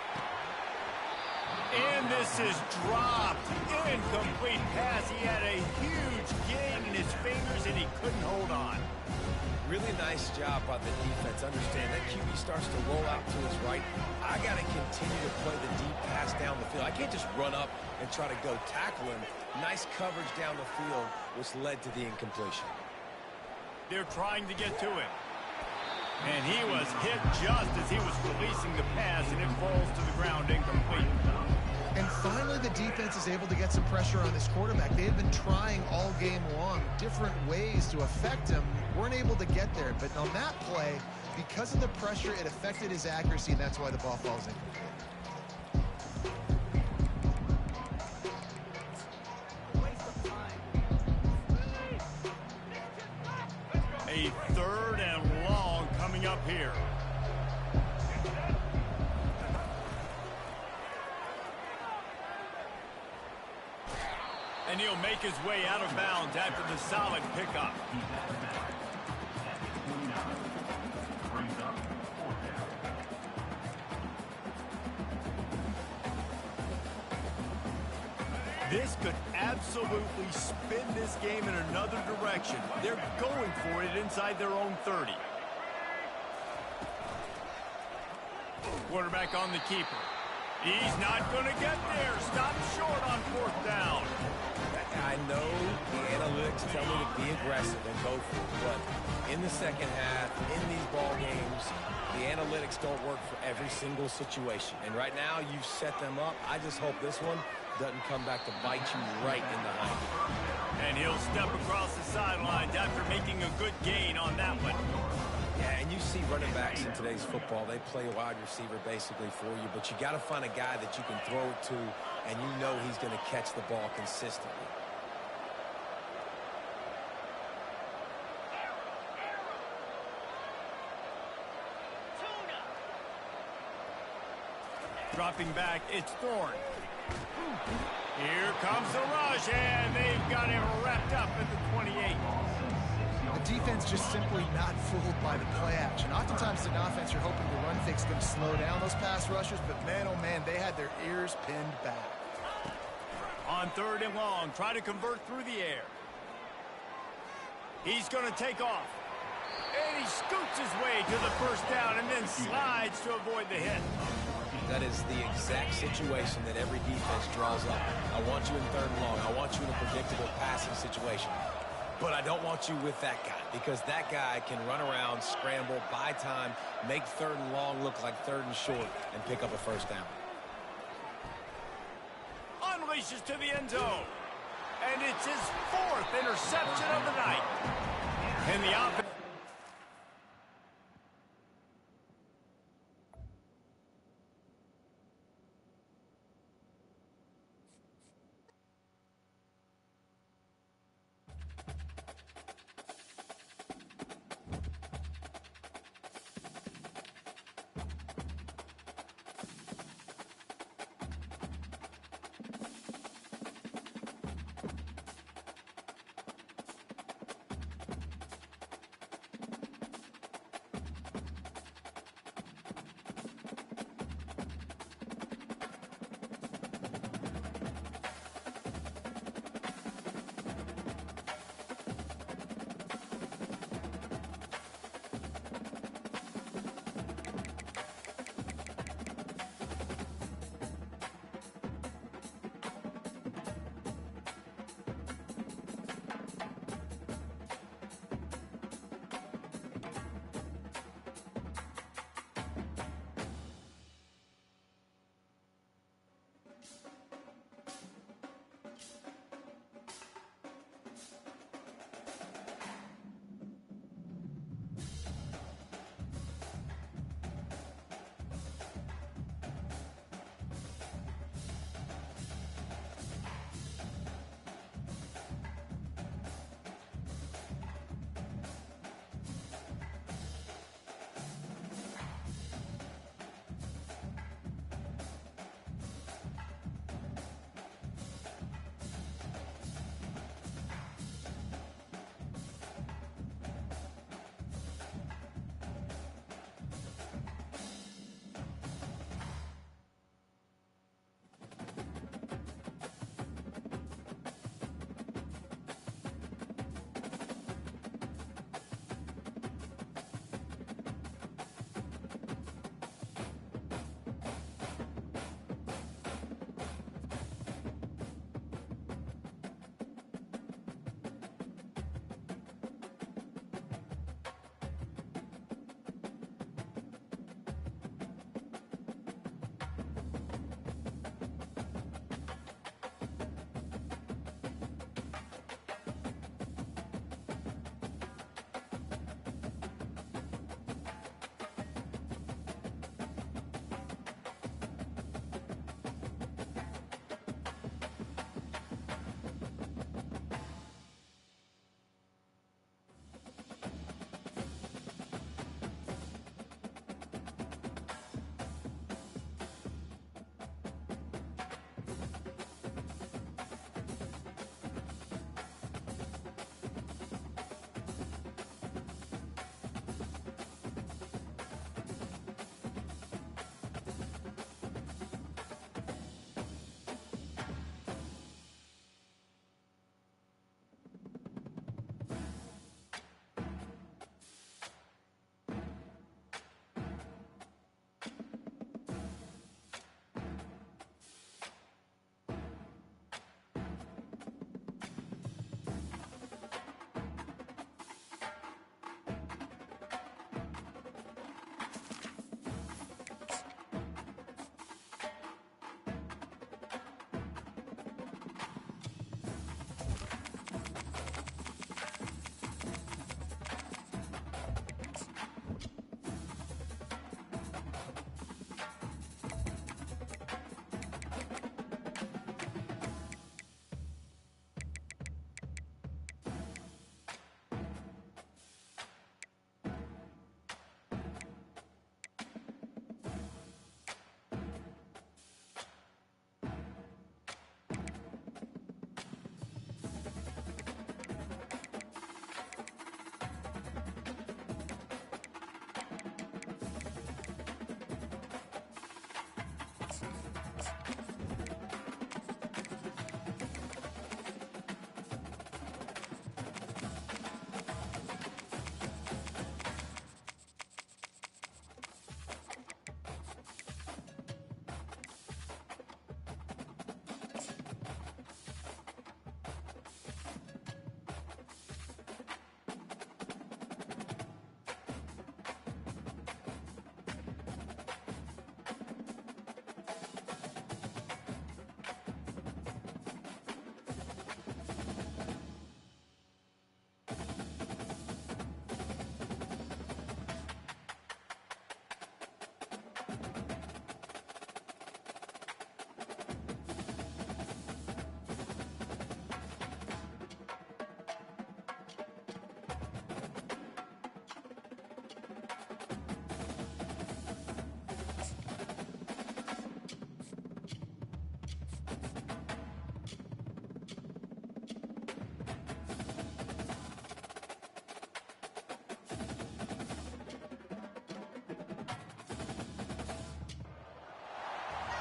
And this is dropped. Incomplete pass. He had a huge gain in his fingers, and he couldn't hold on. Really nice job by the defense. Understand that QB starts to roll out to his right. I got to continue to play the deep pass down the field. I can't just run up and try to go tackle him. Nice coverage down the field, which led to the incompletion. They're trying to get to him. And he was hit just as he was releasing the pass, and it falls to the ground incomplete. And finally, the defense is able to get some pressure on this quarterback. They had been trying all game long different ways to affect him. Weren't able to get there. But on that play, because of the pressure, it affected his accuracy, and that's why the ball falls incomplete. A third and long coming up here. And he'll make his way out of bounds after the solid pickup. This could absolutely spin this game in another direction. They're going for it inside their own 30. Quarterback on the keeper. He's not going to get there. Stop short on fourth down. I know the analytics tell me to be aggressive and go for it, but in the second half, in these ball games, the analytics don't work for every single situation. And right now, you've set them up. I just hope this one doesn't come back to bite you right in the hind. And he'll step across the sidelines after making a good gain on that one. Yeah, and you see running backs in today's football, they play wide receiver basically for you, but you got to find a guy that you can throw it to, and you know he's going to catch the ball consistently. Dropping back, it's Thorne. Here comes the rush, and they've got him wrapped up at the 28. The defense just simply not fooled by the play action. Oftentimes, an offense, you're hoping the run fix can slow down those pass rushers, but man, oh man, they had their ears pinned back. On third and long, try to convert through the air. He's going to take off. And he scoots his way to the first down and then slides to avoid the hit. That is the exact situation that every defense draws up. I want you in third and long. I want you in a predictable passing situation. But I don't want you with that guy, because that guy can run around, scramble, buy time, make third and long look like third and short, and pick up a first down. Unleashes to the end zone. And it's his fourth interception of the night. And the offense.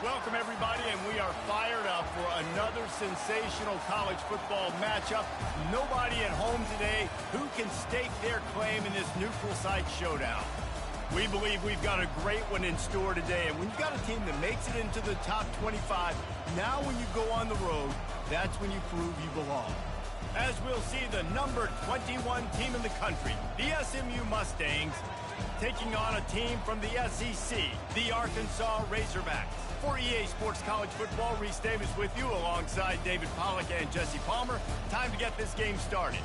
Welcome, everybody, and we are fired up for another sensational college football matchup. Nobody at home today who can stake their claim in this neutral site showdown. We believe we've got a great one in store today, and when you've got a team that makes it into the top 25, now when you go on the road, that's when you prove you belong. As we'll see the number 21 team in the country, the SMU Mustangs, taking on a team from the SEC, the Arkansas Razorbacks. For EA Sports College Football, Reese Davis with you alongside David Pollack and Jesse Palmer. Time to get this game started.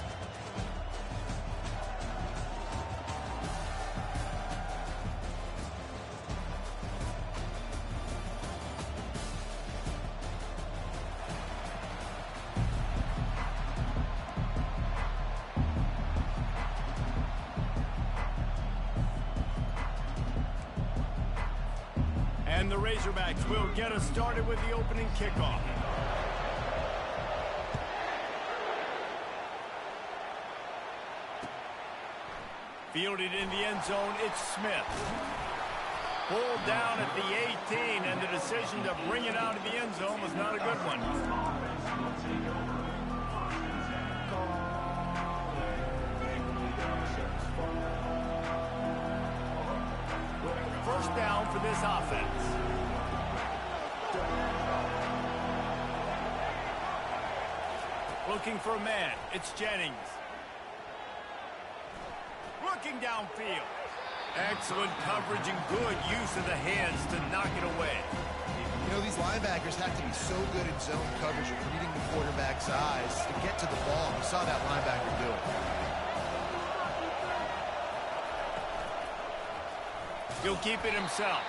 And the Razorbacks will get us started with the opening kickoff. Fielded in the end zone, it's Smith. Pulled down at the 18, and the decision to bring it out of the end zone was not a good one. First down for this offense. Looking for a man. It's Jennings. Looking downfield. Excellent coverage and good use of the hands to knock it away. You know, these linebackers have to be so good in zone coverage and reading the quarterback's eyes to get to the ball. We saw that linebacker do it. He'll keep it himself.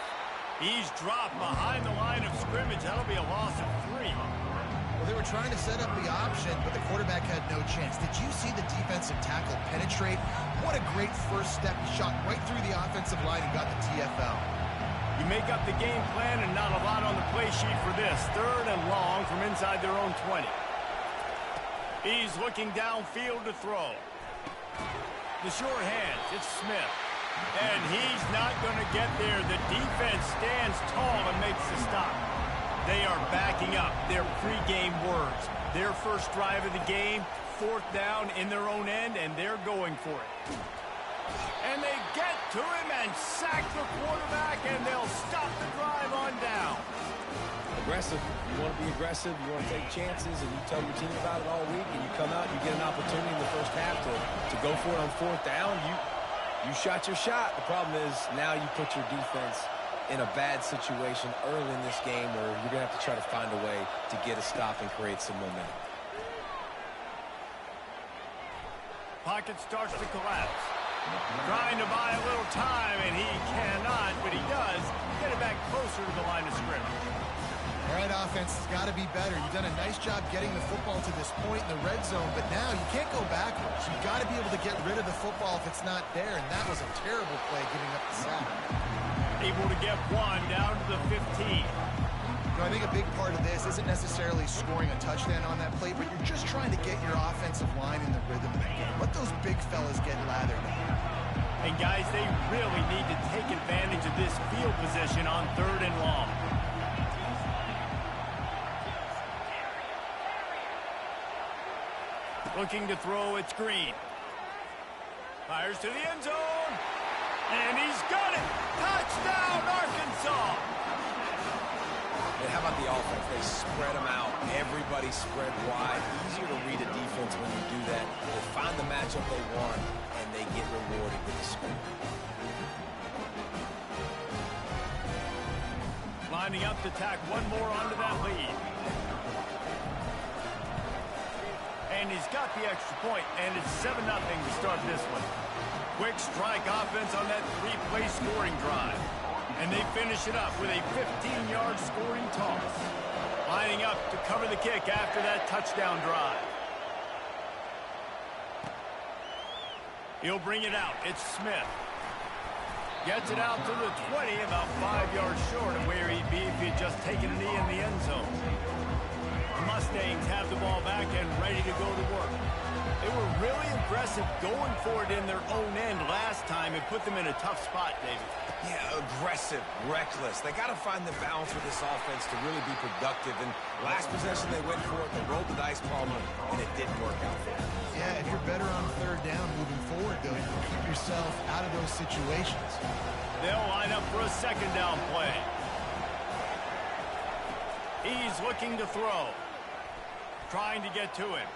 He's dropped behind the line of scrimmage. That'll be a loss of 3. Well, they were trying to set up the option, but the quarterback had no chance. Did you see the defensive tackle penetrate? What a great first step. He shot right through the offensive line and got the TFL. You make up the game plan and not a lot on the play sheet for this. 3rd and long from inside their own 20. He's looking downfield to throw. The short hands, it's Smith. And he's not going to get there. The defense stands tall and makes the stop. They are backing up their pregame words. Their first drive of the game, 4th down in their own end, and they're going for it. And they get to him and sack the quarterback, and they'll stop the drive on down. Aggressive. You want to be aggressive. You want to take chances, and you tell your team about it all week, and you come out and you get an opportunity in the first half to go for it on 4th down. You shot your shot. The problem is now you put your defense in a bad situation early in this game where you're going to have to try to find a way to get a stop and create some momentum. Pocket starts to collapse. Trying to buy a little time, and he cannot, but he does get it back closer to the line of scrimmage. All right, offense has got to be better. You've done a nice job getting the football to this point in the red zone, but now you can't go backwards. You've got to be able to get rid of the football if it's not there, and that was a terrible play giving up the sack. Able to get one down to the 15. I think a big part of this isn't necessarily scoring a touchdown on that play, but you're just trying to get your offensive line in the rhythm of the game. Let those big fellas get lathered. And guys, they really need to take advantage of this field position on 3rd and long. Looking to throw, it's Green. Fires to the end zone. And he's got it. Touchdown, Arkansas. And how about the offense? They spread them out. Everybody spread wide. Easier to read a defense when you do that. They find the matchup they want, and they get rewarded with the score. Lining up to tack one more onto that lead. And he's got the extra point, and it's 7-0 to start this one. Quick strike offense on that 3-play scoring drive. And they finish it up with a 15-yard scoring toss. Lining up to cover the kick after that touchdown drive. He'll bring it out. It's Smith. Gets it out to the 20, about 5 yards short of where he'd be if he'd just taken a knee in the end zone. The Mustangs have the ball back and ready to go to work. They were really aggressive going for it in their own end last time and put them in a tough spot, David. Yeah, aggressive, reckless. They got to find the balance with this offense to really be productive. And last possession, they went for it. They rolled the dice, Palmer, and it didn't work out for them. Yeah, if you're better on third down moving forward, though, you can keep yourself out of those situations. They'll line up for a second down play. He's looking to throw. Trying to get to him.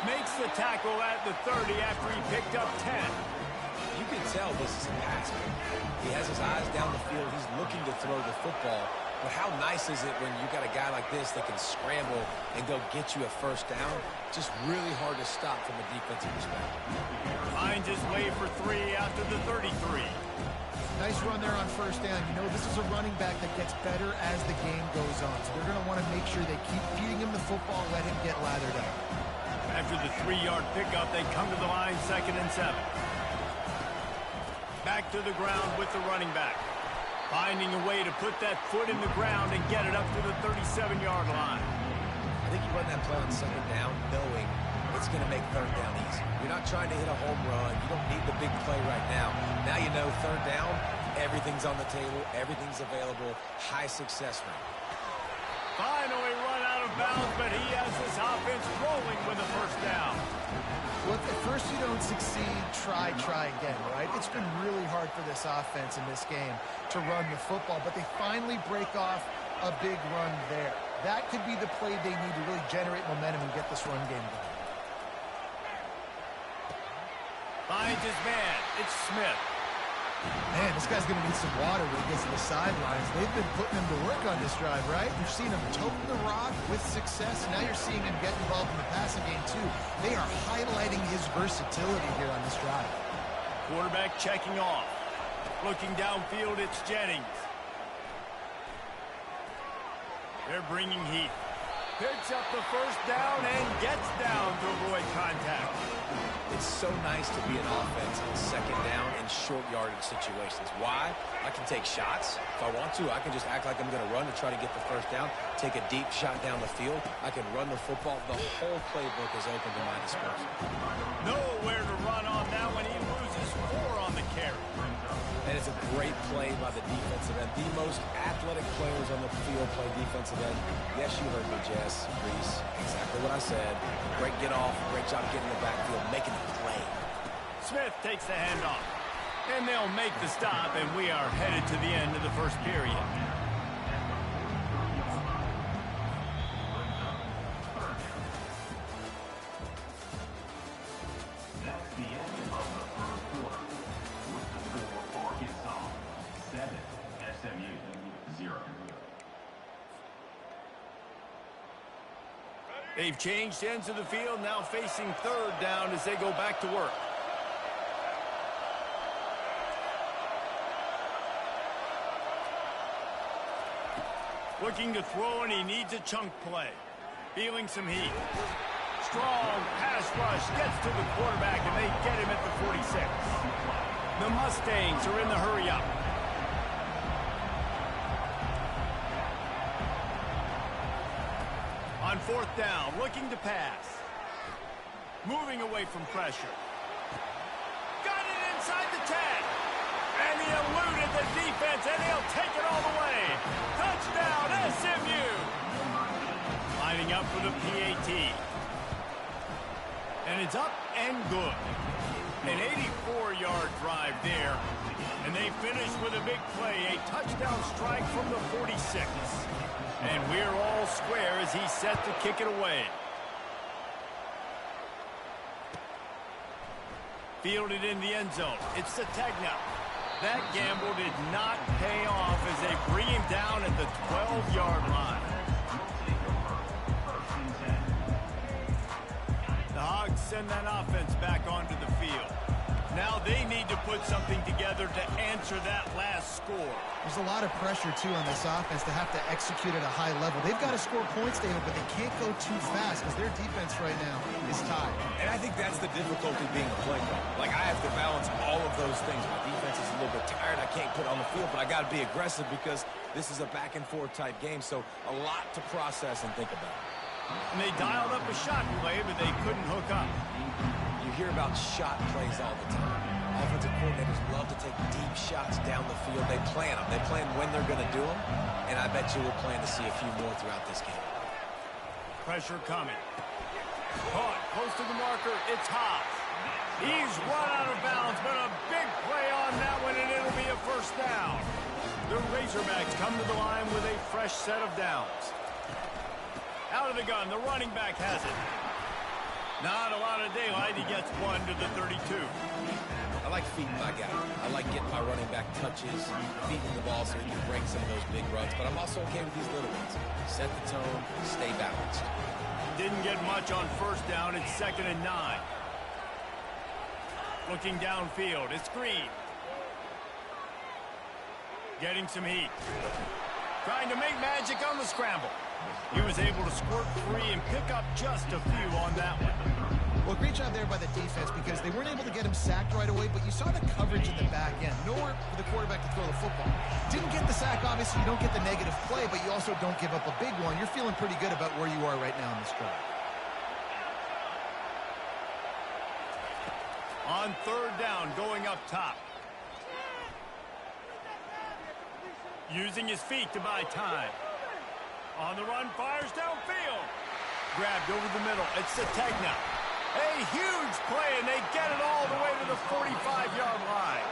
Makes the tackle at the 30 after he picked up 10. You can tell this is a pass. He has his eyes down the field. He's looking to throw the football. But how nice is it when you got a guy like this that can scramble and go get you a first down? Just really hard to stop from a defensive perspective. Finds his way for 3 after the 33. Nice run there on first down. You know, this is a running back that gets better as the game goes on. So they're going to want to make sure they keep feeding him the football, let him get lathered up. After the 3-yard pickup, they come to the line, 2nd and 7. Back to the ground with the running back. Finding a way to put that foot in the ground and get it up to the 37-yard line. I think you run that play on 2nd down knowing it's going to make 3rd down easy. You're not trying to hit a home run. You don't need the big play right now. Now you know 3rd down, everything's on the table, everything's available, high success rate. Finally run out of bounds, but he has this offense rolling with a first down. Well, if at first you don't succeed, try again, right? It's been really hard for this offense in this game to run the football, but they finally break off a big run there. That could be the play they need to really generate momentum and get this run game going. Finds his man. It's Smith. Man, this guy's going to need some water when he gets to the sidelines. They've been putting him to work on this drive, right? You've seen him toting the rock with success. Now you're seeing him get involved in the passing game, too. They are highlighting his versatility here on this drive. Quarterback checking off. Looking downfield, it's Jennings. They're bringing heat. Picks up the first down and gets down to avoid contact. It's so nice to be an offense on 2nd down in short yardage situations. Why? I can take shots. If I want to, I can just act like I'm going to run to try to get the first down, take a deep shot down the field. I can run the football. The whole playbook is open to my disposal. Nowhere to run on that one. He loses 4 on the carry. And it's a great play by the defensive end. The most athletic players on the field play defensive end. Yes, you heard me, Jess, Reese. Exactly what I said. Great get off. Great job getting in the backfield, making the play. Smith takes the handoff. And they'll make the stop, and we are headed to the end of the first period. That's the end of the first quarter. With the score, Arkansas 7, SMU 0. They've changed ends of the field, now facing 3rd down as they go back to work. Looking to throw, and he needs a chunk play. Feeling some heat. Strong pass rush gets to the quarterback, and they get him at the 46. The Mustangs are in the hurry-up. On 4th down, looking to pass. Moving away from pressure. Got it inside the 10. And he eluded the defense, and he'll take it all the way. Touchdown, SMU. Lining up for the PAT. And it's up and good. An 84-yard drive there. And they finish with a big play, a touchdown strike from the 46. And we're all square as he's set to kick it away. Fielded in the end zone. It's Sategna. That gamble did not pay off as they bring him down at the 12-yard line. The Hogs send that offense back onto the field. Now they need to put something together to answer that last score. There's a lot of pressure, too, on this offense to have to execute at a high level. They've got to score points, David, but they can't go too fast because their defense right now is tied. And I think that's the difficulty being a play caller. Like, I have to balance all of those things. My defense is a little bit tired. I can't put on the field, but I got to be aggressive because this is a back-and-forth type game, so a lot to process and think about. And they dialed up a shot play, but they couldn't hook up. You hear about shot plays all the time. Offensive coordinators love to take deep shots down the field. They plan them. They plan when they're going to do them, and I bet you we'll plan to see a few more throughout this game. Pressure coming. Caught close to the marker. It's Hobbs. He's run out of bounds, but a big play on that one, and it'll be a first down. The Razorbacks come to the line with a fresh set of downs. Out of the gun, the running back has it. Not a lot of daylight. He gets one to the 32. I like feeding my guy. I like getting my running back touches, feeding the ball so he can break some of those big runs. But I'm also okay with these little ones. Set the tone, stay balanced. Didn't get much on first down. It's 2nd and 9. Looking downfield. It's Green. Getting some heat. Trying to make magic on the scramble. He was able to squirt free and pick up just a few on that one. Well, great job there by the defense because they weren't able to get him sacked right away, but you saw the coverage in the back end. Nowhere for the quarterback to throw the football. Didn't get the sack, obviously. You don't get the negative play, but you also don't give up a big one. You're feeling pretty good about where you are right now in this drive. On 3rd down, going up top. Using his feet to buy time. On the run, fires downfield. Grabbed over the middle. It's Sategna. A huge play, and they get it all the way to the 45-yard line.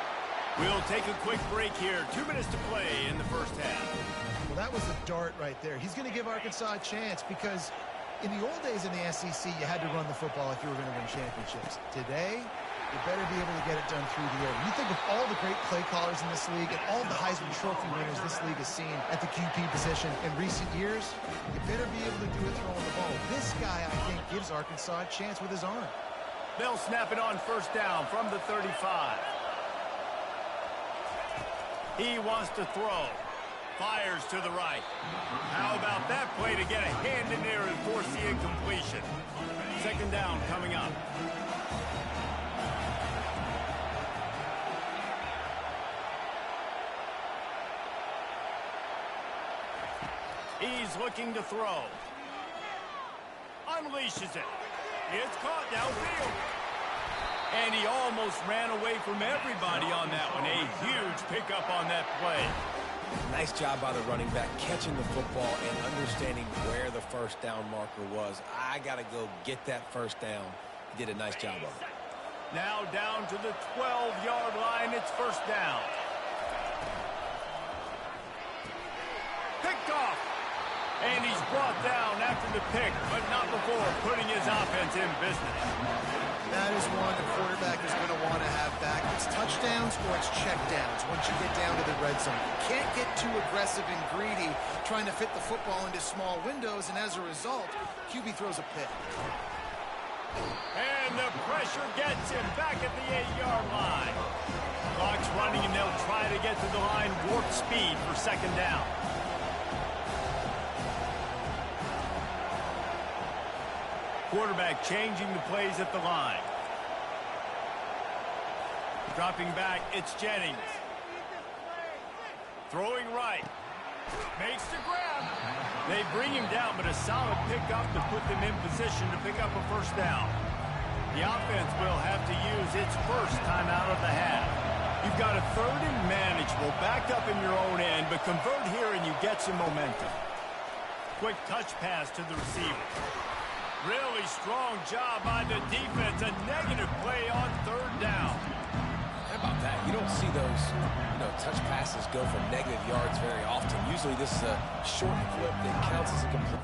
We'll take a quick break here. 2 minutes to play in the first half. Well, that was a dart right there. He's going to give Arkansas a chance because in the old days in the SEC, you had to run the football if you were going to win championships. Today, you better be able to get it done through the air. You think of all the great play callers in this league and all the Heisman Trophy winners this league has seen at the QB position in recent years, you better be able to do it throwing the ball. This guy, I think, gives Arkansas a chance with his arm. They'll snap it on first down from the 35. He wants to throw. Fires to the right. How about that play to get a hand in there and force the incompletion? 2nd down coming up. He's looking to throw. Unleashes it. It's caught downfield. And he almost ran away from everybody on that one. A huge pickup on that play. Nice job by the running back catching the football and understanding where the first down marker was. I got to go get that first down. He did a nice job of it. Now down to the 12-yard line. It's first down. Picked off. And he's brought down after the pick, but not before putting his offense in business. That is one the quarterback is going to want to have back. It's touchdowns or it's checkdowns once you get down to the red zone. You can't get too aggressive and greedy trying to fit the football into small windows, and as a result, QB throws a pick. And the pressure gets him back at the 8-yard line. Clock's running, and they'll try to get to the line warp speed for 2nd down. Quarterback changing the plays at the line. Dropping back, it's Jennings. Throwing right. Makes the grab. They bring him down, but a solid pickup to put them in position to pick up a first down. The offense will have to use its first timeout of the half. You've got a 3rd and manageable, backed up in your own end, but convert here and you get some momentum. Quick touch pass to the receiver. Really strong job by the defense. A negative play on 3rd down. How about that? You don't see those, touch passes go for negative yards very often. Usually this is a short flip that counts as a complete.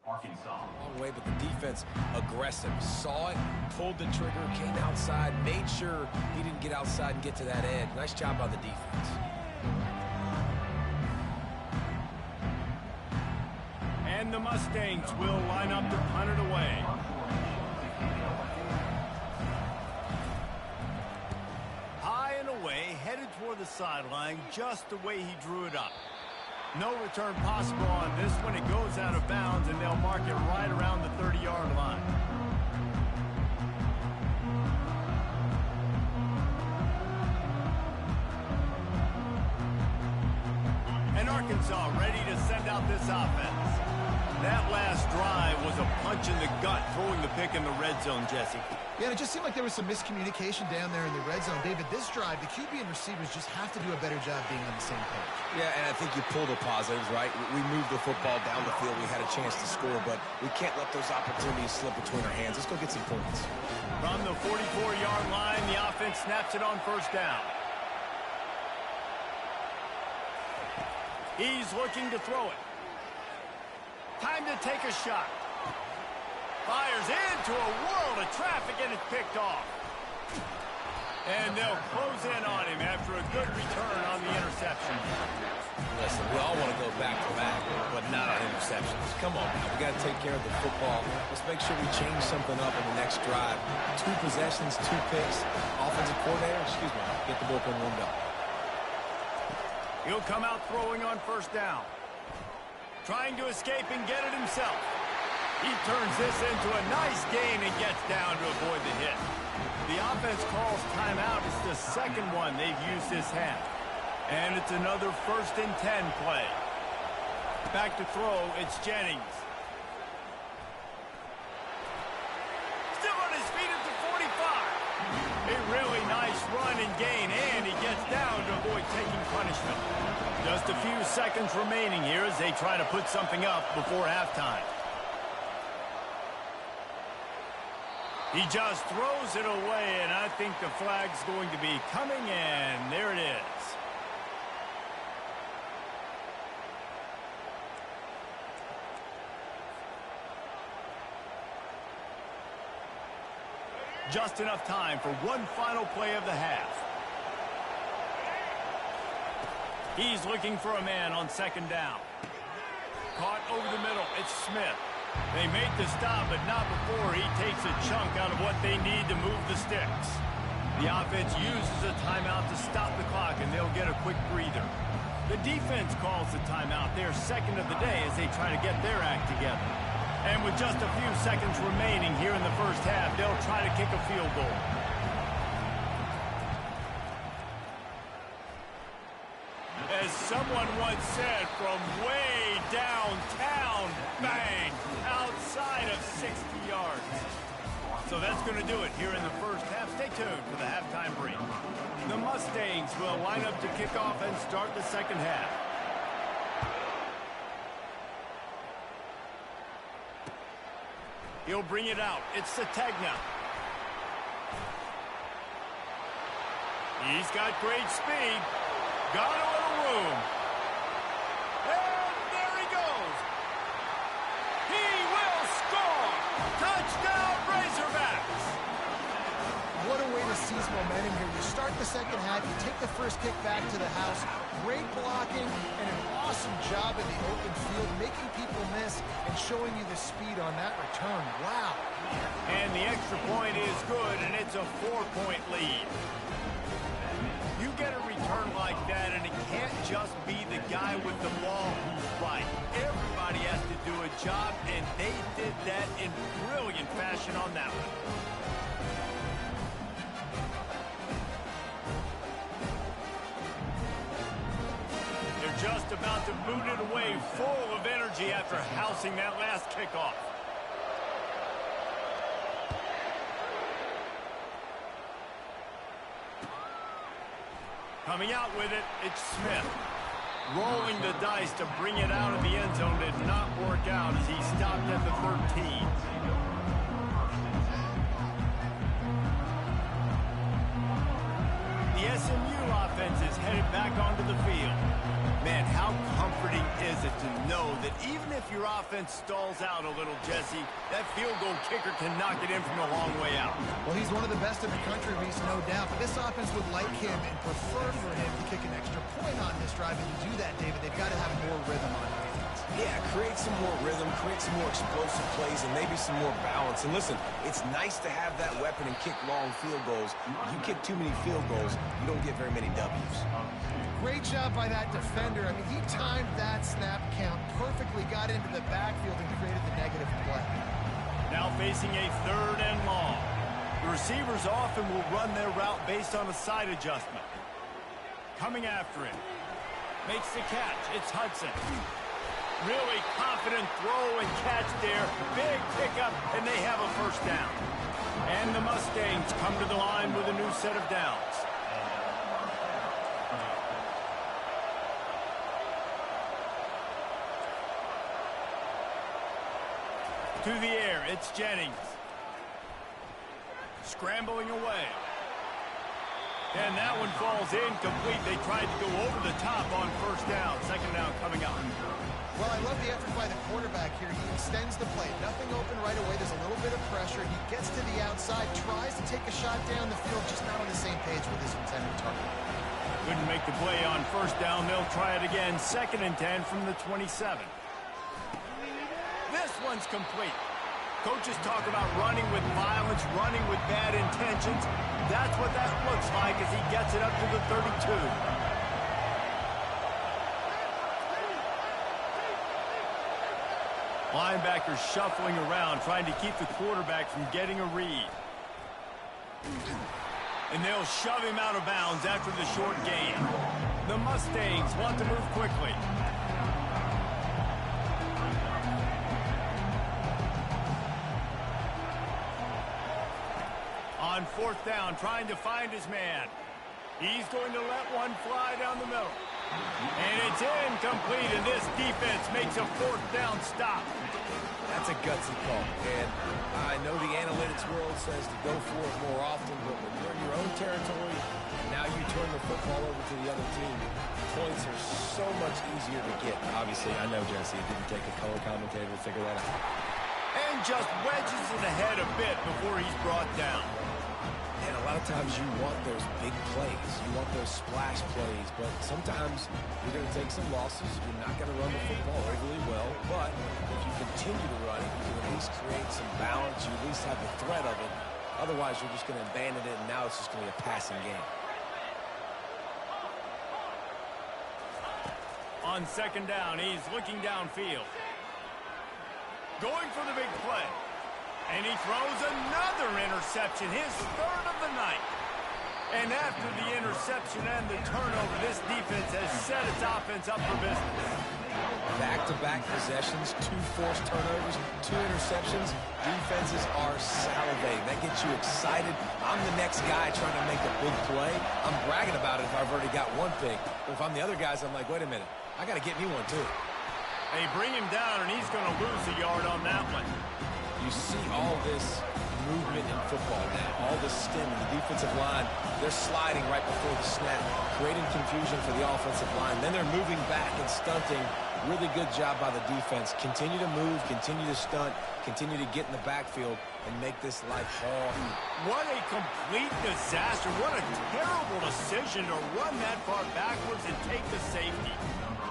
Arkansas. Long way, but the defense aggressive. Saw it, pulled the trigger, came outside, made sure he didn't get outside and get to that edge. Nice job by the defense. And the Mustangs will line up to punt it away. High and away, headed toward the sideline, just the way he drew it up. No return possible on this one. It goes out of bounds, and they'll mark it right around the 30-yard line. And Arkansas ready to send out this offense. That last drive was a punch in the gut, throwing the pick in the red zone, Jesse. Yeah, it just seemed like there was some miscommunication down there in the red zone. David, this drive, the QB and receivers just have to do a better job being on the same page. Yeah, and I think you pull the positives, right? We moved the football down the field. We had a chance to score, but we can't let those opportunities slip between our hands. Let's go get some points. From the 44-yard line, the offense snaps it on first down. He's looking to throw it. Time to take a shot. Fires into a world of traffic, and it's picked off. And they'll close in on him after a good return on the interception. Listen, we all want to go back-to-back, but not on interceptions. Come on, man. We got to take care of the football. Let's make sure we change something up in the next drive. 2 possessions, 2 picks. Offensive coordinator, get the bullpen warmed up. He'll come out throwing on first down. Trying to escape and get it himself. He turns this into a nice gain and gets down to avoid the hit. The offense calls timeout. It's the second one they've used this half. And it's another 1st and 10 play. Back to throw, it's Jennings. Still on his feet at the 45. A really nice run and gain, and he gets down to avoid taking punishment. Just a few seconds remaining here as they try to put something up before halftime. He just throws it away, and I think the flag's going to be coming, and there it is. Just enough time for one final play of the half. He's looking for a man on second down. Caught over the middle. It's Smith. They make the stop, but not before he takes a chunk out of what they need to move the sticks. The offense uses a timeout to stop the clock, and they'll get a quick breather. The defense calls the timeout. They're second of the day as they try to get their act together. And with just a few seconds remaining here in the first half, they'll try to kick a field goal. As someone once said, from way downtown, bang, outside of 60 yards. So that's going to do it here in the first half. Stay tuned for the halftime break. The Mustangs will line up to kick off and start the second half. He'll bring it out. It's Sategna. He's got great speed. Got a little room. And there he goes. He will score. Touchdown, Razorbacks. What a way to seize momentum here. You start the second half, you take the first kick back to the house. Great blocking and an awesome job in the open field, making people miss and showing you the speed on that return. Wow. And the extra point is good, and it's a 4-point lead. You get a return like that, and it can't just be the guy with the ball who's right. Everybody has to do a job, and they did that in brilliant fashion on that one. They're just about to boot it away, full of energy after housing that last kickoff. Coming out with it, it's Smith. Rolling the dice to bring it out of the end zone did not work out as he stopped at the 13. The SMU offense is headed back onto the field. Man, how comforting is it to know that even if your offense stalls out a little, Jesse, that field goal kicker can knock it in from a long way out. Well, he's one of the best in the country, Reese, no doubt. But this offense would like him and prefer for him to kick an extra point on this drive. And to do that, David, they've got to have more rhythm on offense. Yeah, create some more rhythm, create some more explosive plays, and maybe some more balance. And listen, it's nice to have that weapon and kick long field goals. If you kick too many field goals, you don't get very many W's. Great job by that defender. I mean, he timed that snap count perfectly, got into the backfield and created the negative play. Now facing a 3rd and long. The receivers often will run their route based on a side adjustment. Coming after him. Makes the catch. It's Hudson. Really confident throw and catch there. Big pickup, and they have a first down. And the Mustangs come to the line with a new set of downs. To the air, it's Jennings. Scrambling away. And that one falls incomplete. They tried to go over the top on first down. 2nd down coming up. Well, I love the effort by the quarterback here. He extends the play. Nothing open right away. There's a little bit of pressure. He gets to the outside, tries to take a shot down the field, just not on the same page with his intended target. Couldn't make the play on first down. They'll try it again. 2nd and 10 from the 27. This one's complete. Coaches talk about running with violence, running with bad intentions. That's what that looks like as he gets it up to the 32. Linebackers shuffling around, trying to keep the quarterback from getting a read. And they'll shove him out of bounds after the short gain. The Mustangs want to move quickly. On 4th down, trying to find his man. He's going to let one fly down the middle. And it's incomplete, and this defense makes a 4th down stop. That's a gutsy call. And I know the analytics world says to go for it more often, but when you're in your own territory, and now you turn the football over to the other team, points are so much easier to get. Obviously, I know, Jesse, it didn't take a color commentator to figure that out. And just wedges it ahead a bit before he's brought down. And a lot of times you want those big plays. You want those splash plays. But sometimes you're going to take some losses. You're not going to run the football overly well. But if you continue to run it, you can at least create some balance. You at least have the threat of it. Otherwise, you're just going to abandon it, and now it's just going to be a passing game. On 2nd down, he's looking downfield. Going for the big play. And he throws another interception, his 3rd of the night. And after the interception and the turnover, this defense has set its offense up for business. Back-to-back possessions, 2 forced turnovers, 2 interceptions. Defenses are salivating. That gets you excited. I'm the next guy trying to make a big play. I'm bragging about it if I've already got one pick. But if I'm the other guys, I'm like, wait a minute. I got to get me one, too. They bring him down, and he's going to lose a yard on that one. You see all this movement in football now, all this stemming. The defensive line, they're sliding right before the snap, creating confusion for the offensive line. Then they're moving back and stunting. Really good job by the defense. Continue to move, continue to stunt, continue to get in the backfield and make this life hard. What a complete disaster. What a terrible decision to run that far backwards and take the safety.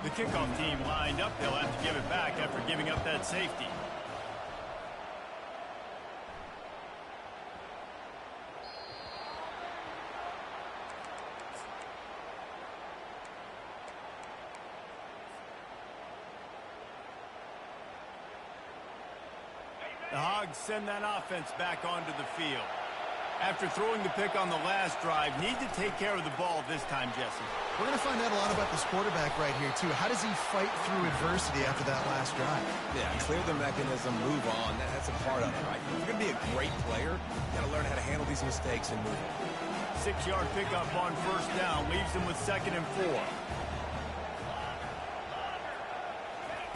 The kickoff team lined up. They'll have to give it back after giving up that safety. The Hogs send that offense back onto the field. After throwing the pick on the last drive, need to take care of the ball this time, Jesse. We're going to find out a lot about this quarterback right here, too. How does he fight through adversity after that last drive? Yeah, clear the mechanism, move on. That's a part of it, right? If you're going to be a great player, you got to learn how to handle these mistakes and move on. 6-yard pickup on first down leaves them with 2nd and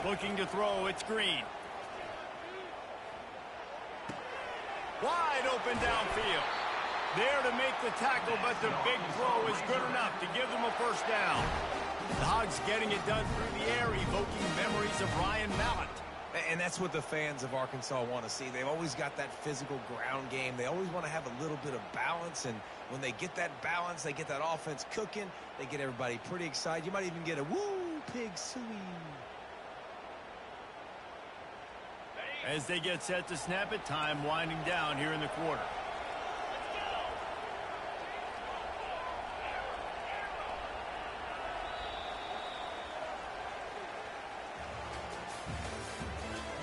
4. Looking to throw, it's Green. Wide open downfield. There to make the tackle, but the big throw is good enough to give them a first down. The Hogs getting it done through the air, evoking memories of Ryan Mallett. And that's what the fans of Arkansas want to see. They've always got that physical ground game. They always want to have a little bit of balance, and when they get that balance, they get that offense cooking, they get everybody pretty excited. You might even get a woo, pig suey. As they get set to snap it, time winding down here in the quarter.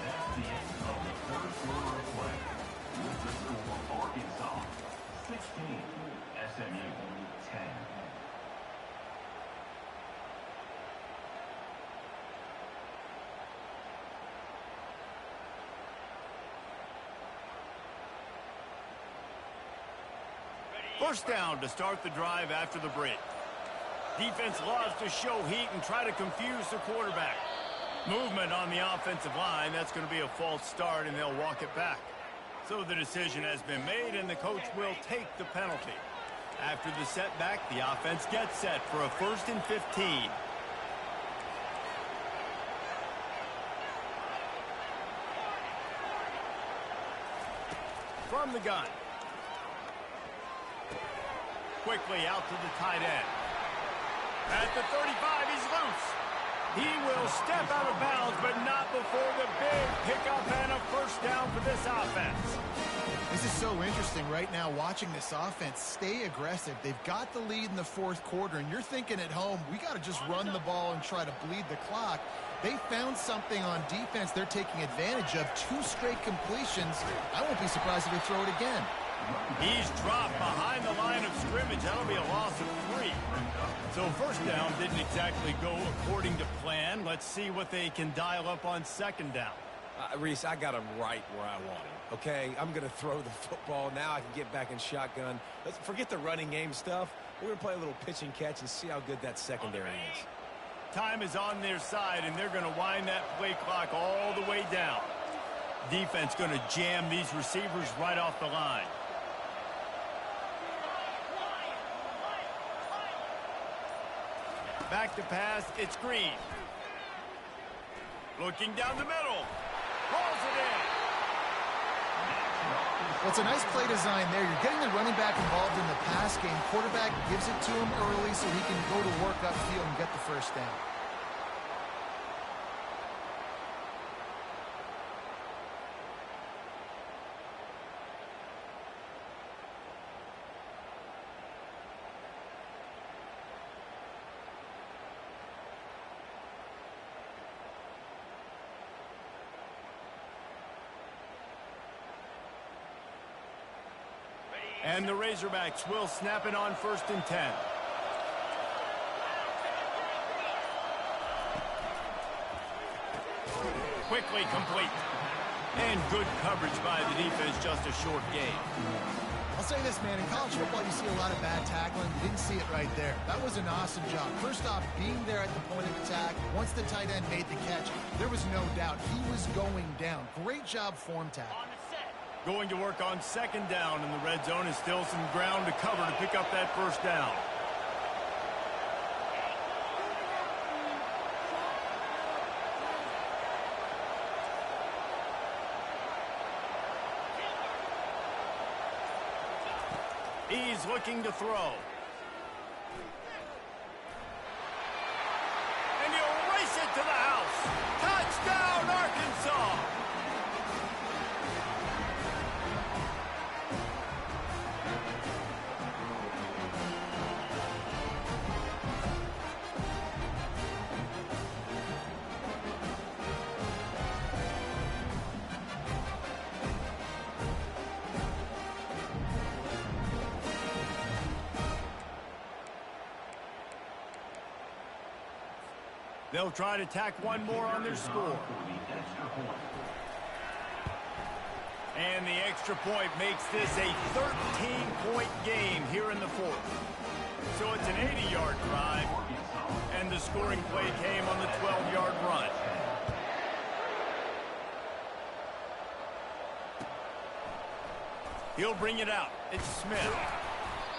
That's the end of the third quarter of play. With the score, Arkansas 16, SMU 10. First down to start the drive after the break. Defense loves to show heat and try to confuse the quarterback. Movement on the offensive line, that's going to be a false start, and they'll walk it back. So the decision has been made, and the coach will take the penalty. After the setback, the offense gets set for a 1st and 15. From the gun. Quickly out to the tight end. At the 35, he's loose. He will step out of bounds, but not before the big pickup and a first down for this offense. This is so interesting right now, watching this offense stay aggressive. They've got the lead in the fourth quarter, and you're thinking at home, we got to just run the ball and try to bleed the clock. They found something on defense they're taking advantage of. 2 straight completions. I won't be surprised if they throw it again. He's dropped behind the line of scrimmage. That'll be a loss of 3. So first down didn't exactly go according to plan. Let's see what they can dial up on second down. Reese, I got him right where I want him, okay? I'm going to throw the football. Now I can get back in shotgun. Let's forget the running game stuff. We're going to play a little pitch and catch and see how good that secondary is. Time is on their side, and they're going to wind that play clock all the way down. Defense going to jam these receivers right off the line. Back to pass, it's Green. Looking down the middle. Rolls it in. Well, it's a nice play design there. You're getting the running back involved in the pass game. Quarterback gives it to him early so he can go to work upfield and get the first down. And the Razorbacks will snap it on 1st and 10. Quickly complete. And good coverage by the defense, just a short gain. I'll say this, man. In college football, you see a lot of bad tackling. You didn't see it right there. That was an awesome job. First off, being there at the point of attack. Once the tight end made the catch, there was no doubt he was going down. Great job form tackling. Going to work on second down in the red zone, is still some ground to cover to pick up that first down. He's looking to throw. And he'll race it to the house. Touchdown, Arkansas! They'll try to tack one more on their score. And the extra point makes this a 13-point game here in the fourth. So it's an 80-yard drive, and the scoring play came on the 12-yard run. He'll bring it out. It's Smith.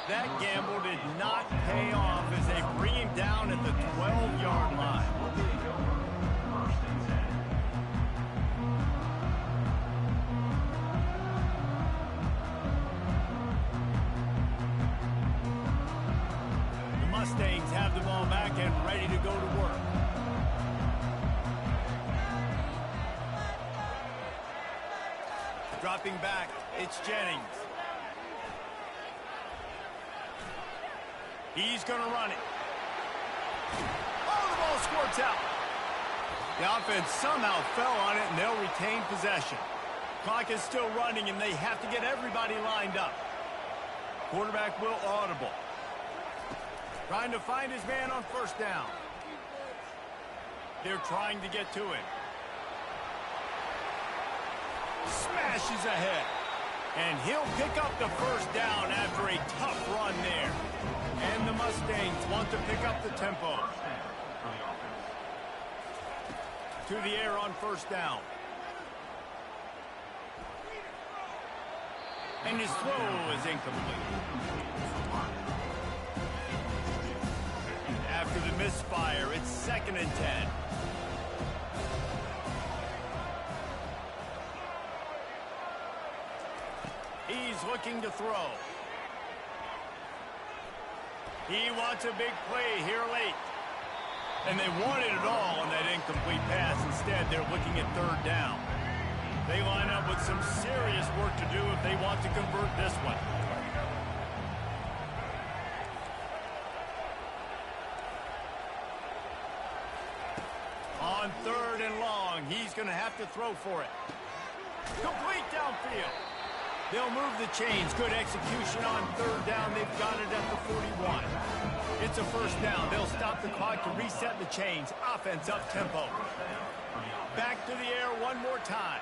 That gamble did not pay off as they bring him down at the 12-yard line. First and 10. The Mustangs have the ball back and ready to go to work. Dropping back, it's Jennings. He's going to run it. Oh, the ball squirts out. The offense somehow fell on it, and they'll retain possession. Clock is still running, and they have to get everybody lined up. Quarterback will audible. Trying to find his man on first down. They're trying to get to him. Smashes ahead. And he'll pick up the first down after a tough run there. And the Mustangs want to pick up the tempo. To the air on first down. And his throw is incomplete. After the misfire, it's 2nd and 10. He's looking to throw. He wants a big play here late. And they wanted it all on that incomplete pass. Instead, they're looking at 3rd down. They line up with some serious work to do if they want to convert this one. On 3rd and long, he's going to have to throw for it. Complete downfield. They'll move the chains. Good execution on 3rd down. They've got it at the 41. It's a first down. They'll stop the clock to reset the chains. Offense up tempo. Back to the air one more time.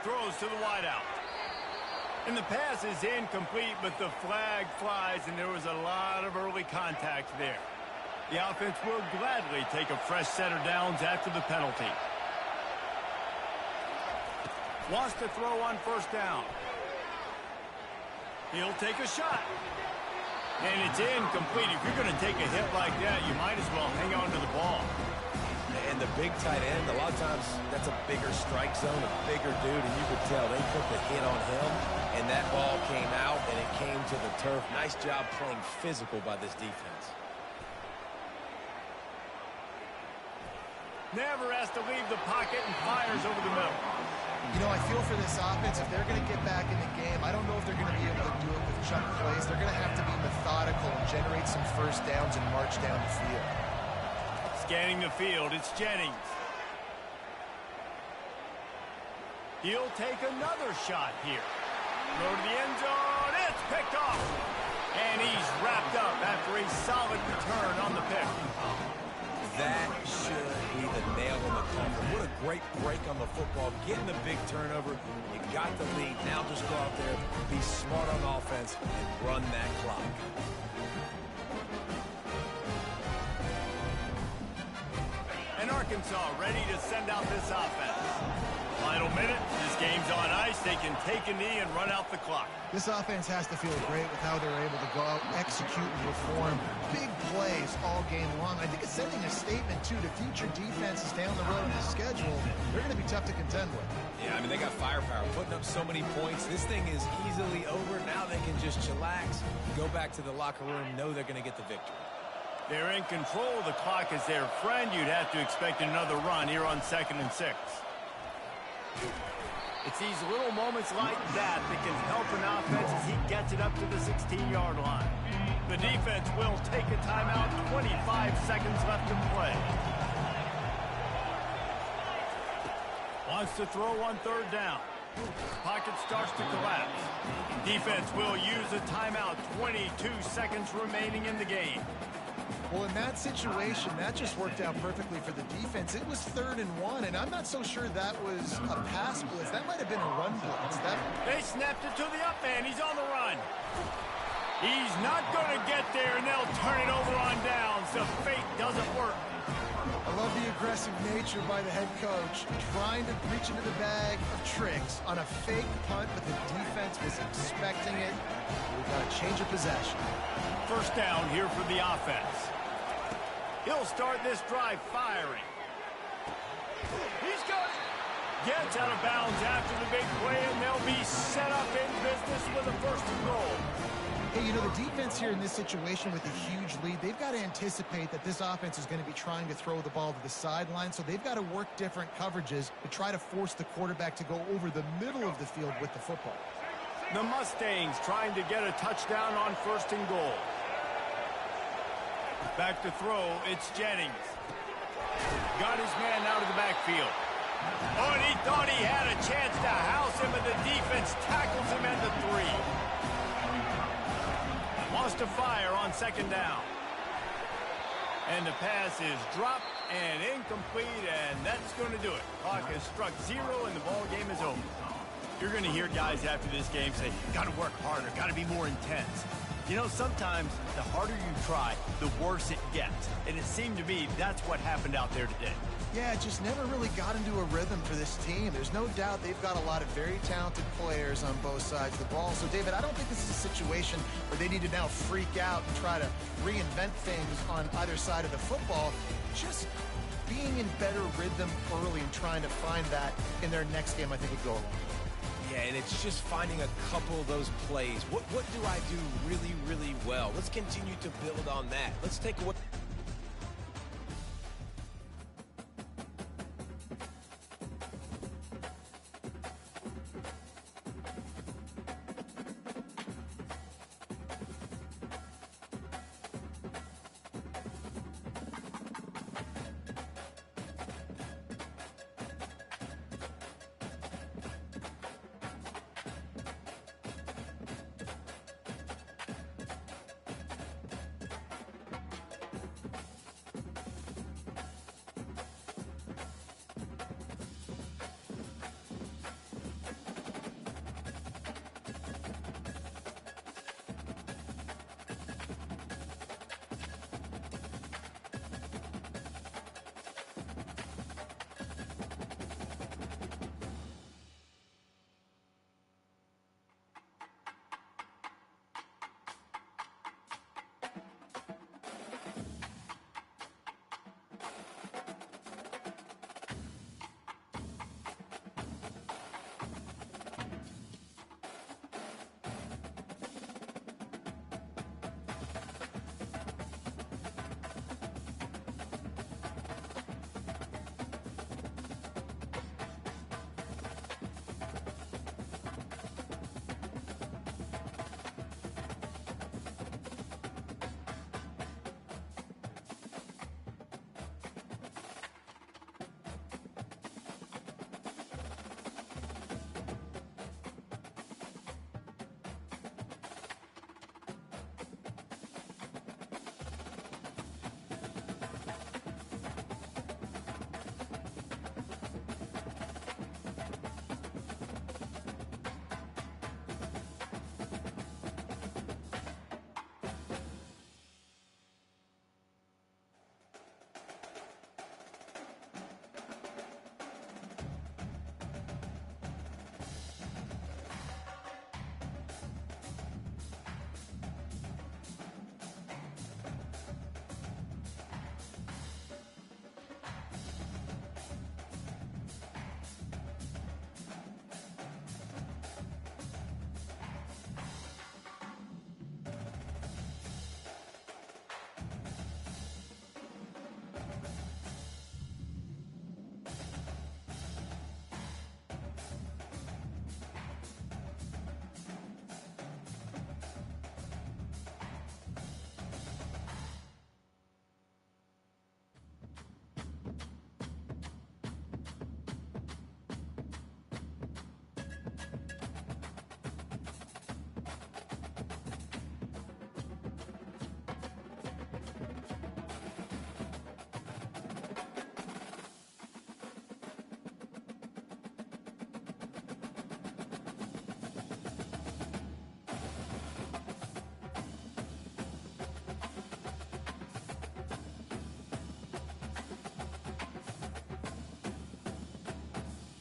Throws to the wideout. And the pass is incomplete, but the flag flies, and there was a lot of early contact there. The offense will gladly take a fresh set of downs after the penalty. Wants to throw on first down. He'll take a shot. And it's incomplete. If you're going to take a hit like that, you might as well hang on to the ball. And the big tight end, a lot of times that's a bigger strike zone, a bigger dude, and you could tell they put the hit on him, and that ball came out, and it came to the turf. Nice job playing physical by this defense. Never has to leave the pocket and fires over the middle. You know, I feel for this offense, if they're going to get back in the game, I don't know if they're going to be able to do it with chunk plays. They're going to have to be methodical and generate some first downs and march down the field. Scanning the field, it's Jennings. He'll take another shot here. Go to the end zone, it's picked off. And he's wrapped up after a solid return on the pick. That should be the nail in the coffin. What a great break on the football. Getting the big turnover. You got the lead. Now just go out there, be smart on offense, and run that clock. And Arkansas ready to send out this offense. Final minute. This game's on ice. They can take a knee and run out the clock. This offense has to feel great with how they're able to go out, execute, and perform big plays all game long. I think it's sending a statement, too, to future defenses down the road in the schedule. They're going to be tough to contend with. Yeah, I mean, they got firepower, putting up so many points. This thing is easily over. Now they can just chillax, go back to the locker room, know they're going to get the victory. They're in control of the clock as their friend. You'd have to expect another run here on 2nd and 6. It's these little moments like that that can help an offense as he gets it up to the 16-yard line. The defense will take a timeout. 25 seconds left to play. Wants to throw on 3rd down. Pocket starts to collapse. Defense will use a timeout. 22 seconds remaining in the game. Well, in that situation, that just worked out perfectly for the defense. It was 3rd and 1, and I'm not so sure that was a pass blitz. That might have been a run blitz. They snapped it to the up man. He's on the run. He's not going to get there, and they'll turn it over on downs. The fake doesn't work. I love the aggressive nature by the head coach, trying to reach into the bag of tricks on a fake punt, but the defense was expecting it. We've got a change of possession. First down here for the offense. He'll start this drive firing. He's got it. Gets out of bounds after the big play, and they'll be set up in business with a first and goal. Hey, you know, the defense here in this situation with a huge lead, they've got to anticipate that this offense is going to be trying to throw the ball to the sideline, so they've got to work different coverages to try to force the quarterback to go over the middle of the field with the football. The Mustangs trying to get a touchdown on first and goal. Back to throw, it's Jennings. Got his man out of the backfield. Oh, and he thought he had a chance to house him, and the defense tackles him at the 3. Wants to fire on second down. And the pass is dropped and incomplete, and that's going to do it. Clock has struck 0, and the ball game is over. You're going to hear guys after this game say, got to work harder, got to be more intense. You know, sometimes the harder you try, the worse it gets. And it seemed to me that's what happened out there today. Yeah, it just never really got into a rhythm for this team. There's no doubt they've got a lot of very talented players on both sides of the ball. So, David, I don't think this is a situation where they need to now freak out and try to reinvent things on either side of the football. Just being in better rhythm early and trying to find that in their next game, I think, would go a long way. Yeah, and it's just finding a couple of those plays. What do I do really, really well? Let's continue to build on that. Let's take away